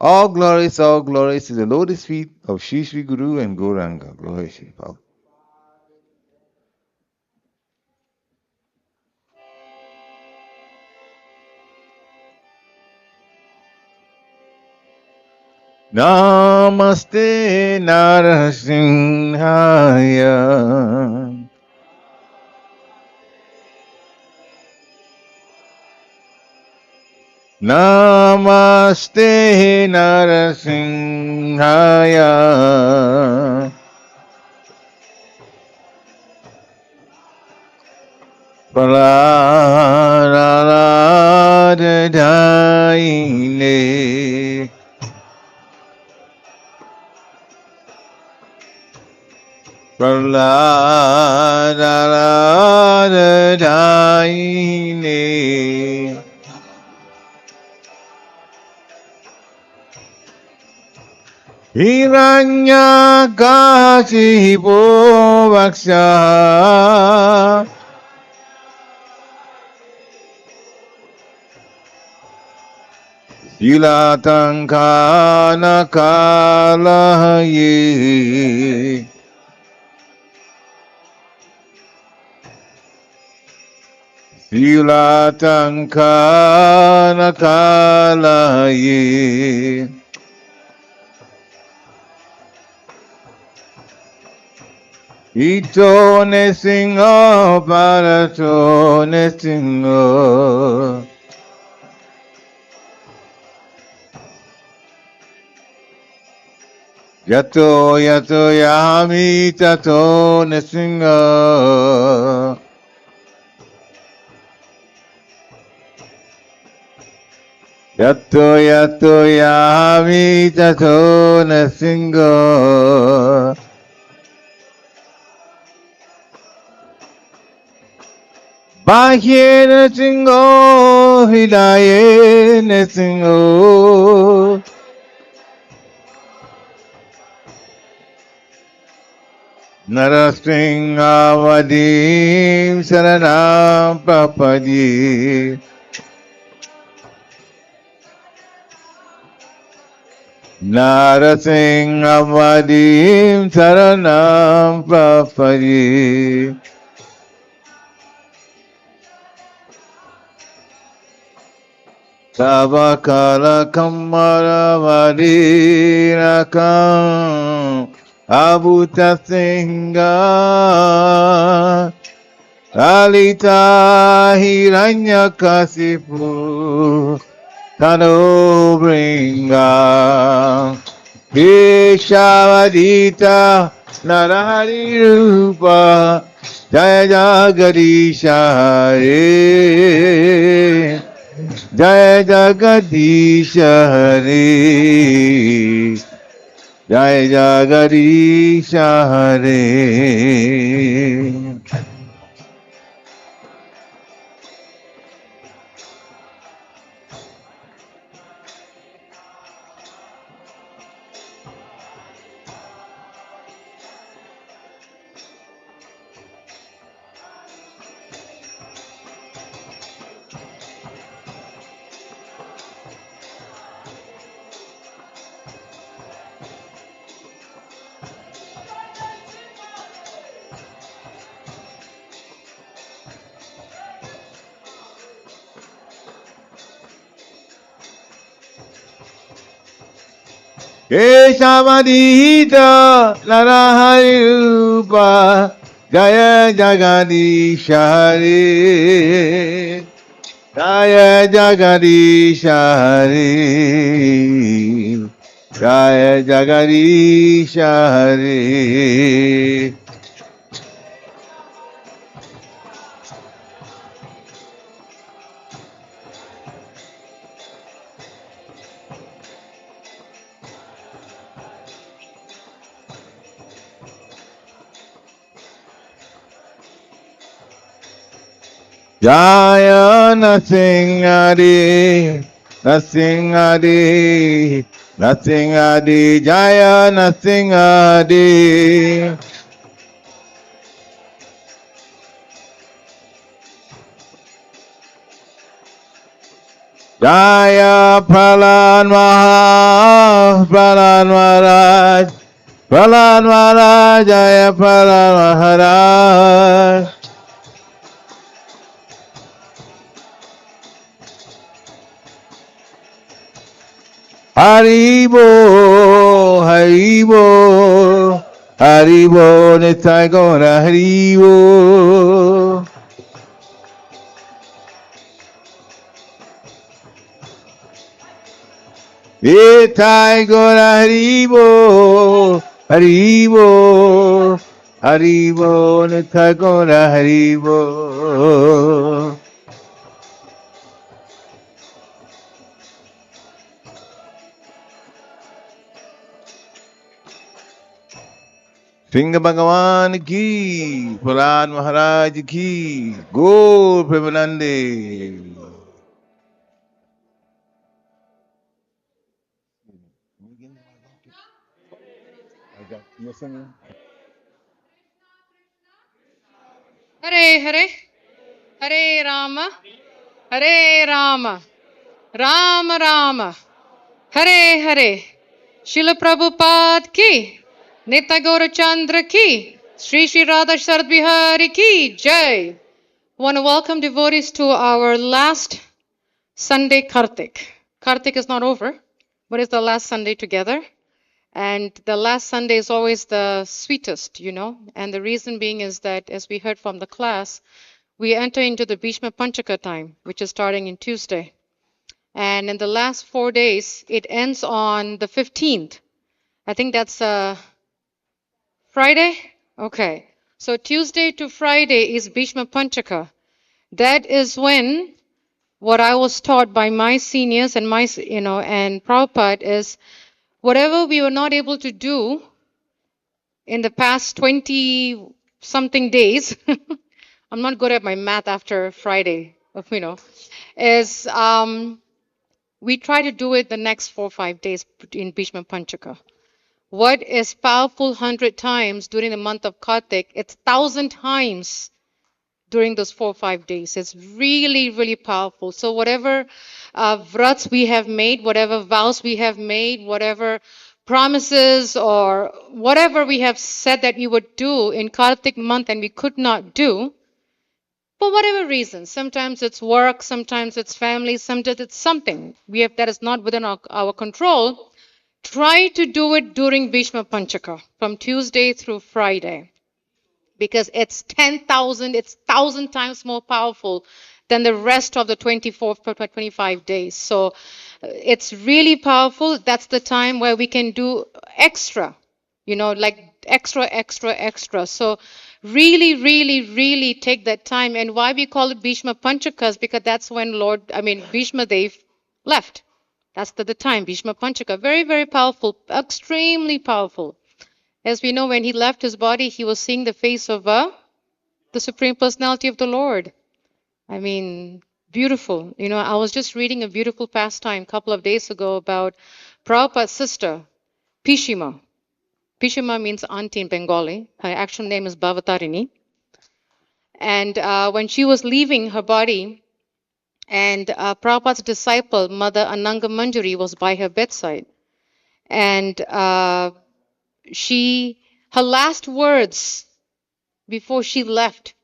All glories to the lotus feet of Sri Sri Guru and Gauranga. Glory Sri Prabhupada. Namaste Narasimhaya. Namaste Narasimhaya Praladadaine Praladadaine Hiranyakasipo Vaksha Silatankana Kalaye Silatankana Kalaye Ito nesingo parato nesingo Yato yato yami tato nesingo Yato yato yami tato nesingo Bahye nesingo hidaye nesingo Narasingavadim saranam prapadye Narasingavadim saranam prapadye Savakala Kamaravadinakam Abhuta Singa Lalita Hiranyakasipu Tano Bringa Keshavadita Narahari Rupa Jaya Jagadisha Hare Jaya Jagadisha Hare Jai Jagadisha Hare Keshavadita Narahari Rupa Jaya Jagadisha Hare Jaya Jagadisha Hare Jaya Jagadisha Hare Jaya Nasingadi Nasingadi Nasingadi Jaya Nasingadi Jaya Pralan Maharaj Pralan Maharaj Jaya Pralan Maharaj Haribo Haribo Haribo Nitai Gora Haribo Ethai Gora Haribo, Haribo, Haribo, Ethai Gora Haribo. Singh भगवान की, प्रहलाद महाराज की, गौर प्रेमानंदे. Hare Hare, Hare Rama, Hare Rama, Rama Rama, Hare Hare. Srila Prabhupada ki, Nitya Gaura Chandra ki, Sri Sri Radha Sharadbihari ki, Jai. I want to welcome devotees to our last Sunday Kartik. Kartik is not over, but it's the last Sunday together. And the last Sunday is always the sweetest, you know. And the reason being is that, as we heard from the class, we enter into the Bhishma Panchaka time, which is starting in Tuesday. And in the last 4 days, it ends on the 15th. I think that's Friday? Okay. So Tuesday to Friday is Bhishma Panchaka. That is when what I was taught by my seniors and and Prabhupada is whatever we were not able to do in the past 20 something days, I'm not good at my math after Friday, is we try to do it the next 4 or 5 days in Bhishma Panchaka. What is powerful 100 times during the month of Kartik, it's 1,000 times during those 4 or 5 days. It's really, really powerful. So whatever vrats we have made, whatever vows we have made, whatever promises or whatever we have said that we would do in Kartik month and we could not do, for whatever reason, sometimes it's work, sometimes it's family, sometimes it's something that is not within our control. Try to do it during Bhishma Panchaka from Tuesday through Friday, because it's 10,000, it's 1,000 times more powerful than the rest of the 24 to 25 days. So it's really powerful. That's the time where we can do extra, like extra. So really, really, really take that time. And why we call it Bhishma Panchaka is because that's when Bhishma Dev left. That's the time, Bhishma Panchaka. Very, very powerful, extremely powerful. As we know, when he left his body, he was seeing the face of the Supreme Personality of the Lord. Beautiful. I was just reading a beautiful pastime a couple of days ago about Prabhupada's sister, Pishima. Pishima means auntie in Bengali. Her actual name is Bhavatarini. And when she was leaving her body, and Prabhupada's disciple, Mother Ananga Manjari, was by her bedside. And her last words before she left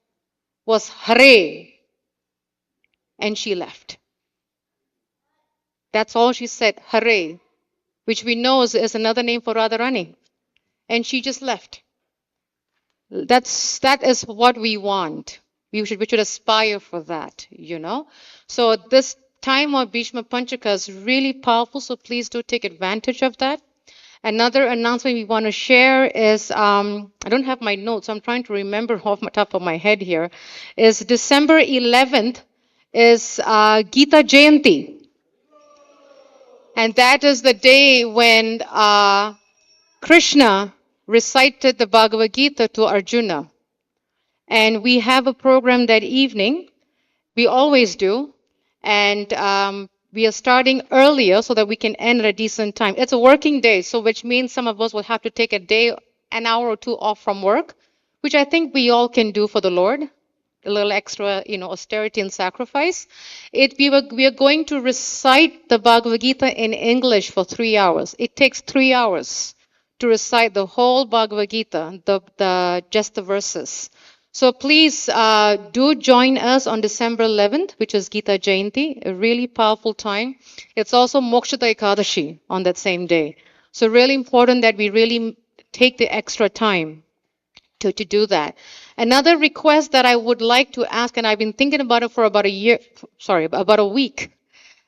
was Hare. And she left. That's all she said, Hare, which we know is another name for Radharani. And she just left. That is what we want. We should aspire for that, So this time of Bhishma Panchaka is really powerful, so please do take advantage of that. Another announcement we want to share is, I don't have my notes, I'm trying to remember off the top of my head here, is December 11th is Gita Jayanti. And that is the day when Krishna recited the Bhagavad Gita to Arjuna. And we have a program that evening. We always do. And we are starting earlier so that we can end at a decent time. It's a working day, so which means some of us will have to take a day, an hour or two off from work, which I think we all can do for the Lord. A little extra, austerity and sacrifice. We are going to recite the Bhagavad Gita in English for 3 hours. It takes 3 hours to recite the whole Bhagavad Gita, just the verses. So please do join us on December 11th, which is Gita Jayanti, a really powerful time. It's also Mokshada Ekadashi on that same day. So really important that we really take the extra time to do that. Another request that I would like to ask, and I've been thinking about it for about a week.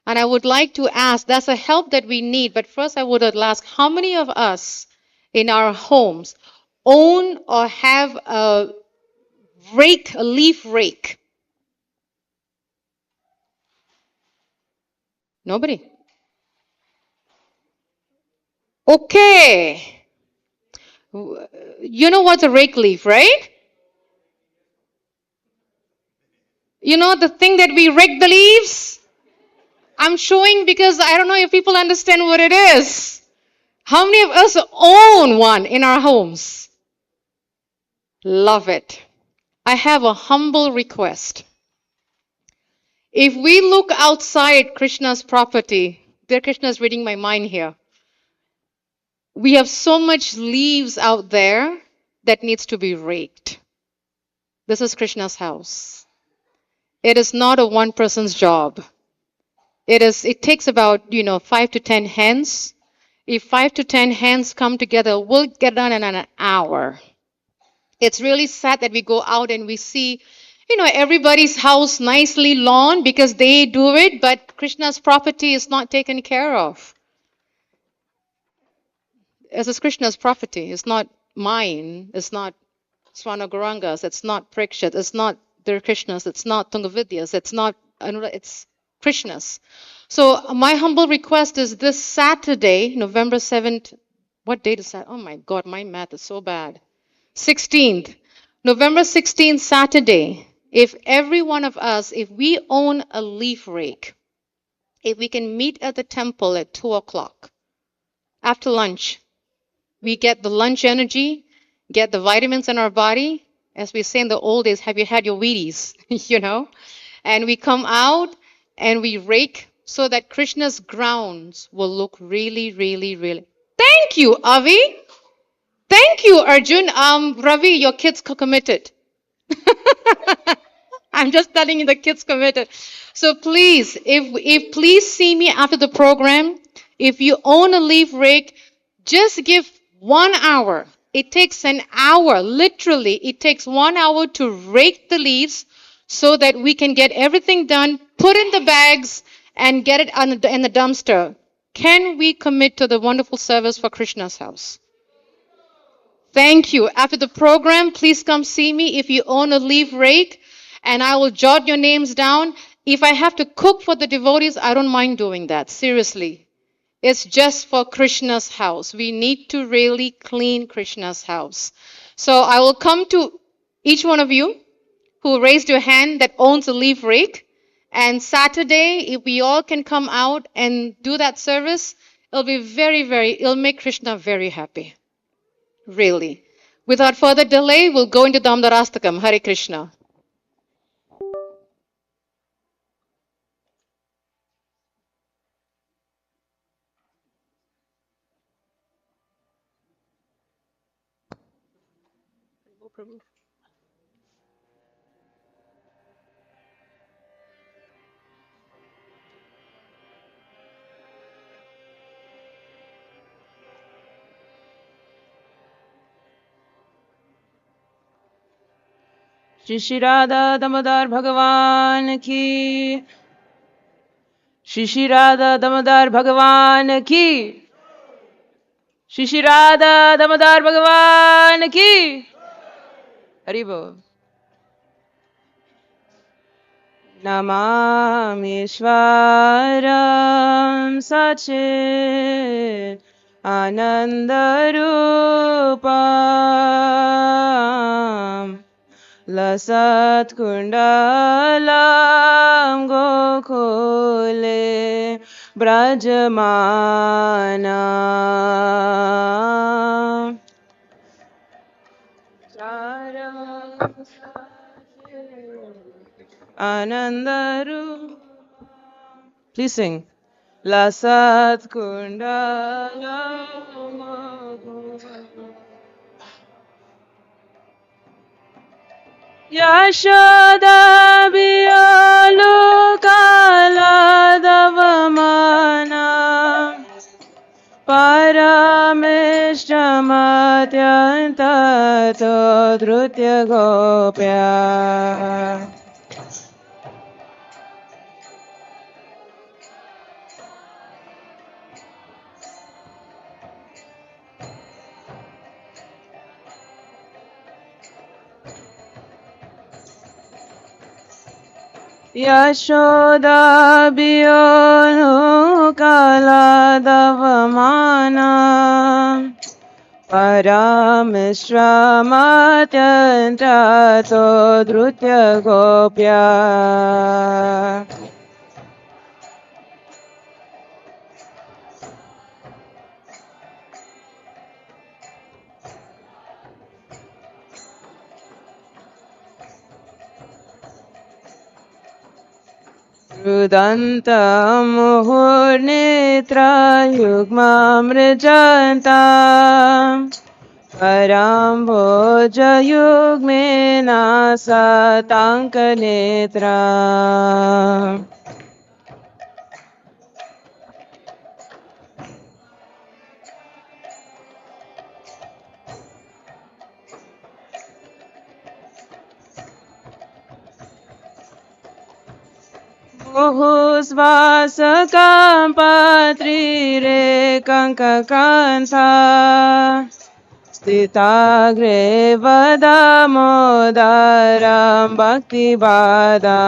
And I would like to ask, that's a help that we need, but first I would ask, how many of us in our homes own or have a rake, a leaf rake? Nobody. Okay. You know what's a rake leaf, right? You know the thing that we rake the leaves? I'm showing because I don't know if people understand what it is. How many of us own one in our homes? Love it. I have a humble request. If we look outside Krishna's property, dear Krishna is reading my mind here. We have so much leaves out there that needs to be raked. This is Krishna's house. It is not a one person's job. It takes about, 5 to 10 hands. If 5 to 10 hands come together, we'll get done in an hour. It's really sad that we go out and we see, everybody's house nicely lawn because they do it, but Krishna's property is not taken care of. This is Krishna's property. It's not mine. It's not Swanagaranga's. It's not Prikshat. It's not their Krishna's. It's not Tungavidya's. It's Krishna's. So my humble request is this Saturday, November 7th. What date is that? Oh my God, my math is so bad. 16th. November 16th, Saturday. If every one of us, if we own a leaf rake, if we can meet at the temple at 2 o'clock, after lunch, we get the lunch energy, get the vitamins in our body. As we say in the old days, have you had your Wheaties? And we come out and we rake so that Krishna's grounds will look really, really, really. Thank you, Avi. Thank you, Arjun. Ravi, your kids committed. I'm just telling you the kids committed. So please, if please see me after the program. If you own a leaf rake, just give 1 hour. It takes an hour, literally. It takes 1 hour to rake the leaves so that we can get everything done, put in the bags, and get it in the dumpster. Can we commit to the wonderful service for Krishna's house? Thank you. After the program, please come see me if you own a leaf rake, and I will jot your names down. If I have to cook for the devotees, I don't mind doing that. Seriously. It's just for Krishna's house. We need to really clean Krishna's house. So I will come to each one of you who raised your hand that owns a leaf rake. And Saturday, if we all can come out and do that service, it'll be it'll make Krishna very happy. Really. Without further delay, we'll go into Damdarastakam. Hare Krishna. Sri Sri Radha Damodar Bhagavan ki. Sri Sri Radha Damodar Bhagavan ki. Sri Sri Radha Damodar Bhagavan ki. Haribo. Namami Shwaram Sachit Anandarupam Lasat Kundalam Gokule Brajamana Anandaru. Please sing. Lasat Kundala Yashoda Bialu Kala Davamana Parameshtamatyantato Drutya Gopya यशोदाभियोनुकालादवमाना परामिश्रमात्यन्त्रातो धृत्य Gopya रुदन्तमुहुर्नेत्रा युग्मामृजन्ता पराम्भोजयुग्मेन सताङ्कनेत्रा मुहुस्वासकाम्पत्रिरेकङ्ककान्ता स्थिताग्रे वदामोदरं भक्तिबाधा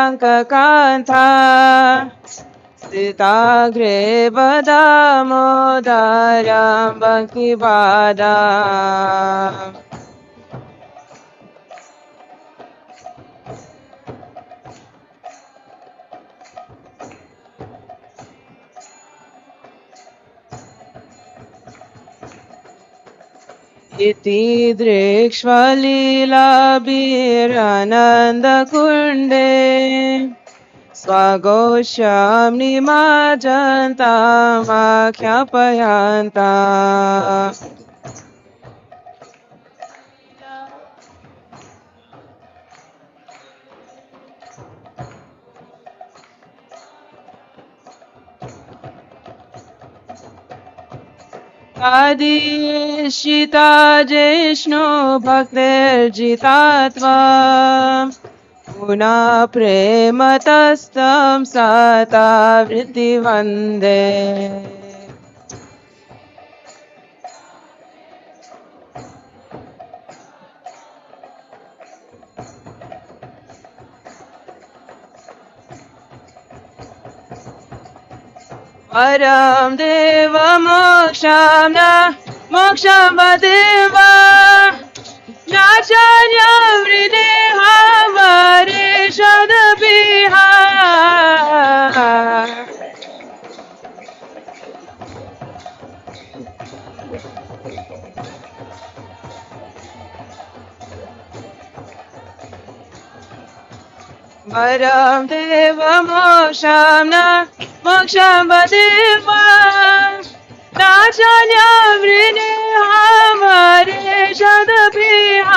मुहुस्वासकाम्पत्रिरेकङ्ककान्ता स्थिताग्रे वदामोदरं भक्तिबाधा इति दृक्ष्वलीलाभिरानन्दकुण्डे स्वगोष्यां निमज्जन्तामाख्यापयन्ता आदिशिता जिष्णु भक्तिर्जितात्वा पुनः प्रेमतस्तं सता वृत्तिवन्दे परं देवमोक्षं न मोक्षं वदेव नाचार्यवृदेह वरेषदभिः परं देवमोक्षं न मोक्षं वदेव नाचार्यवृदेह वरेषदभिः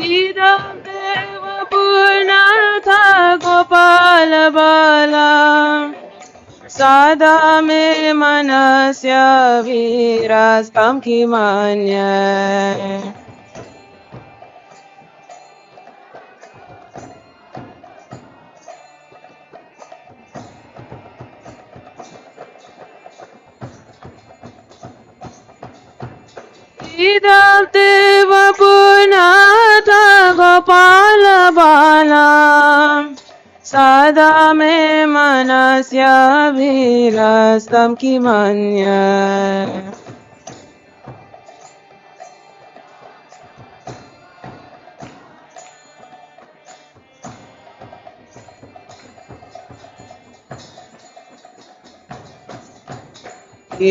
इदं देव पूर्णथ गोपाल बाला सदा मे मनस्य वीरस्तं किमन्ये इदं देव पुनाथ गोपाल बाला सदा मे मनस्य वीरस्तं किमन्ये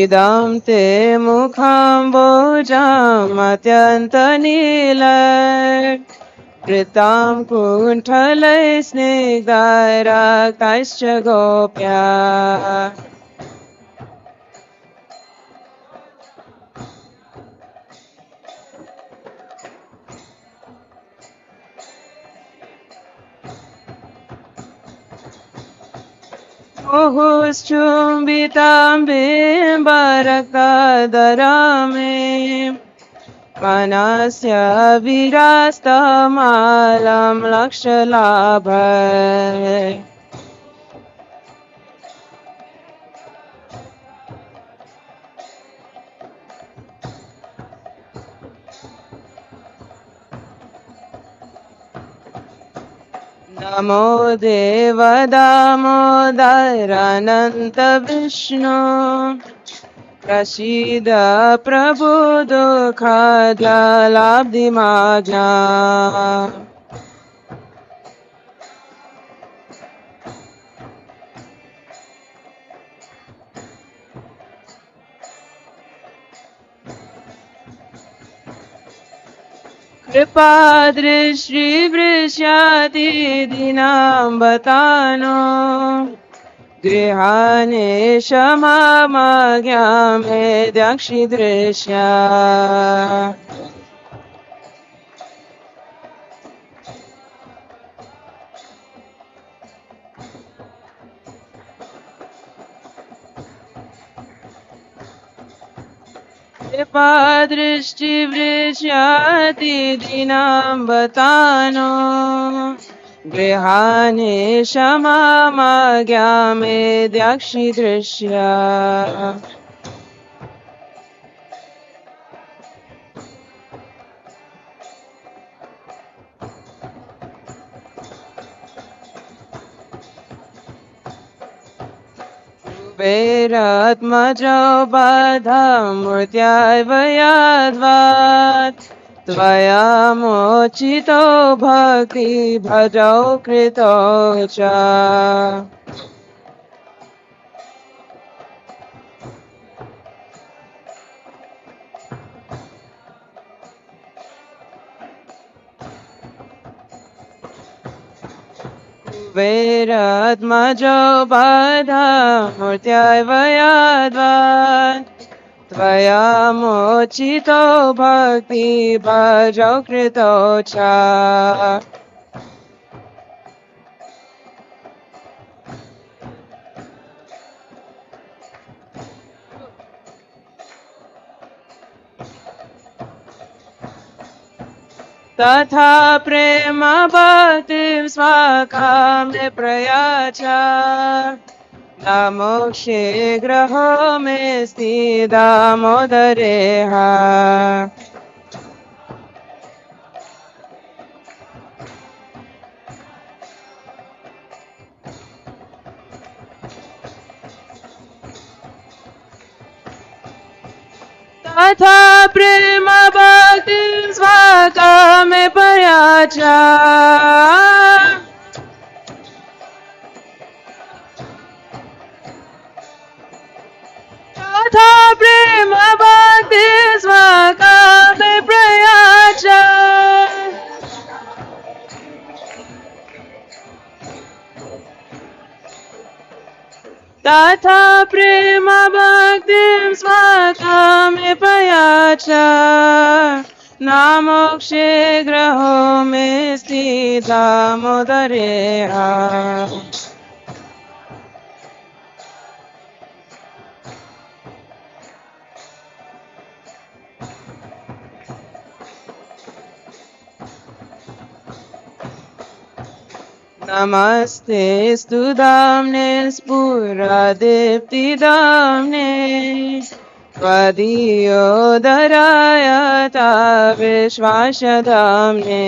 इदं ते मुखं भोजमत्यन्तनीलम् कृतां कुण्ठलैः स्निग्धैरक्तैश्च गोप्या मुहुश्चुम्बितां बिम्बरक्तधरामे मनस्य विरास्तमालं लक्षलाभय नमो देव दामोदरानन्त विष्णु प्रसीद प्रभु दुःखजलाब्धिमाज्ञा कृपादृष्टिवृष्याति दीनाम्बतानो गृहाणे क्षमामाज्ञा मे दक्षिदृश्या कृपादृष्टिवृष्याति दीनाम्बतानो गृहाणे क्षमामाज्ञा मे दक्षिदृश्या कुबेरात्मजो बाधामूर्त्यावयाद्वात् त्वया मोचितो भक्तिभजौ कृतो च कुबेरात्मजो बाधामूर्त्यावयाद्वात् त्वया मोचितो भक्तिभजौ कृतो च तथा प्रेम भक्तिं स्वाकाम्य प्रयाचा न मोक्षे ग्रहो मे स्थिदामोदरेह तथा प्रेम भक्तिं स्वाकाम्य प्रयाचा तथा प्रेम भक्ति स्वाकाम्य प्रयाचा तथा प्रेम भक्तिं स्वाकाम्य प्रयाचा न मोक्षे ग्रहो मे स्थितामोदरेह नमस्ते स्तुदाम्ने स्फुरदीप्तिदाम्ने त्वदीयोदराय ता विश्वासदाम्ने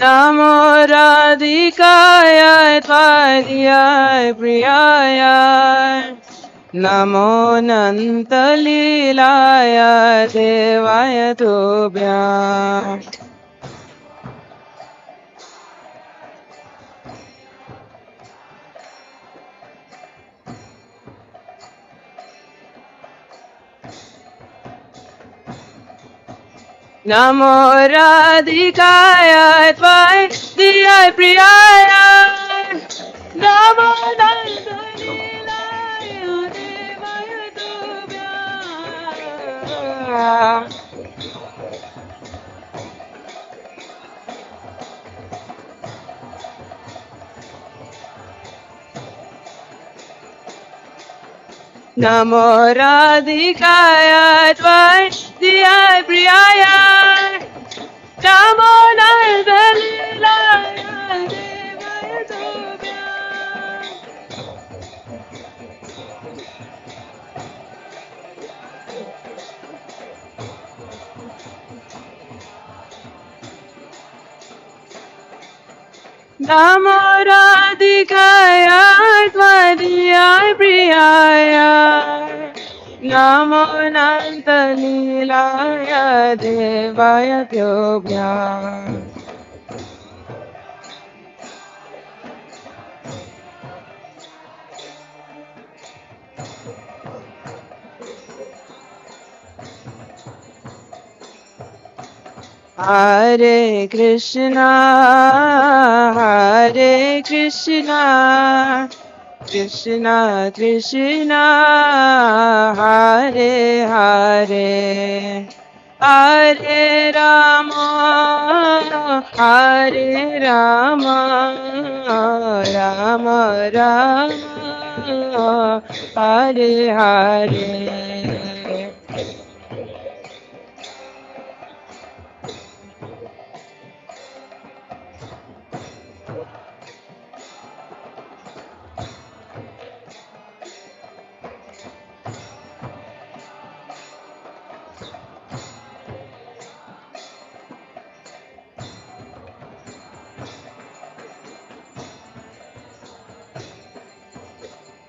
नमो राधिकाय त्वदीयाय प्रियाय नमो नन्तलीलाय देवाय तुभ्यम् नमो राधिकाय त्वदीयाय प्रियाय नमो नन्दलीलाय नमो राधिकाय त्वदीयाय प्रियाय नमो नन्दलीलाय देवाय तुभ्यं नमो राधिकाय त्वदीयाय प्रियाय नमो नन्दलीलाय देवाय तुभ्यं Hare Krishna, Hare Krishna, Krishna Krishna, Hare Hare, Hare Rama, Hare Rama, Rama Rama, Hare Hare.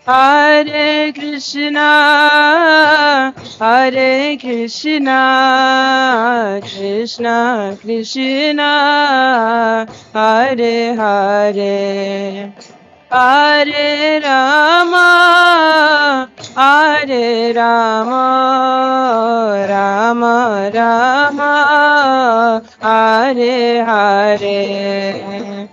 Hare Krishna, Hare Krishna, Krishna Krishna, Hare Hare, Hare Rama, Hare Rama, Rama Rama, Hare Hare.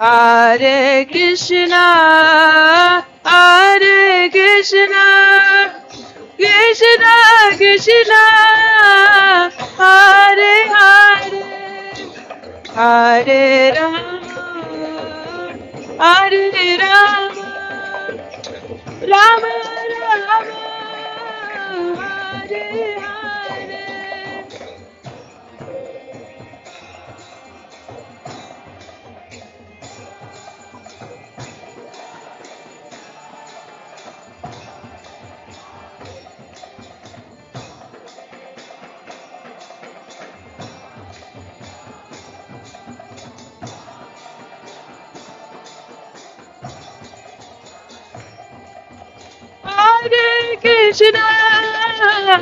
Hare Krishna, Hare Krishna, Krishna Krishna, Hare Hare, Hare Rama, Hare Rama, Rama Rama, Hare Hare. Hare Krishna,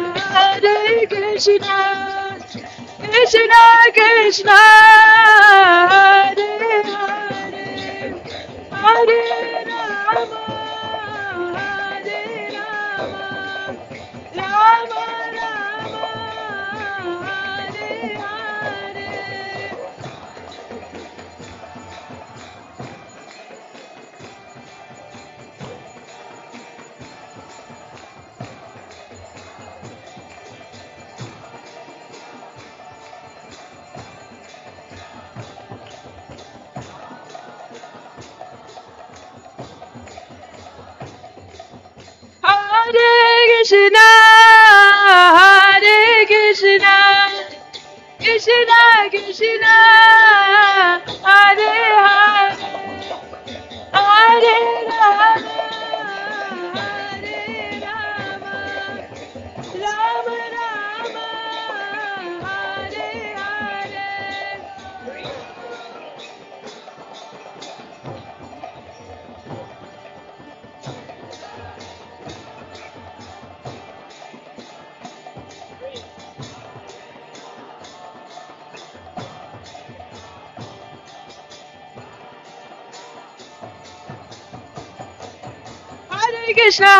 Hare Krishna, Krishna Krishna, Hare Hare, Hare Rama, Hare Rama, Rama Rama, Hare Hare. Hare Krishna, Hare Krishna, Krishna Krishna, Hare Hare, Hare Rama, Hare Rama, Rama Rama, Hare Hare. Krishna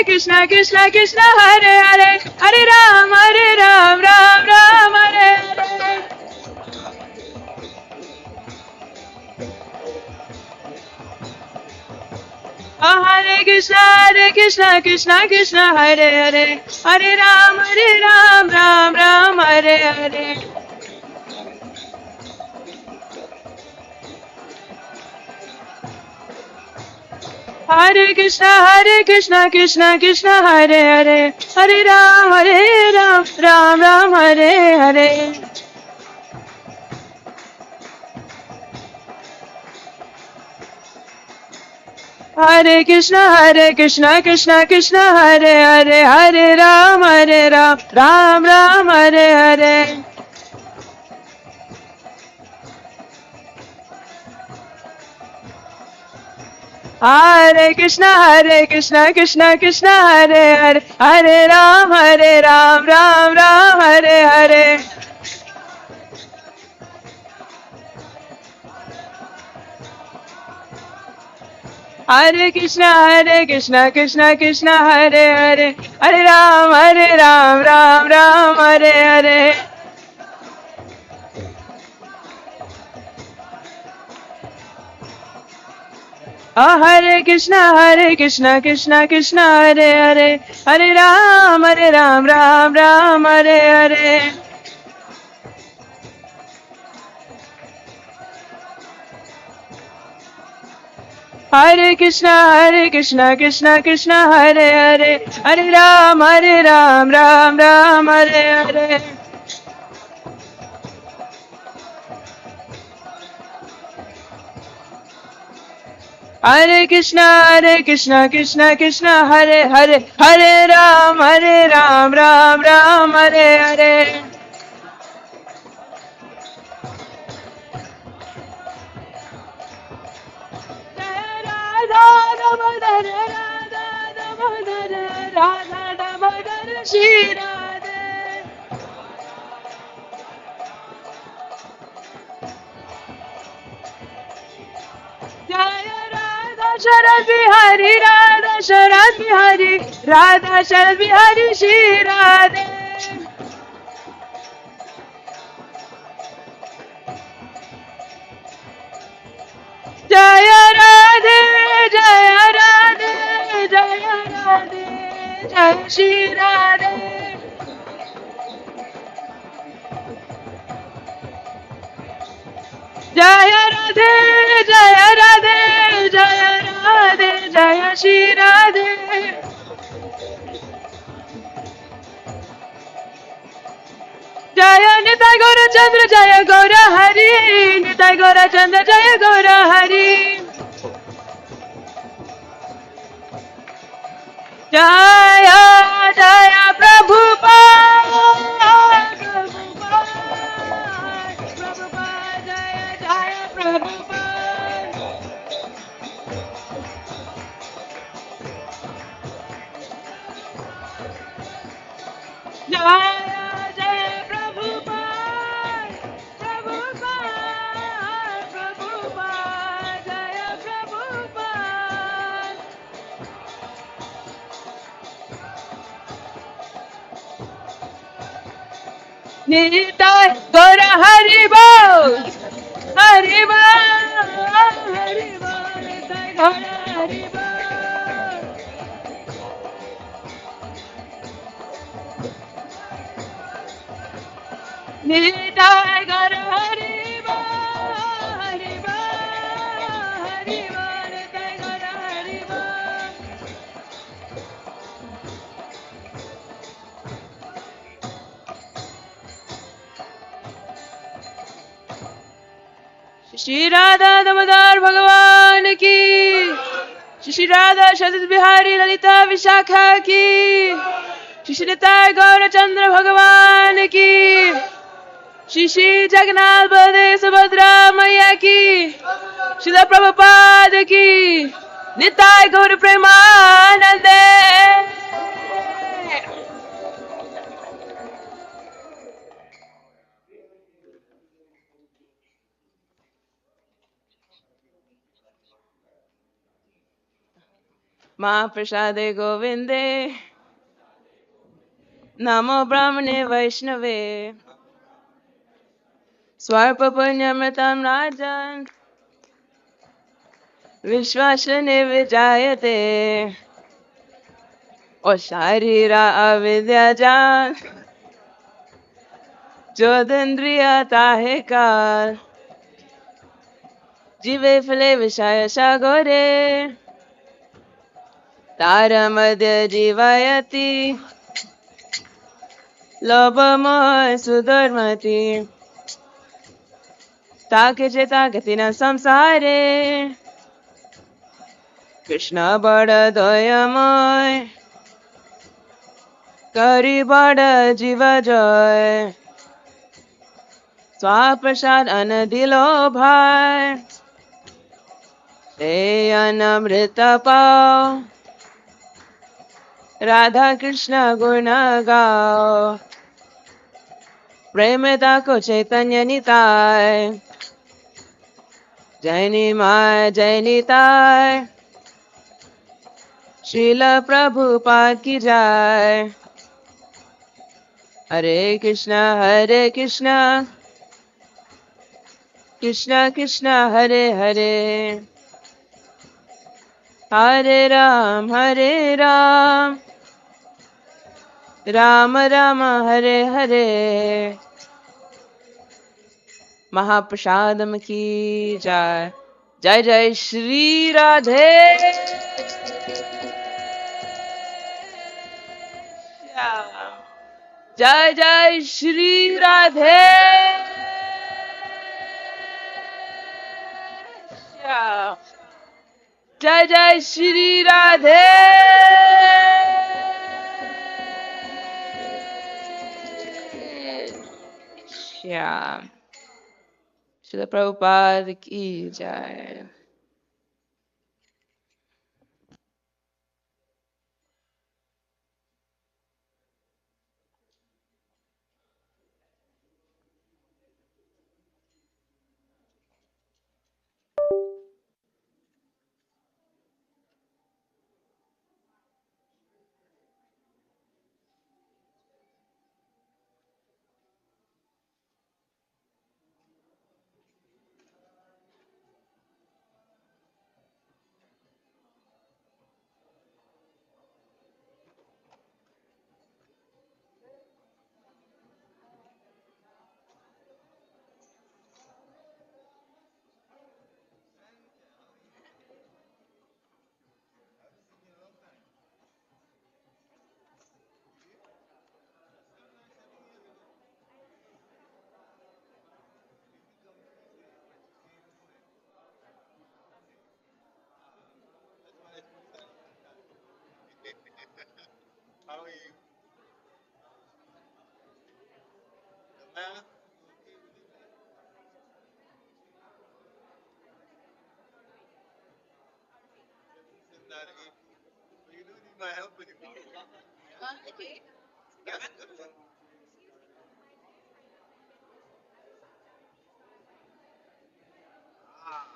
Krishna Krishna Hare Hare Hare Ram Ram Ram Hare Hare. Hare Krishna Krishna Krishna Hare Hare Hare Ram Ram Hare Hare. Hare Krishna Krishna Krishna Hare Hare Hare Ram Ram Hare Hare. Hare Krishna Krishna Krishna Hare Hare Hare Ram Ram Hare Hare. Hare Krishna Krishna Krishna Hare Hare Hare Ram Ram Hare Hare. Hare Krishna Krishna Krishna Hare Hare Hare Ram Ram Hare Hare. Hare Krishna Krishna Krishna Hare Hare Hare Ram Ram Hare Hare. Hare Krishna Krishna Krishna Hare Hare Hare Ram Ram Hare Hare. Hare Krishna Krishna Krishna Hare Hare Hare Ram Ram Hare Hare. Radha Damodar Sri Radha. Jaya Radha Sharadbihari Radha Sharadbihari Radha Sharadbihari Sri Radha. Jaya Radhe Jaya Radhe Jaya Radhe Jaya Shri Radhe. Jaya Radhe Jaya Radhe Jaya Radhe Jaya Shri Radhe. Jaya Nitai Gaura Chandra Jaya Gaura Hari Nitai Gaura Chandra Jaya Gaura Hari. Jaya Jaya Prabhupada Prabhupada Jaya Jaya Prabhupada. Jaya Jaya Prabhupada Prabhupada Prabhupada Jaya Prabhupada. Nitai Gaura Hari Bol Hari Bol Nitai Gaura Hari Bol. Nitai Gaura Hari Bol Hari Bol Nitai Gaura Hari Bol. Sri Radha Damodar Bhagavan ki. Sri Radha Sharadbihari Lalita Vishakha ki. Sri Nitai Gaura Chandra Bhagavan ki. Shri Jagannath Baladev Subhadra Maya ki. Srila Prabhupada ki. Nitai Gaura Premanande. महाप्रसादे गोविन्दे नमो ब्राह्मणे वैष्णवे स्वार्पपुण्यमृतं राजन् विश्वासने विजायते ओ शारीरा अविद्याजान जोदन्द्रिया ताहे काल जीवे फले विषय सागरे तारमध्य जीवयति लोभमोह सुधर्मति ताके चेता गति न संसारे कृष्ण बड़ दयामय करी बड़ जीव जय स्वाप्रसाद अन दिलो भाई ते अनमृत पाओ राधा कृष्ण गुण गाओ प्रेम ताको चैतन्य निताय जय निमाय जय निताय श्रील प्रभुपाद की जय हरे कृष्णा कृष्णा कृष्णा हरे हरे हरे राम राम राम हरे हरे महाप्रसादम की जय जय जय श्री राधे जय जय श्री राधे जय जय श्री राधे श्याम श्रील प्रभुपाद की जय How are you? The math? Okay with it? Seven out of 8. So you don't need my help anymore. Okay. That's good. Ah,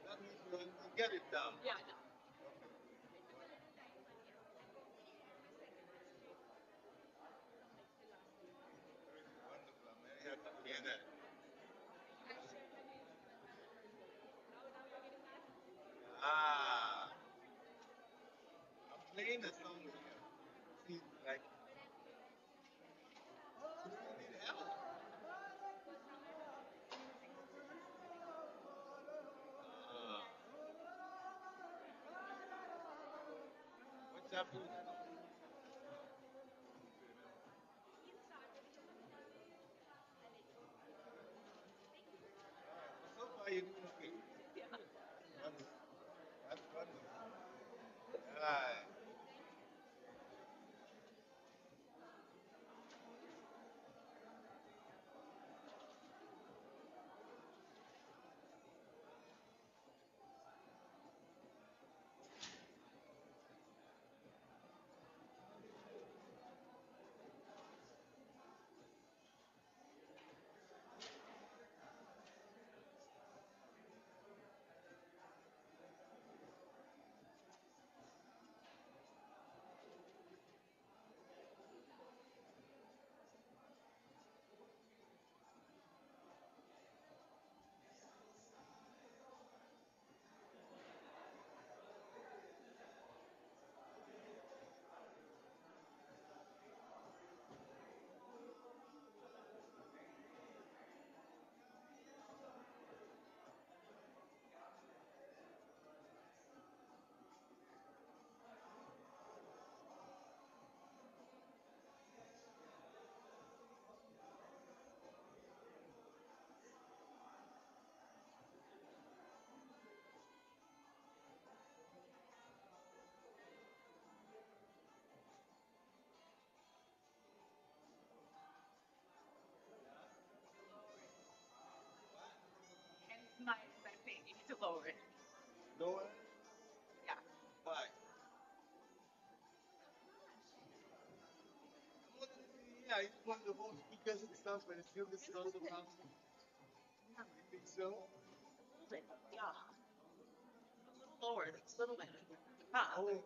that means you get it down. Yeah. Okay. Wonderful. I'm very happy to hear that. Ah, I'm playing the song here. See, like, you need help. Ah, what's happening? So far, you're doing okay. Wonderful. That's wonderful. Right. to lower it. Lower? Yeah. Why? Yeah, you want the whole speakers and stuff, but it's still this is also possible. You think so? A little bit. Yeah. A little lower. That's a little bit. Huh. Oh,